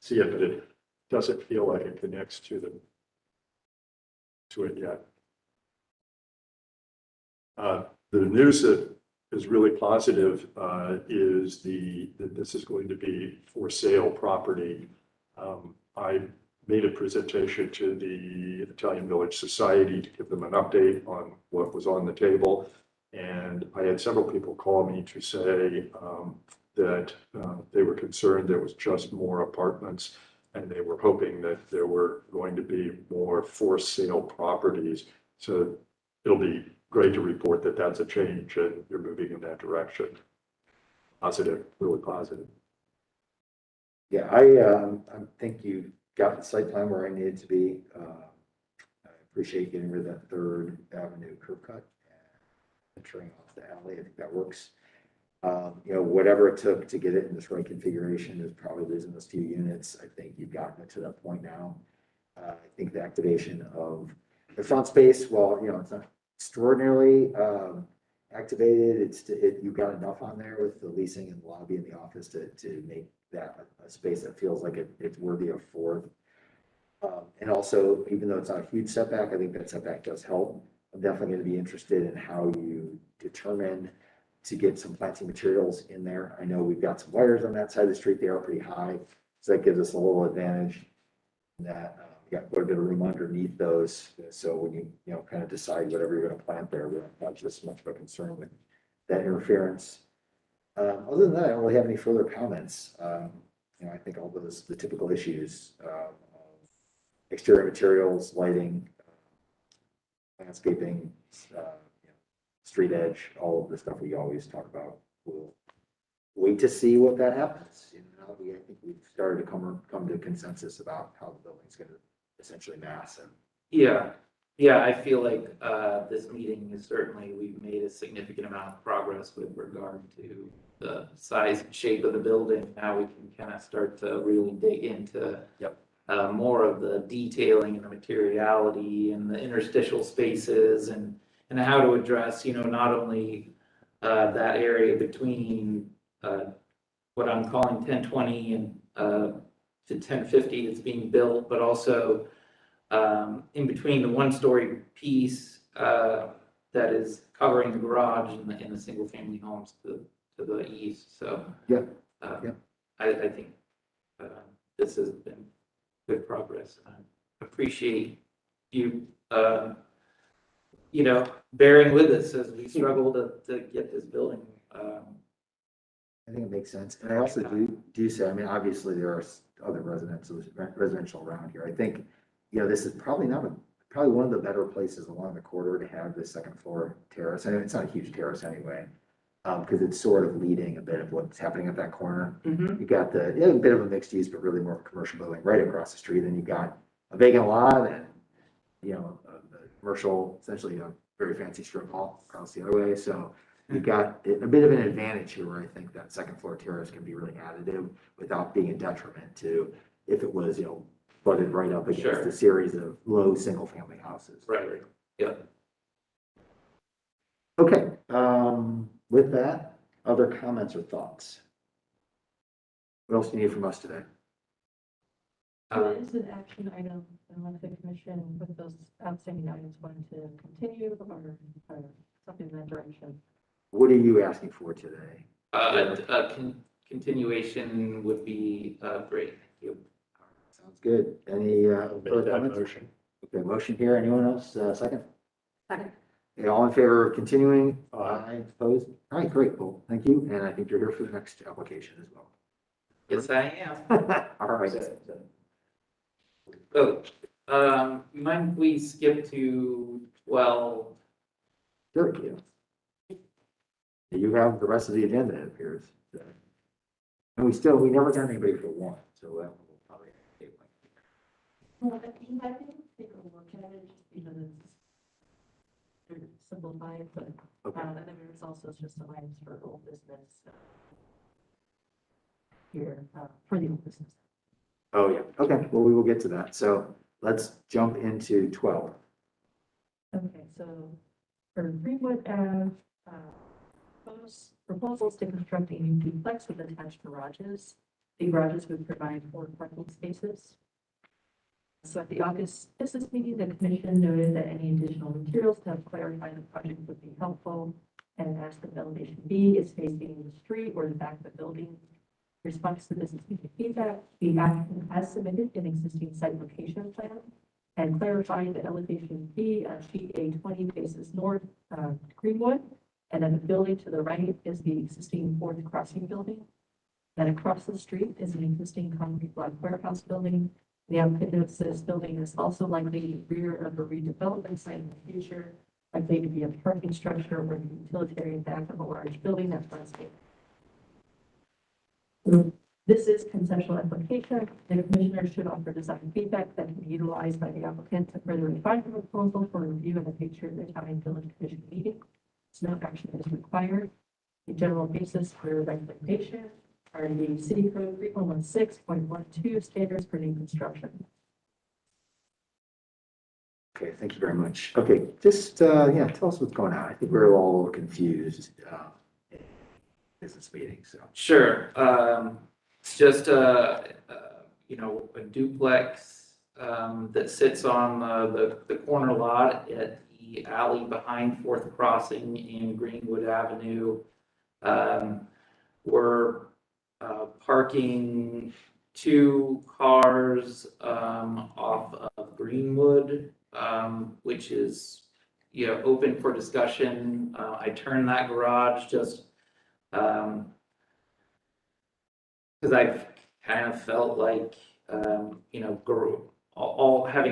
see it, but it doesn't feel like it connects to it yet. The news that is really positive is that this is going to be for sale property. I made a presentation to the Italian Village Society to give them an update on what was on the table. And I had several people call me to say that they were concerned there was just more apartments and they were hoping that there were going to be more for sale properties. So it'll be great to report that that's a change and you're moving in that direction. Positive, really positive. Yeah, I think you got the site plan where I needed to be. I appreciate getting rid of that Third Avenue curb cut and entering off the alley. I think that works. You know, whatever it took to get it in this right configuration is probably losing those few units. I think you've gotten it to that point now. I think the activation of the front space, well, you know, it's not extraordinarily activated. You've got enough on there with the leasing and the lobby and the office to make that a space that feels like it's worthy of fourth. And also, even though it's not a huge setback, I think that setback does help. I'm definitely going to be interested in how you determine to get some planting materials in there. I know we've got some wires on that side of the street. They are pretty high, so that gives us a little advantage. That we got quite a bit of room underneath those. So when you know kind of decide whatever you're going to plant there, we're not just much of a concern with that interference. Other than that, I don't really have any further comments. You know, I think all those the typical issues, exterior materials, lighting, landscaping, you know, street edge, all of the stuff we always talk about. We'll wait to see what that happens. You know, I think we've started to come to consensus about how the building's going to essentially mass. And yeah, I feel like this meeting is certainly, we've made a significant amount of progress with regard to the size and shape of the building. Now we can kind of start to really dig into more of the detailing and the materiality and the interstitial spaces and how to address, you know, not only that area between what I'm calling 1020 and to 1050 that's being built, but also in between the one-story piece that is covering the garage in the single-family homes to the east. So Yeah. I think this has been good progress. I appreciate you, bearing with us as we struggle to get this building. I think it makes sense. And I also do say, I mean, obviously there are other residential around here. I think, this is probably probably one of the better places along the corridor to have this second floor terrace. I mean, it's not a huge terrace anyway, because it's sort of leading a bit of what's happening at that corner. You got a bit of a mixed use, but really more of a commercial building right across the street. Then you got a vacant lot and, a commercial, essentially a very fancy strip mall across the other way. So you got a bit of an advantage here where I think that second floor terrace can be really additive without being a detriment to if it was, butted right up against Sure. a series of low single family houses. Right. Yeah. Okay, with that, other comments or thoughts? What else do you need from us today? So is an action item, and want the commission with those outstanding items want to continue or something in that direction? What are you asking for today? Continuation would be great. Thank you. Sounds good. Any Make further that comments? motion. Okay, motion here. Anyone else? Second? Second. Okay, all in favor of continuing? Aye. Opposed? All right, great. Well, thank you. And I think you're here for the next application as well. Yes, I am. All right. Oh, mind we skip to 12? Sure, yeah. You have the rest of the agenda, it appears. And we never got anybody for one, so we'll probably. Well, I think take a look at it just because it's simplified, but and then there's also just some items for old business here for the old business. Oh, yeah. Okay, well, we will get to that. So let's jump into 12. Okay, so for Greenwood Ave, proposals to construct a new duplex with attached garages. The garages would provide 4 parking spaces. So at the August business meeting, the commission noted that any additional materials to help clarify the project would be helpful and asked that elevation B is facing the street or the back of the building. In response to business meeting feedback, the applicant has submitted an existing site location plan and clarifying that elevation B on sheet A20 faces north to Greenwood, and then the building to the right is the existing 4th crossing building. Then across the street is an existing concrete block warehouse building. The applicant notes this building is also likely rear of a redevelopment site in the future, likely to be a parking structure or the utilitarian back of a large building that's landscaped. This is conceptual application. The commissioners should offer design feedback that can be utilized by the applicant to further refine the proposal for review in the future of the Town Village Commission meeting. So no action is required. The general basis for recommendation are the City Code 3116.12 standards for new construction. Okay, thank you very much. Okay, just, tell us what's going on. I think we're all confused in business meeting, so. Sure. It's just a duplex that sits on the corner lot at the alley behind 4th Crossing in Greenwood Avenue. We're parking 2 cars off of Greenwood, which is open for discussion. I turned that garage just because I've kind of felt like having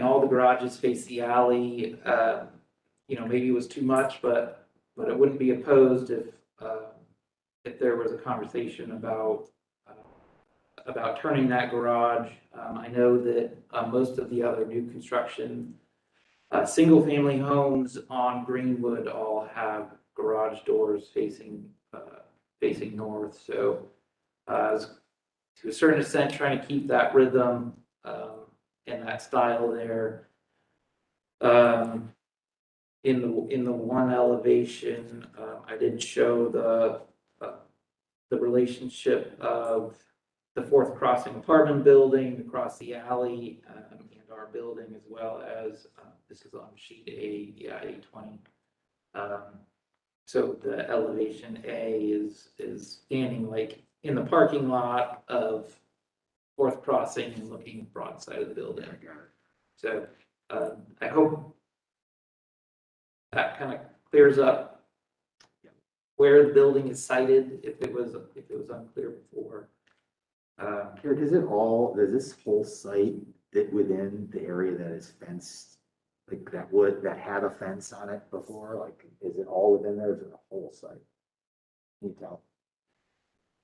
all the garages face the alley, maybe it was too much, but I wouldn't be opposed if there was a conversation about turning that garage. I know that most of the other new construction single family homes on Greenwood all have garage doors facing north. So to a certain extent, trying to keep that rhythm and that style there. In the one elevation, I didn't show the relationship of the Fourth Crossing apartment building across the alley, and our building, as well as, this is on sheet A, yeah, A20. So the elevation A is standing like in the parking lot of Fourth Crossing and looking broadside of the building. So, I hope that kind of clears up where the building is sited, if it was unclear before. Here, does this whole site fit within the area that is fenced? Like that had a fence on it before, like, is it all within there, or is it the whole site? Can you tell?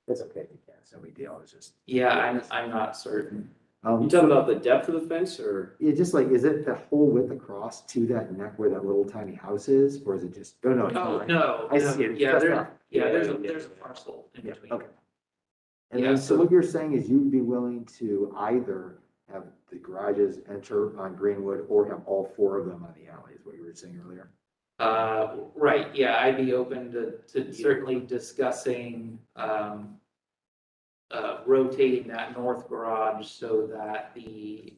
It's okay if you can't, it's no big deal, it's just. Yeah, I'm not certain. You talking about the depth of the fence or? Yeah, just like, is it the whole width across to that neck where that little tiny house is, or is it just, no, it's Oh, not. no. I see it. Yeah, Just there's, that. there's a parcel in Yeah, between. okay. And Yeah, then, so so- what you're saying is you'd be willing to either have the garages enter on Greenwood or have all four of them on the alley, is what you were saying earlier? Right, yeah, I'd be open to certainly discussing, rotating that north garage so that you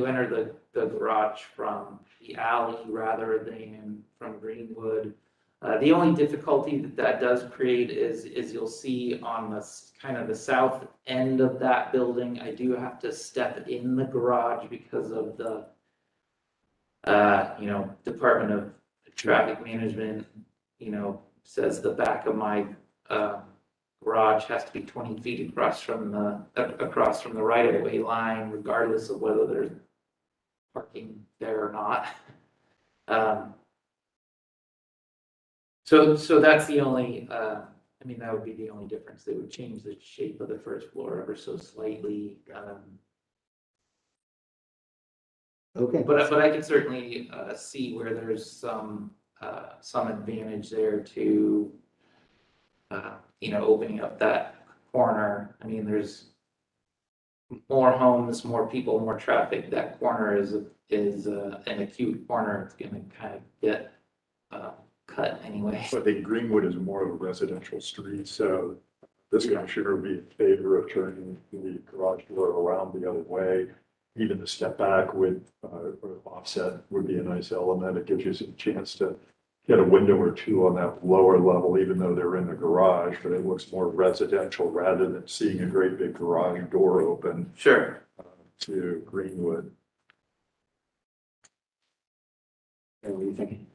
enter the garage from the alley rather than from Greenwood. The only difficulty that does create is you'll see on the kind of the south end of that building, I do have to step in the garage because of the Department of Traffic Management, says the back of my garage has to be 20 feet across from the right of way line, regardless of whether there's parking there or not. So that's the only, that would be the only difference. They would change the shape of the first floor ever so slightly. Okay. But I can certainly see where there's some advantage there to, opening up that corner. I mean, there's more homes, more people, more traffic. That corner is an acute corner. It's gonna kind of get cut anyway. I think Greenwood is more of a residential street, so this commissioner would be in favor of turning the garage door around the other way. Even the step back with offset would be a nice element. It gives you some chance to get a window or two on that lower level, even though they're in the garage, but it looks more residential rather than seeing a great big garage door open Sure. to Greenwood. And what are you thinking?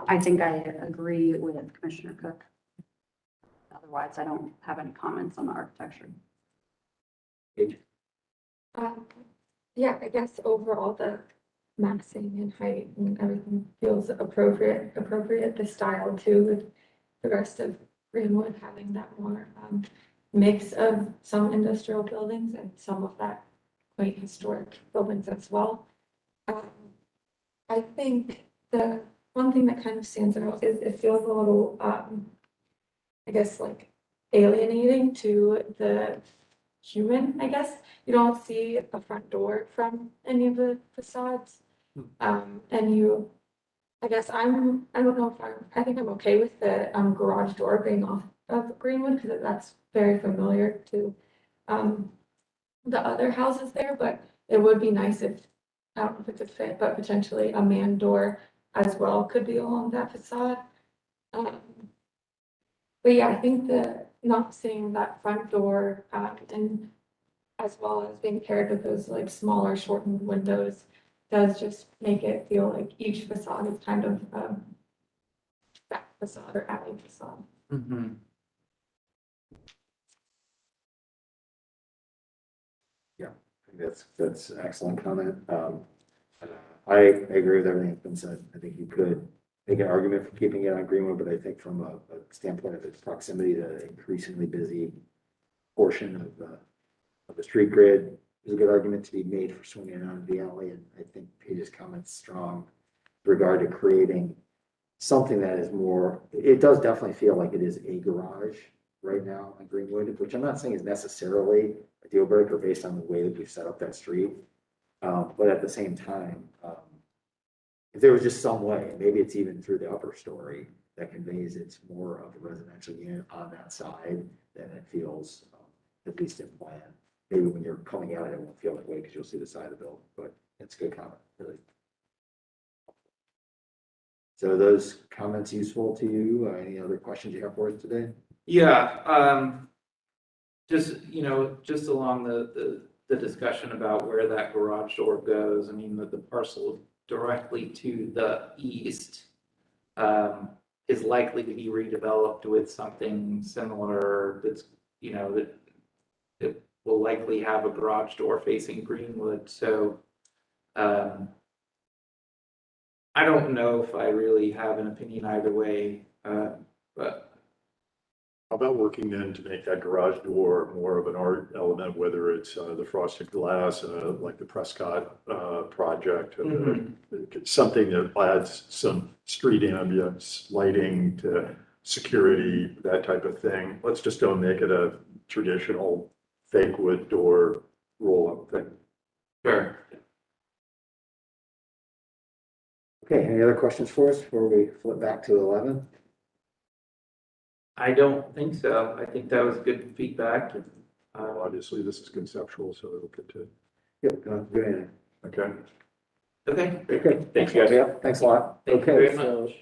I think I agree with Commissioner Cook. Otherwise, I don't have any comments on the architecture. Yeah, I guess overall the massing and height and everything feels appropriate, the style too, with the rest of Greenwood having that more mix of some industrial buildings and some of that quaint historic buildings as well. I think the one thing that kind of stands out is it feels a little, I guess, like alienating to the human, I guess. You don't see a front door from any of the facades. And I guess I don't know if I think I'm okay with the garage door being off of Greenwood because that's very familiar to the other houses there, but it would be nice if, I don't know if it could fit, but potentially a man door as well could be along that facade. But yeah, I think not seeing that front door, and as well as being paired with those like smaller shortened windows does just make it feel like each facade is kind of back facade or alley facade. Mm-hmm. That's an excellent comment. I agree with everything that's been said. I think you could make an argument for keeping it on Greenwood, but I think from a standpoint of its proximity to the increasingly busy portion of the street grid, there's a good argument to be made for swinging out of the alley. And I think Paige's comment's strong with regard to creating something that is more, it does definitely feel like it is a garage right now on Greenwood, which I'm not saying is necessarily a deal breaker based on the way that we've set up that street. But at the same time, if there was just some way, maybe it's even through the upper story, that conveys it's more of a residential unit on that side, then it feels, at least in plan. Maybe when you're coming out, it won't feel that way because you'll see the side of the building, but it's a good comment, really. So are those comments useful to you? Any other questions you have for us today? Yeah, just, just along the discussion about where that garage door goes, I mean, the parcel directly to the east is likely to be redeveloped with something similar that's, that it will likely have a garage door facing Greenwood, so I don't know if I really have an opinion either way, but How about working then to make that garage door more of an art element, whether it's the frosted glass, like the Prescott project, something that adds some street ambience, lighting to security, that type of thing. Let's just don't make it a traditional fake wood door roll-up thing. sure. Okay, any other questions for us before we flip back to 11? I don't think so. I think that was good feedback. Obviously, this is conceptual, so it'll get to, Yep, go ahead. okay. Okay. Okay, Thanks, guys. yeah, thanks a lot. Thank you Okay, very so, much.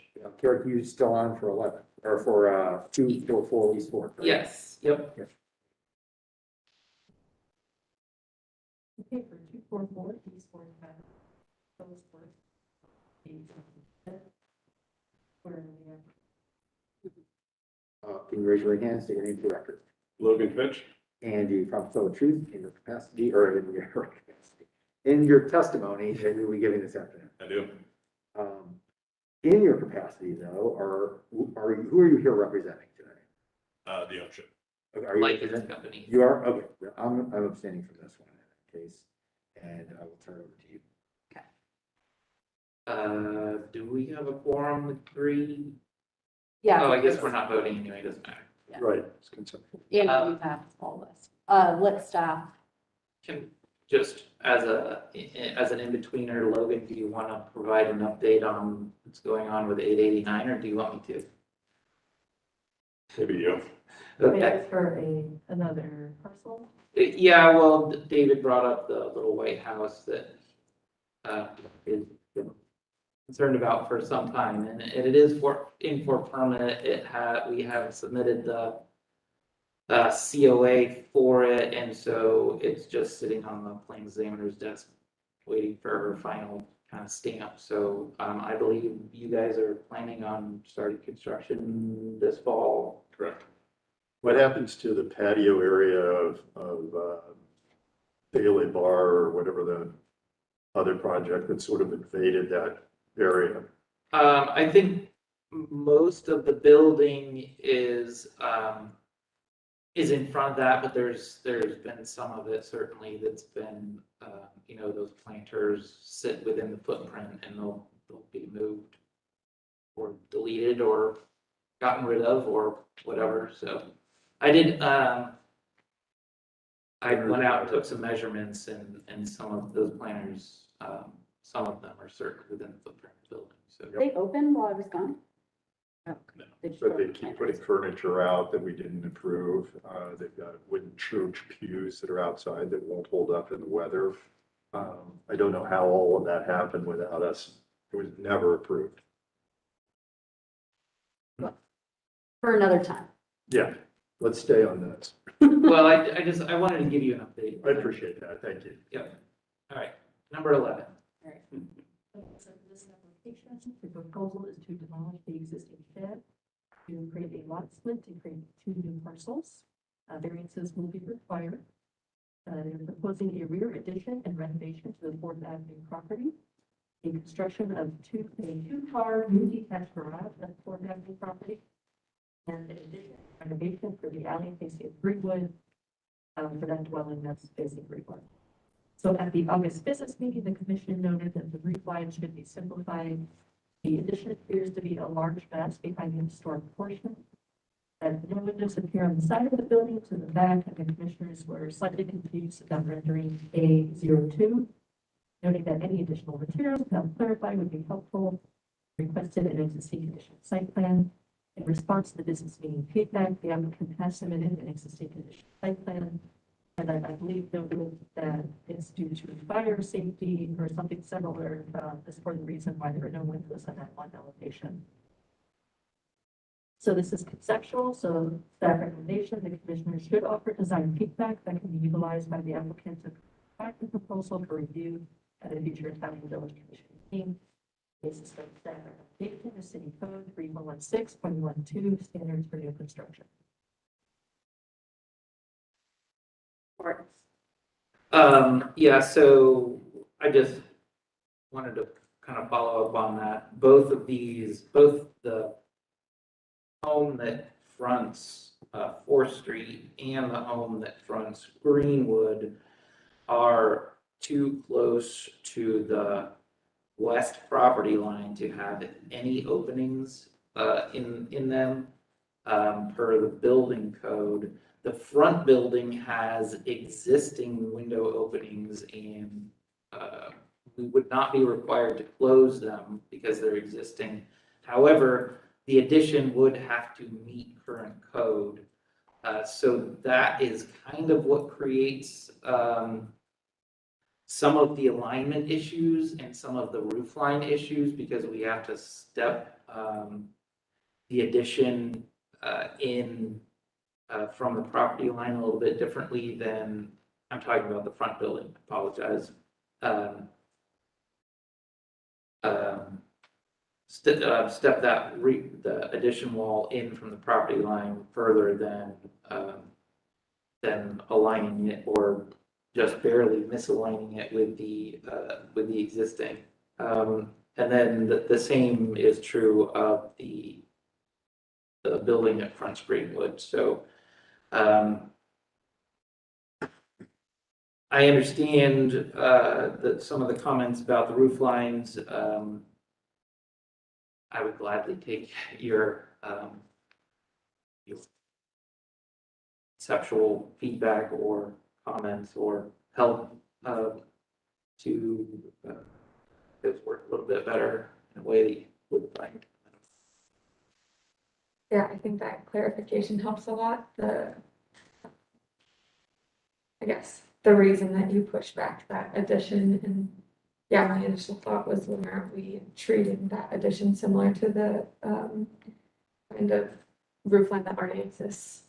Carrie, you still on for 11, or for 4, East 4? Right? Yes, yep. Okay, for 244, East 45. Those were where we are. Can you raise your right hand, state your name for the record? Logan Fitch? And you promise to tell the truth in your capacity, or in your capacity, in your testimony that you'll be giving this afternoon. I do. In your capacity, though, who are you here representing today? The ownership. Okay, are you Life representing- insurance company. You are, okay, I'm abstaining from this one in that case, and I will turn it over to you. Do we have a quorum with 3? Yeah. Oh, I guess we're not voting anyway, doesn't matter. Yeah. Right, it's conceptual. And you have all this. Lit staff. Can, just as an in-betweener, Logan, do you want to provide an update on what's going on with 889, or do you want me to? Maybe you. Okay. That's for another parcel. Yeah, well, David brought up the little white house that is been concerned about for some time, and it is in for permanent. We have submitted the COA for it, and so it's just sitting on the plan examiner's desk, waiting for her final kind of stamp. So I believe you guys are planning on starting construction this fall. Correct. What happens to the patio area of Bailey Bar or whatever the other project that sort of invaded that area? I think most of the building is in front of that, but there's been some of it certainly that's been, those planters sit within the footprint and they'll be moved or deleted or gotten rid of or whatever. So I did, I went out and took some measurements and some of those planters, some of them are certainly within the footprint of the building. So They open while I was gone? No. They just But they broke keep planters. putting furniture out that we didn't approve. They've got wooden church pews that are outside that won't hold up in the weather. I don't know how all of that happened without us. It was never approved. For another time. Yeah, let's stay on this. well, I wanted to give you an update. I appreciate that. Thank you. Yep. All right, number 11. So this application, the proposal is to demolish the existing shed to create a lot split to create 2 new parcels. Variances will be required. They're proposing a rear addition and renovation to the 4th Avenue property. The construction of a 2-car new detached garage at the 4th Avenue property. And an addition and renovation for the alley facing Greenwood, for that dwelling that's facing Greenwood. So at the August business meeting, the commission noted that the roof line should be simplified. The addition appears to be a large mess behind the historic portion. And no windows appear on the side of the building to the back, and the commissioners were slightly confused about rendering A02, noting that any additional materials to help clarify would be helpful. Requested an existing condition site plan. In response to the business meeting feedback, the applicant has submitted an existing condition site plan. And I believe noted that it's due to fire safety or something similar, as for the reason why there are no windows on that one elevation. So this is conceptual, so staff recommendation, the commissioners should offer design feedback that can be utilized by the applicant to provide the proposal for review at a future town and village commission meeting. Basis of staff recommendation is city code 3116.12 standards for new construction. Yeah, so I just wanted to kind of follow up on that. Both the home that fronts 4th Street and the home that fronts Greenwood are too close to the west property line to have any openings in them per the building code. The front building has existing window openings and we would not be required to close them because they're existing. However, the addition would have to meet current code. So that is kind of what creates some of the alignment issues and some of the roof line issues because we have to step the addition in from the property line a little bit differently than, I'm talking about the front building, I apologize. Step the addition wall in from the property line further than aligning it or just barely misaligning it with the existing. And then the same is true of the building at Front Greenwood. So I understand that some of the comments about the roof lines. I would gladly take your conceptual feedback or comments or help to this work a little bit better in a way that you would like. Yeah, I think that clarification helps a lot. I guess the reason that you pushed back that addition, and yeah, my initial thought was, when aren't we treating that addition similar to the kind of roof line that already exists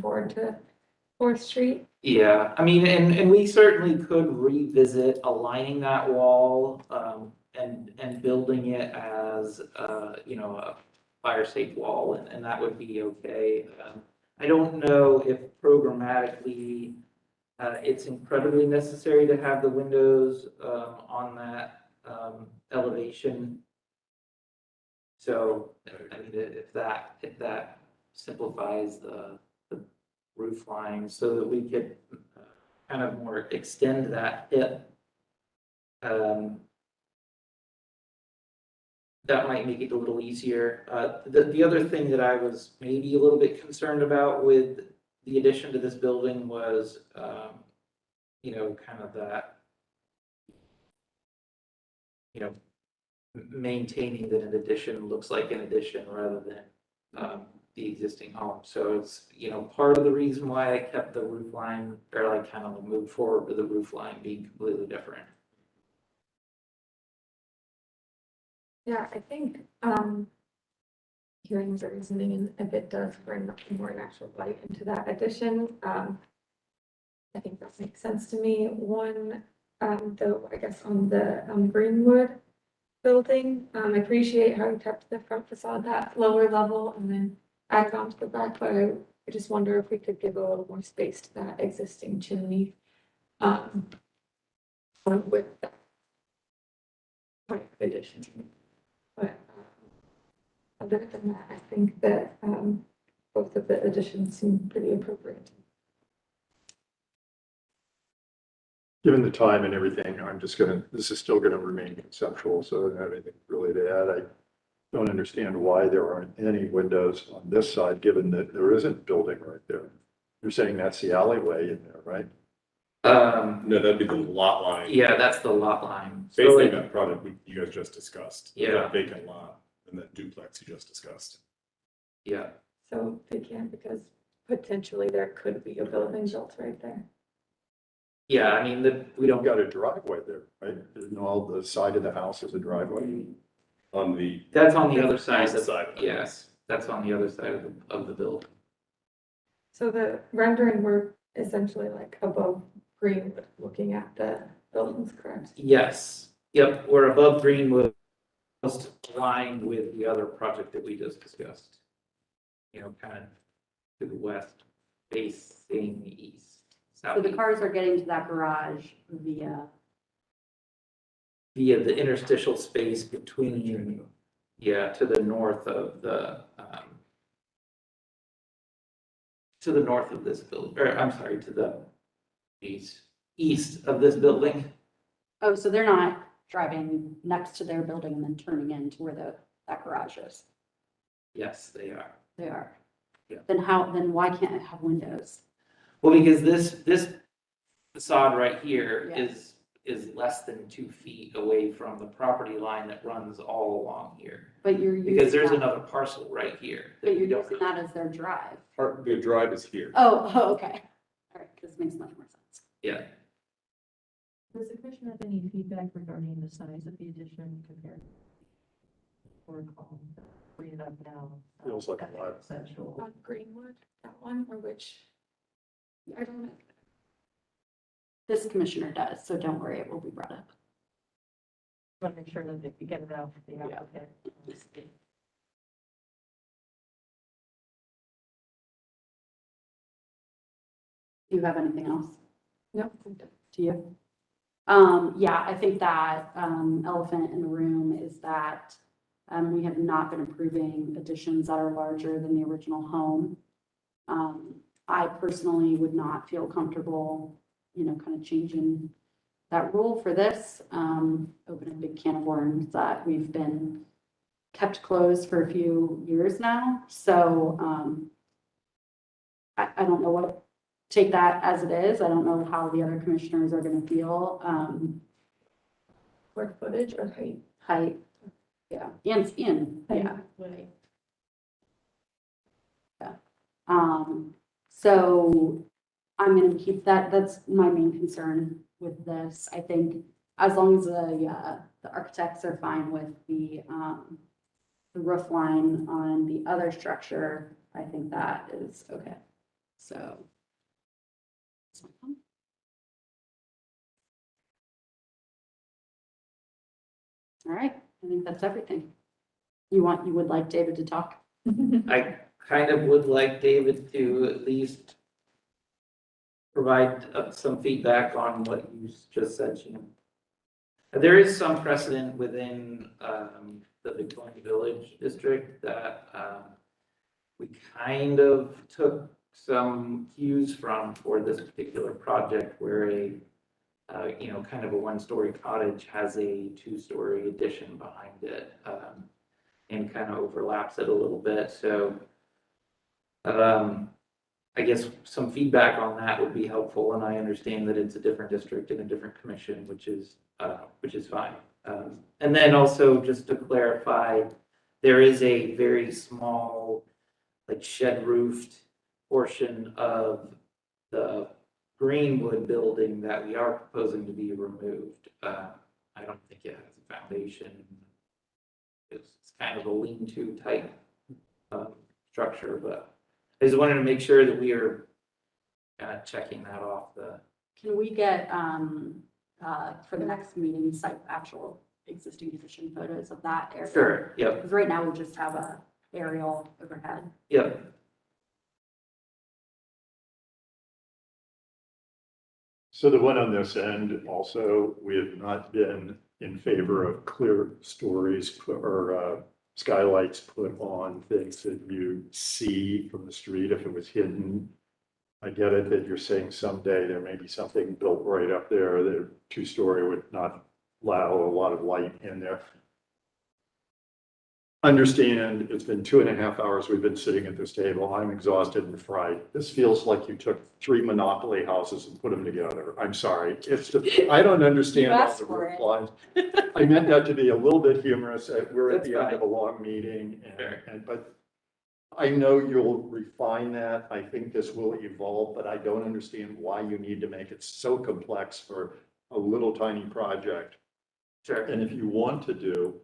forward to 4th Street? Yeah, I mean, and we certainly could revisit aligning that wall and building it as a fire safe wall, and that would be okay. I don't know if programmatically it's incredibly necessary to have the windows on that elevation. So, I mean, if that simplifies the roof line so that we could kind of more extend that hip, that might make it a little easier. The other thing that I was maybe a little bit concerned about with the addition to this building was, kind of that, maintaining that an addition looks like an addition rather than the existing home. So it's, part of the reason why I kept the roof line, or like kind of moved forward with the roof line being completely different. Yeah, I think hearing the reasoning, and if it does bring more natural light into that addition, I think that makes sense to me. One, though, I guess on the Greenwood building, I appreciate how you kept the front facade that lower level and then added on to the back, but I just wonder if we could give a little more space to that existing chimney with that addition. But other than that, I think that both of the additions seem pretty appropriate. Given the time and everything, this is still gonna remain conceptual, so I don't have anything really to add. I don't understand why there aren't any windows on this side, given that there isn't building right there. You're saying that's the alleyway in there, right? No, that'd be the lot line. Yeah, that's the lot line. So Basically, like, that product you guys just discussed. Yeah. That vacant lot and that duplex you just discussed. Yeah, So they can't because potentially there could be a building built right there. yeah, I mean, we We've don't, got a driveway there, right? Isn't all the side of the house is a driveway? On the that's on the other side east of, side of the yes, that's on the other side of the building. So the rendering, we're essentially like above Greenwood, looking at the buildings, correct? Yes, yep, we're above Greenwood, just aligned with the other project that we just discussed. You know, kind of to the west, facing the east, So the southeast, cars are getting to that garage via, via the interstitial space between, yeah, to the north of to the north of this building, or I'm sorry, to the east of this building. oh, so they're not driving next to their building and then turning into where that garage is? Yes, they are. They are. Yeah. Then why can't it have windows? Well, because this facade right here Yeah. is less than 2 feet away from the property line that runs all along here. But you're using Because there's that- another parcel right here. that But we you're don't using know. that as their drive. The drive is here. Oh, okay. All right, this makes much more sense. Yeah, Does the commission have any feedback regarding the size of the addition compared? Or bring it up now? Feels like a lot. Essential. On Greenwood, that one, or which? I don't know. This commissioner does, so don't worry, it will be brought up. Want to make sure that if you get it out, the applicant. Do you have anything else? No. Do you? Yeah, I think that, elephant in the room is that, we have not been approving additions that are larger than the original home. I personally would not feel comfortable, kind of changing that rule for this, open a big can of worms that we've been kept closed for a few years now. So, I don't know what, take that as it is. I don't know how the other commissioners are gonna feel. Square footage or height? Height, yeah, and, yeah. Height. So I'm gonna keep that, that's my main concern with this. I think as long as the architects are fine with the roof line on the other structure, I think that is okay. So. All right, I think that's everything. You would like David to talk? I kind of would like David to at least provide some feedback on what you just said, Jim. There is some precedent within the Victorian Village District that we kind of took some cues from for this particular project where kind of a one-story cottage has a two-story addition behind it and kind of overlaps it a little bit. So I guess some feedback on that would be helpful, and I understand that it's a different district and a different commission, which is fine. And then also just to clarify, there is a very small, like shed roofed portion of the Greenwood building that we are proposing to be removed. I don't think it has a foundation. It's kind of a lean-to type structure, but I just wanted to make sure that we are kind of checking that off the. Can we get, for the next meeting, actual existing condition photos of that area? Sure, yep, Because right now we just have a aerial overhead. yep. So the one on this end, also, we have not been in favor of clear stories or skylights put on things that you see from the street if it was hidden. I get it that you're saying someday there may be something built right up there, that two-story would not allow a lot of light in there. Understand, it's been 2.5 hours we've been sitting at this table. I'm exhausted and fried. This feels like you took 3 Monopoly houses and put them together. I'm sorry. It's just, I don't understand You all asked the for roof it. lines. I meant that to be a little bit humorous. We're at That's the end fine. of a long meeting Sure. but I know you'll refine that. I think this will evolve, but I don't understand why you need to make it so complex for a little tiny project. Sure. And if you want to do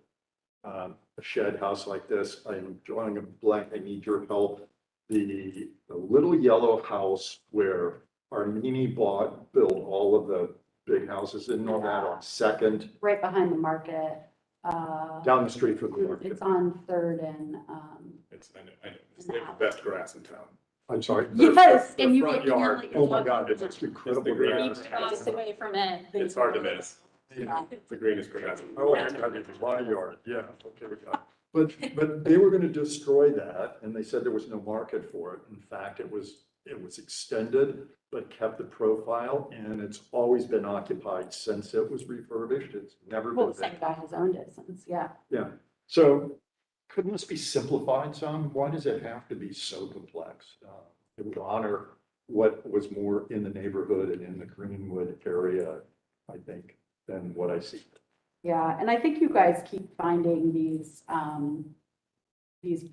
a shed house like this, I'm drawing a blank, I need your help. The little yellow house where Armini built all of the big houses in on that on Second, Right behind the market. down the street from the market. It's on Third and, It's the best grass in town. I'm sorry. yes, their and you front can yard. like. Oh my God, it's incredible. It's the grass. greenest Blocks away from it. It's hard to miss. It's the greenest grass. Oh, it's got it in my yard, yeah, okay, we got it. But they were gonna destroy that, and they said there was no market for it. In fact, it was extended, but kept the profile, and it's always been occupied since it was refurbished. It's never Well, been the same vacant. guy has owned it since, yeah. Yeah, so couldn't this be simplified some? Why does it have to be so complex? It would honor what was more in the neighborhood and in the Greenwood area, I think, than what I see. Yeah, and I think you guys keep finding these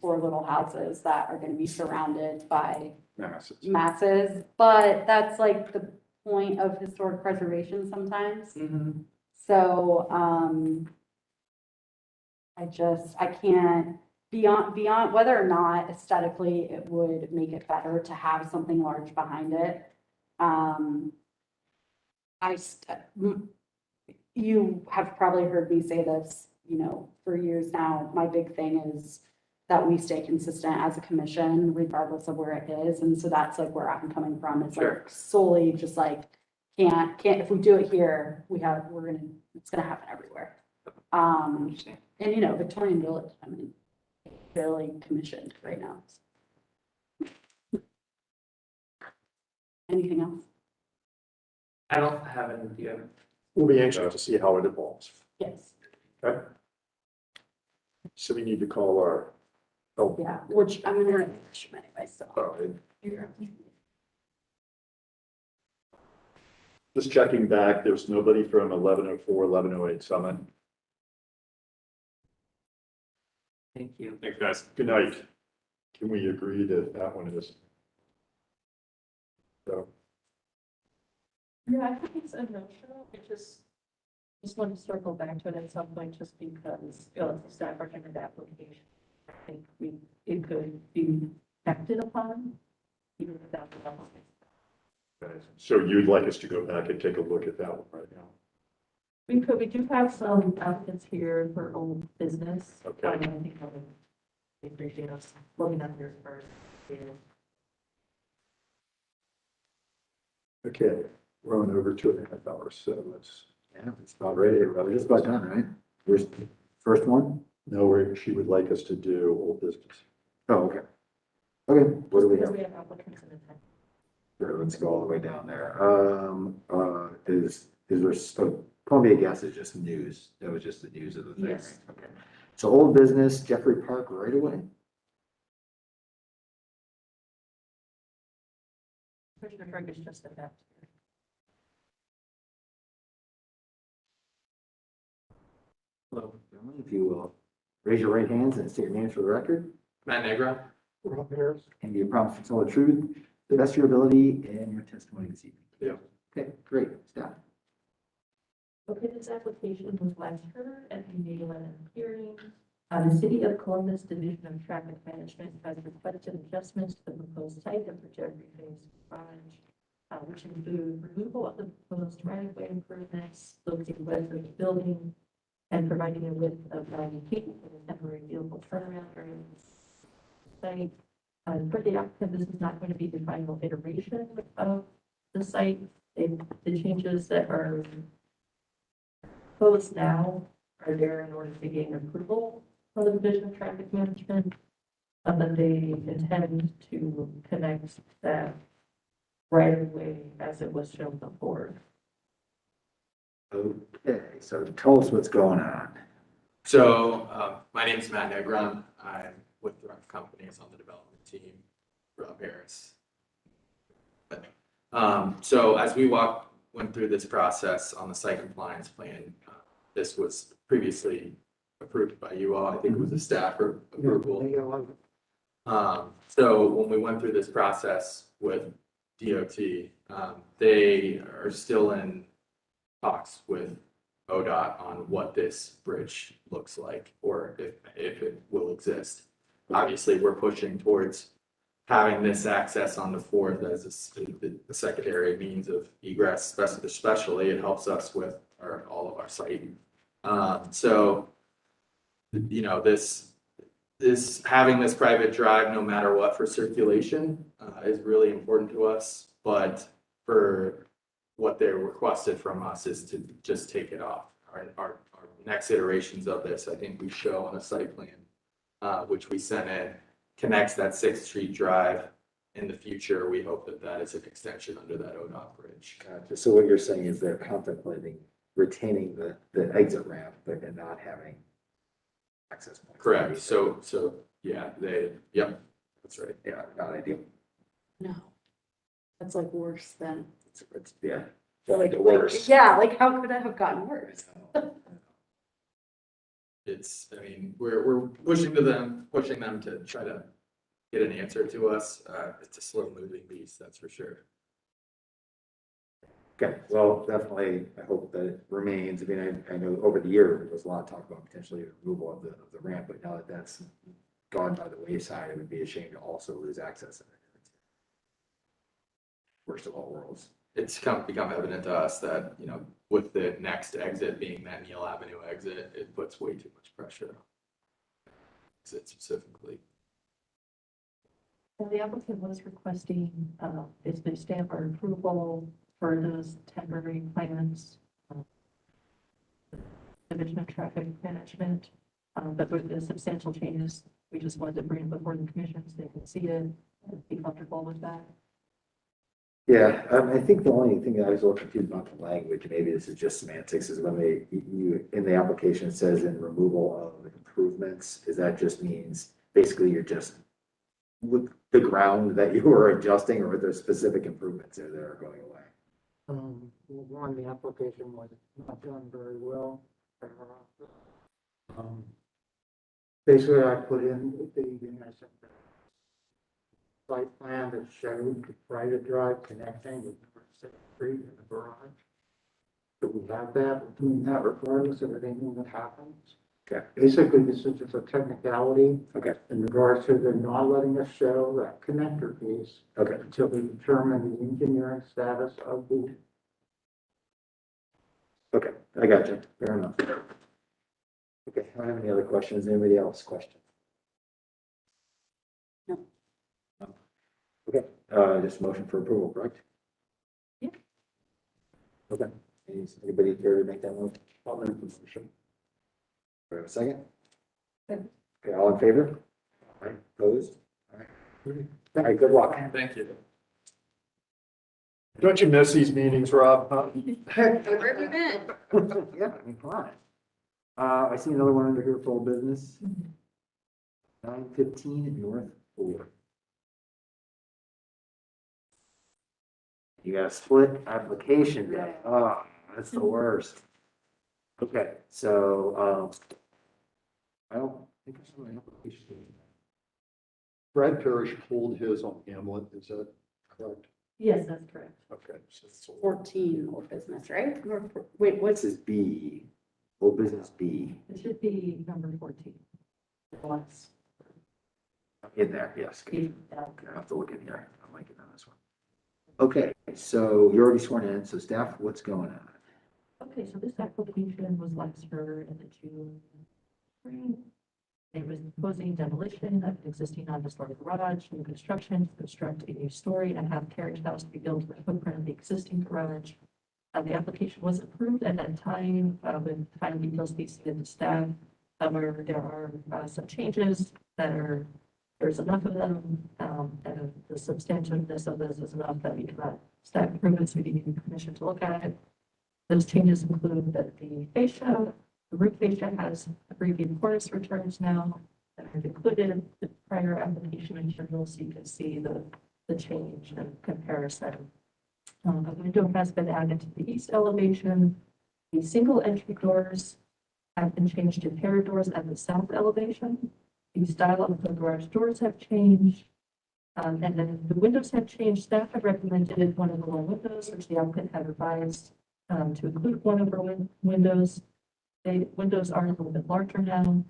poor little houses that are gonna be surrounded by Masses. masses, but that's like the point of historic preservation sometimes. So, I can't, beyond whether or not aesthetically it would make it better to have something large behind it. You have probably heard me say this, for years now. My big thing is that we stay consistent as a commission regardless of where it is. And so that's like where I'm coming from. It's Sure. like solely just like, can't, if we do it here, it's gonna happen everywhere. And Victorian Village, I mean, barely commissioned right now. Anything else? I don't have any idea. We'll be anxious to see how it evolves. Yes. Okay. So we need to call our, Yeah, which I'm gonna run anyway, so. just checking back, there's nobody from 1104, 1108 Summit. Thank you. Thanks, guys. Good night. Can we agree that that one is? So, Yeah, I think it's a no-show. It just want to circle back to it at some point, just because, the staff recommended application. I think it could be acted upon, even without the application. so you'd like us to go back and take a look at that one right now? We do have some applicants here for old business. Okay. I think they appreciate us looking at theirs first. Okay, we're on over 2.5 hours, so let's. Yeah, it's about ready. We're just about done, right? Where's the first one? No, she would like us to do old business. Oh, okay. Okay, what do we Because have? we have applicants in attendance. Sure, let's go all the way down there. Is there, Columbia Gas is just news. That was just the news of the thing. Yes. Right? Okay. So old business, Jeffrey Park right away. Commissioner Fergus just said that. Hello. Gentlemen, if you will, raise your right hands and state your names for the record. Matt Negra? Rob Harris? And you promise to tell the truth, the best of your ability and your testimony this evening. Yeah. Okay, great. Staff. Okay, this application was last heard at the May 11 hearing. The City of Columbus Division of Traffic Management has requested adjustments to the proposed site of the Jeffrey Phase Garage, which include removal of the proposed right-of-way improvements, located west of the building, and providing a width of 90 feet for the temporary vehicle turnaround during the site. For the applicant, this is not going to be the final iteration of the site. The changes that are proposed now are there in order to gain approval from the Division of Traffic Management. But they intend to connect that right of way as it was shown before. Okay, so tell us what's going on. So, my name is Matt Negron. I'm with the Rough Companies on the development team, Rob Harris. So as we went through this process on the site compliance plan, this was previously approved by you all. I think it was a staff approval. So when we went through this process with DOT, they are still in talks with ODOT on what this bridge looks like, or if it will exist. Obviously, we're pushing towards having this access on the fourth as the secondary means of egress, especially it helps us with all of our site. So, you know, this having this private drive, no matter what, for circulation, is really important to us. But for what they requested from us is to just take it off. Our next iterations of this, I think we show on a site plan, which we sent in, connects that 6th Street Drive. In the future, we hope that that is an extension under that ODOT bridge. Gotcha. So what you're saying is they're contemplating retaining the exit ramp, but they're not having access points. Correct. So yeah, yep, that's right. Yeah, not ideal. No. That's like worse than. It's yeah. Like, worse. yeah, like how could it have gotten worse? I mean, we're pushing them to try to get an answer to us. It's a slow moving beast, that's for sure. Okay, well, definitely, I hope that it remains. I mean, I know over the year, there was a lot of talk about potentially removal of the ramp, but now that that's gone by the wayside, it would be a shame to also lose access. Worst of all worlds. It's become evident to us that, you know, with the next exit being that Neal Avenue exit, it puts way too much pressure on exit specifically. And the applicant was requesting, is the stamp or approval for those temporary plans. Division of Traffic Management, but with the substantial changes, we just wanted to bring it before the commission so they can see it and be comfortable with that. Yeah, I think the only thing that I was a little confused about the language, maybe this is just semantics, is when you in the application it says in removal of improvements, is that just means basically you're just with the ground that you were adjusting, or are there specific improvements there that are going away? One, the application was not done very well. Basically, I put in the site plan that showed the private drive connecting with North Sixth Street and the garage. So we have that, we're doing that regardless of anything that happens. Okay. Basically, this is just a technicality. Okay. In regards to them not letting us show that connector piece. Okay. Until we determine the engineering status of the. Okay, I got you. Fair enough. Okay, I don't have any other questions. Anybody else questions? No. Okay, just motion for approval, correct? Yeah. Okay, anybody care to make that motion? I'll make the motion. Do we have a second? Second. Okay, all in favor? All right, opposed? All right. All right, good luck. Thank you. Don't you miss these meetings, Rob? Huh? Where have you been? Yeah, I mean, come on. I see another one under here for old business. 915 North 4. You got a split application day. Oh, that's the worst. Okay, so, I don't think I saw an application. Brad Parrish pulled his on Hamlet, is that correct? Yes, that's correct. Okay. So it's 14 old business, right? Wait, what's This is B, old business B. It should be number 14. Once. In there, yes. Okay, Yeah. I have to look in here. I like it on this one. Okay, so you're already sworn in, so staff, what's going on? Okay, so this application was last heard in the June spring. It was proposing demolition of an existing non-historic garage, new construction, to construct a new story and have carriage house to be built with a footprint of the existing garage. The application was approved at that time, with final details being submitted to staff. However, there are some changes that are, there's enough of them, and the substantialness of this is enough that we cannot staff approve it, so we need permission to look at it. Those changes include that the fascia, the roof fascia has abbreviated chorus returns now that are included the prior application material, so you can see the change and comparison. A window has been added to the east elevation. The single entry doors have been changed to pair doors at the south elevation. The style of the garage doors have changed. And then the windows have changed. Staff have recommended one of the low windows, which the applicant had revised to include one of our windows. The windows are a little bit larger now.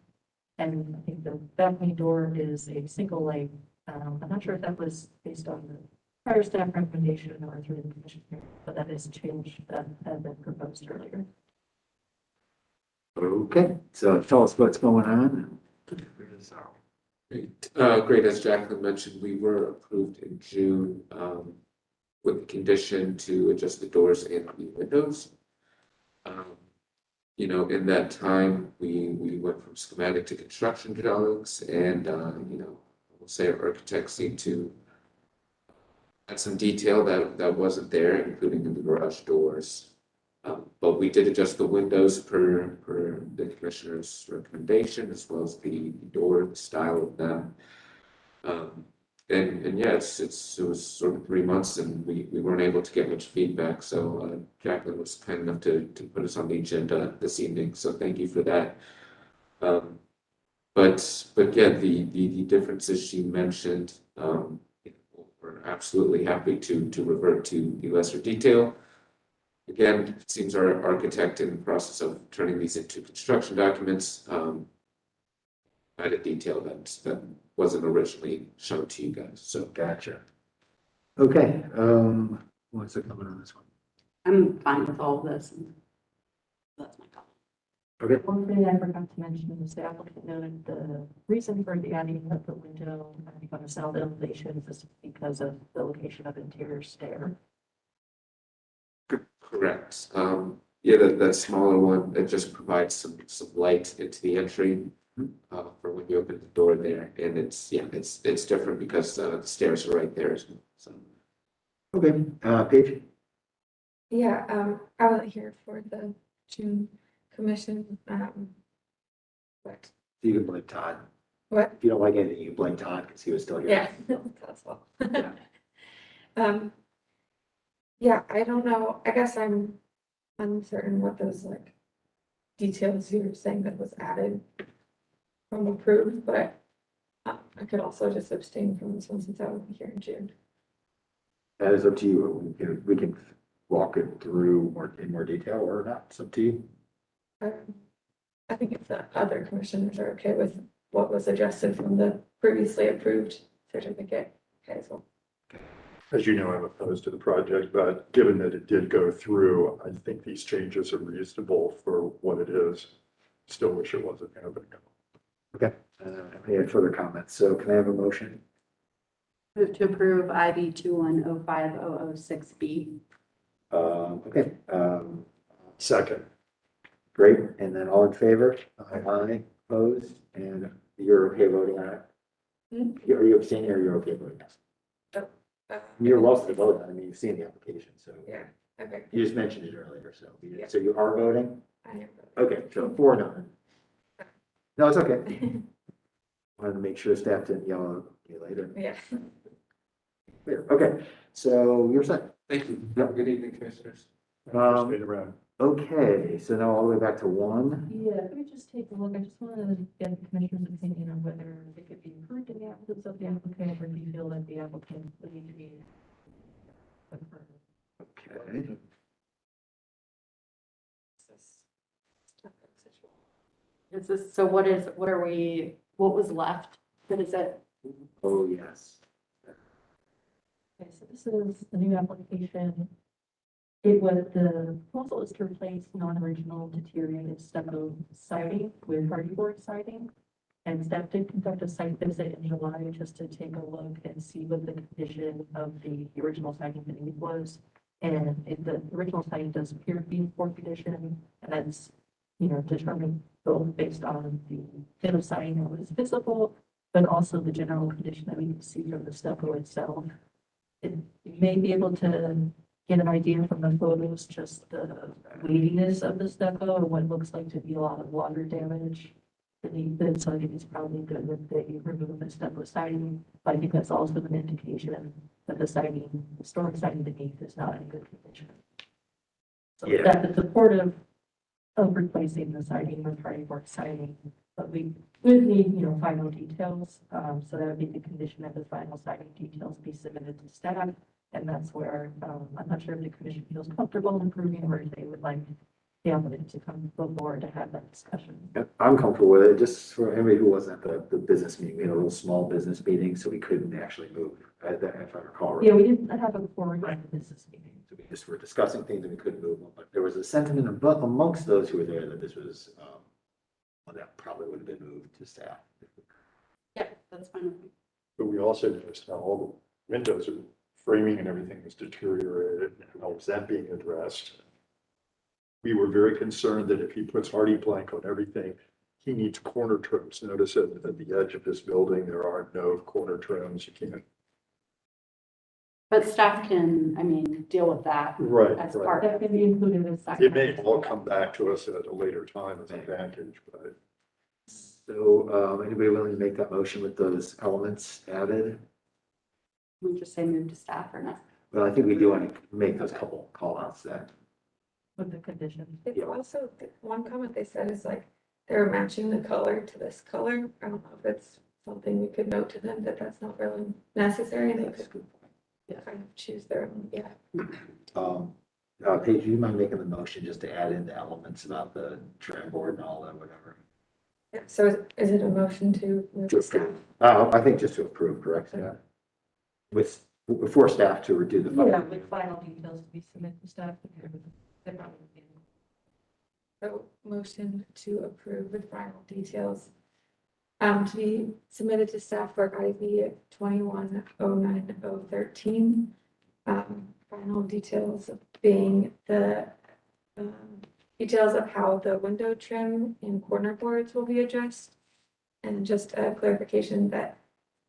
And I think the balcony door is a single light. I'm not sure if that was based on the prior staff recommendation or through the commission here, but that is a change that had been proposed earlier. Okay, so tell us what's going on. Great. Great, as Jacqueline mentioned, we were approved in June, with the condition to adjust the doors and the windows. You know, in that time, we went from schematic to construction drawings and, you know, we'll say our architects seemed to add some detail that wasn't there, including in the garage doors. But we did adjust the windows per the commissioner's recommendation, as well as the door, the style of them. And yeah, it was sort of 3 months and we weren't able to get much feedback. So Jacqueline was kind enough to put us on the agenda this evening. So thank you for that. But yeah, the differences she mentioned, we're absolutely happy to revert to the lesser detail. Again, it seems our architect in the process of turning these into construction documents added detail that wasn't originally shown to you guys. So Gotcha. Okay, what's it coming on this one? I'm fine with all of this. That's my comment. Okay, One thing I forgot to mention is the applicant noted the reason for the adding of the window on the south elevation is because of the location of interior stair. correct. Yeah, that smaller one, it just provides some light into the entry for when you open the door there. And it's different because the stairs are right there as well. So okay, Paige? Yeah, I wasn't here for the June commission, but You can blame Todd. what? If you don't like anything, you can blame Todd because he was still here. Yeah, that's all. Yeah, I don't know, I guess I'm uncertain what those like details you were saying that was added from approved, but I could also just abstain from this one since I will be here in June. That is up to you. We can walk it through in more detail or not. It's up to you. I think if the other commissioners are okay with what was adjusted from the previously approved certificate, okay as well. As you know, I'm opposed to the project, but given that it did go through, I think these changes are reasonable for what it is. Still wish it wasn't happening. Okay. Any further comments? So can I have a motion? Move to approve IB 2105006B. Okay. Second. Great. And then all in favor? Aye. Opposed? And you're okay voting on it? Are you abstaining or you're okay voting? You're welcome to vote. I mean, you've seen the application, so. Yeah, okay. You just mentioned it earlier, so. So you are voting? I am. Okay, so 4-0. No, it's okay. Wanted to make sure staff didn't yell at you later. Yeah. Clear. Okay, so you're set. thank you. Have a good evening, commissioners. Stayed around. Okay, so now all the way back to 1. Yeah, let me just take a look. I just wanted to get the commissioner's opinion on whether it could be improved in the absence of the applicant, or do you feel that the applicant would need to be confirmed? Okay. Is this, so what was left? What is it? Oh, yes. Okay, so this is the new application. It was, the proposal is to replace non-original deteriorated stucco siding with hardy board siding. And staff did conduct a site visit in July just to take a look and see what the condition of the original siding beneath was. And the original siding does appear to be in poor condition, and that's, determined both based on the bit of siding that was visible, but also the general condition that we can see from the stucco itself. You may be able to get an idea from the photos, just the weightiness of the stucco or what looks like to be a lot of water damage beneath it. So I think it's probably good that they remove the stucco siding, but I think that's also an indication that the siding, the storm siding beneath is not in good condition. So Yeah. that's supportive of replacing the siding with hardy board siding, But we would need, final details, so that would be the condition that the final siding details be submitted to staff. And that's where, I'm not sure if the commission feels comfortable approving or if they would like the applicant to come forward to have that discussion. I'm comfortable with it, just for anybody who wasn't at the business meeting, we had a little small business meeting, so we couldn't actually move, if I recall right. Yeah, we didn't have a forward business meeting. So we just were discussing things and we couldn't move them, but there was a sentiment amongst those who were there that this was, well, that probably would have been moved to staff. Yeah, that's fine with me. But we also noticed how all the windows and framing and everything was deteriorated, and how was that being addressed? We were very concerned that if he puts hardy plank on everything, he needs corner trims. Notice at the edge of this building, there are no corner trims. You can't. But staff can, I mean, deal with that Right, as right. part That of. can be included in second. It may all come back to us at a later time as a package, but. So, anybody willing to make that motion with those elements added? We just say move to staff or not. Well, I think we do want to make those couple call outs that, With the condition. It's Yeah. also, one comment they said is like, they're matching the color to this color. I don't know if it's something we could note to them that that's not really necessary and they that's a could good point. kind of choose their own, yeah. Paige, do you mind making the motion just to add in the elements about the trim board and all that, whatever? Yeah, so is it a motion to move to staff? I think just to approve, correct? Yeah. With, for staff to do the. Yeah, with final details to be submitted to staff. So motion to approve with final details. To be submitted to staff for IV 2109-013. Final details being the details of how the window trim and corner boards will be addressed. And just a clarification that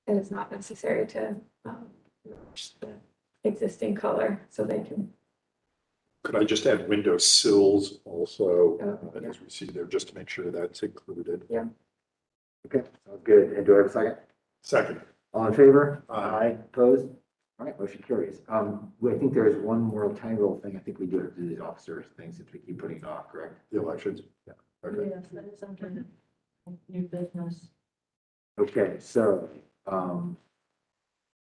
it is not necessary to match the existing color so they can. Could I just add window sills also, Yeah. as we see there, just to make sure that's included? Yeah. Okay, sounds good. And do I have a second? Second. All in favor? Aye. Opposed? All right, motion carries. I think there is one more tiny little thing I think we do have to do these officers things since we keep putting it off, correct? The elections? Yeah. Okay. Yes, that is under new business. Okay, so,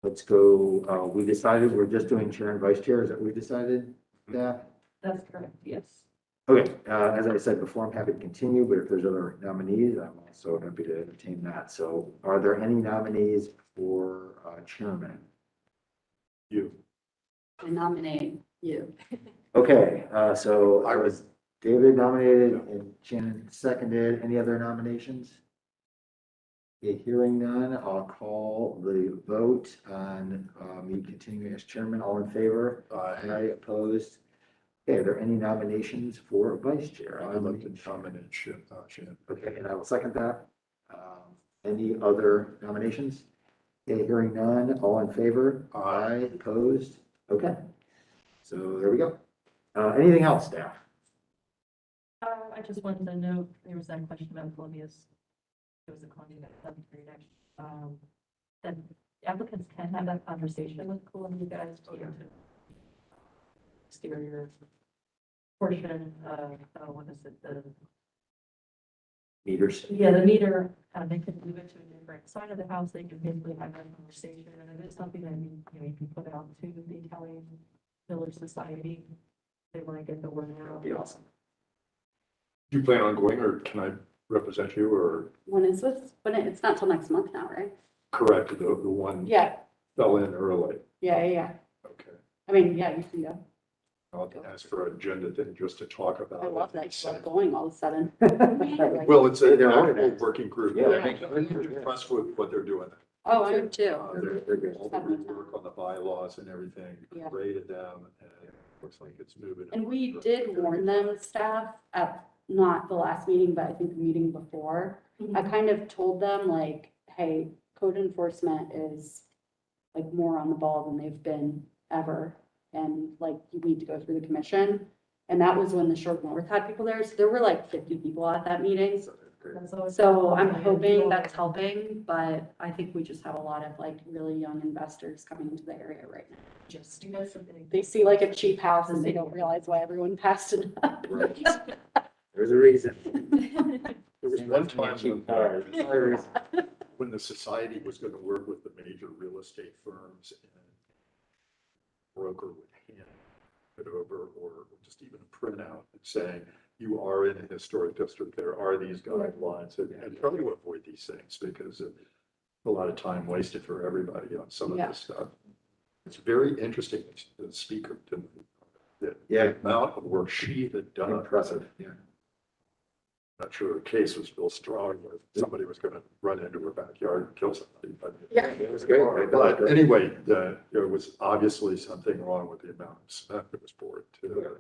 let's go, we decided we're just doing chair and vice chair. Is that what we decided? Yeah. That's correct, yes. Okay, as I said before, I'm happy to continue, but if there's other nominees, I'm also happy to entertain that. So are there any nominees for chairman? You. I nominate you. Okay, so I was David nominated and Shannon seconded. Any other nominations? Okay, hearing none, I'll call the vote on me continuing as chairman. All in favor? Aye. Opposed? Okay, are there any nominations for vice chair? I'd like to nominate Shannon. Okay, and I will second that. Any other nominations? Okay, hearing none, all in favor? Aye. Opposed? Okay, so there we go. Anything else, staff? I just wanted to note, there was that question about Columbia's. There was a comment about that applicants can have that conversation with Columbia guys to exterior portion of, what is it, the Meters? yeah, the meter, they could move it to a different side of the house, they could basically have that conversation, and it is something that you can put out to the Italian Village Society. They want to get the word out. Be awesome. Do you plan on going, or can I represent you, or? When is this? It's not till next month now, right? Correct, the one Yeah, fell in early. yeah. Okay. I mean, yeah, you can go. I'll ask for an agenda thing just to talk about. I love it. that you're going all of a sudden. Well, it's They're an actual organized. working group. Yeah. I'm impressed with what they're doing. Oh, I am too. They're good. All the rework on the bylaws and everything, Yeah. rated them, and it looks like it's moving. And we did warn them, staff, at not the last meeting, but I think the meeting before. I kind of told them like, hey, code enforcement is like more on the ball than they've been ever. And like, you need to go through the commission. And that was when the Short North had people there. So there were like 50 people at that meeting. That's always- So I'm hoping that's helping, but I think we just have a lot of like really young investors coming into the area right now. Just, you know, something. They see like a cheap house and they don't realize why everyone passed it up. There's a reason. There was one time Cheap when, cars. when the society was gonna work with the major real estate firms and broker would hand it over or just even a printout saying, you are in a historic district, there are these guidelines, and try to avoid these things because of a lot of time wasted for everybody on some of this stuff. It's very interesting, the speaker, the amount of work she had done. Impressive, yeah. Not sure her case was real strong, where somebody was gonna run into her backyard and kill somebody, but. Yeah. It was great. But anyway, there was obviously something wrong with the amount of cement that was poured to.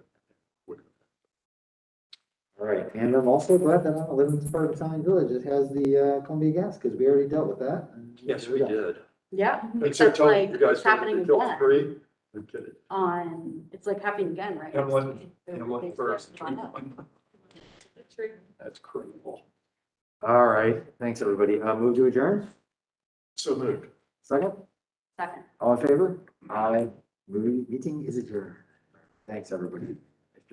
All right, and I'm also glad that I'm living in part of Italian Village. It has the Columbia gas, because we already dealt with that. and Yes, we did. Yeah, And so except tell like you guys it's happening to kill again three. I'm kidding. it's like happening again, right? Hamlin first. True. That's critical. All right, thanks, everybody. Move to adjourn? So moved. Second? Second. All in favor? Aye. Meeting is adjourned. Thanks, everybody.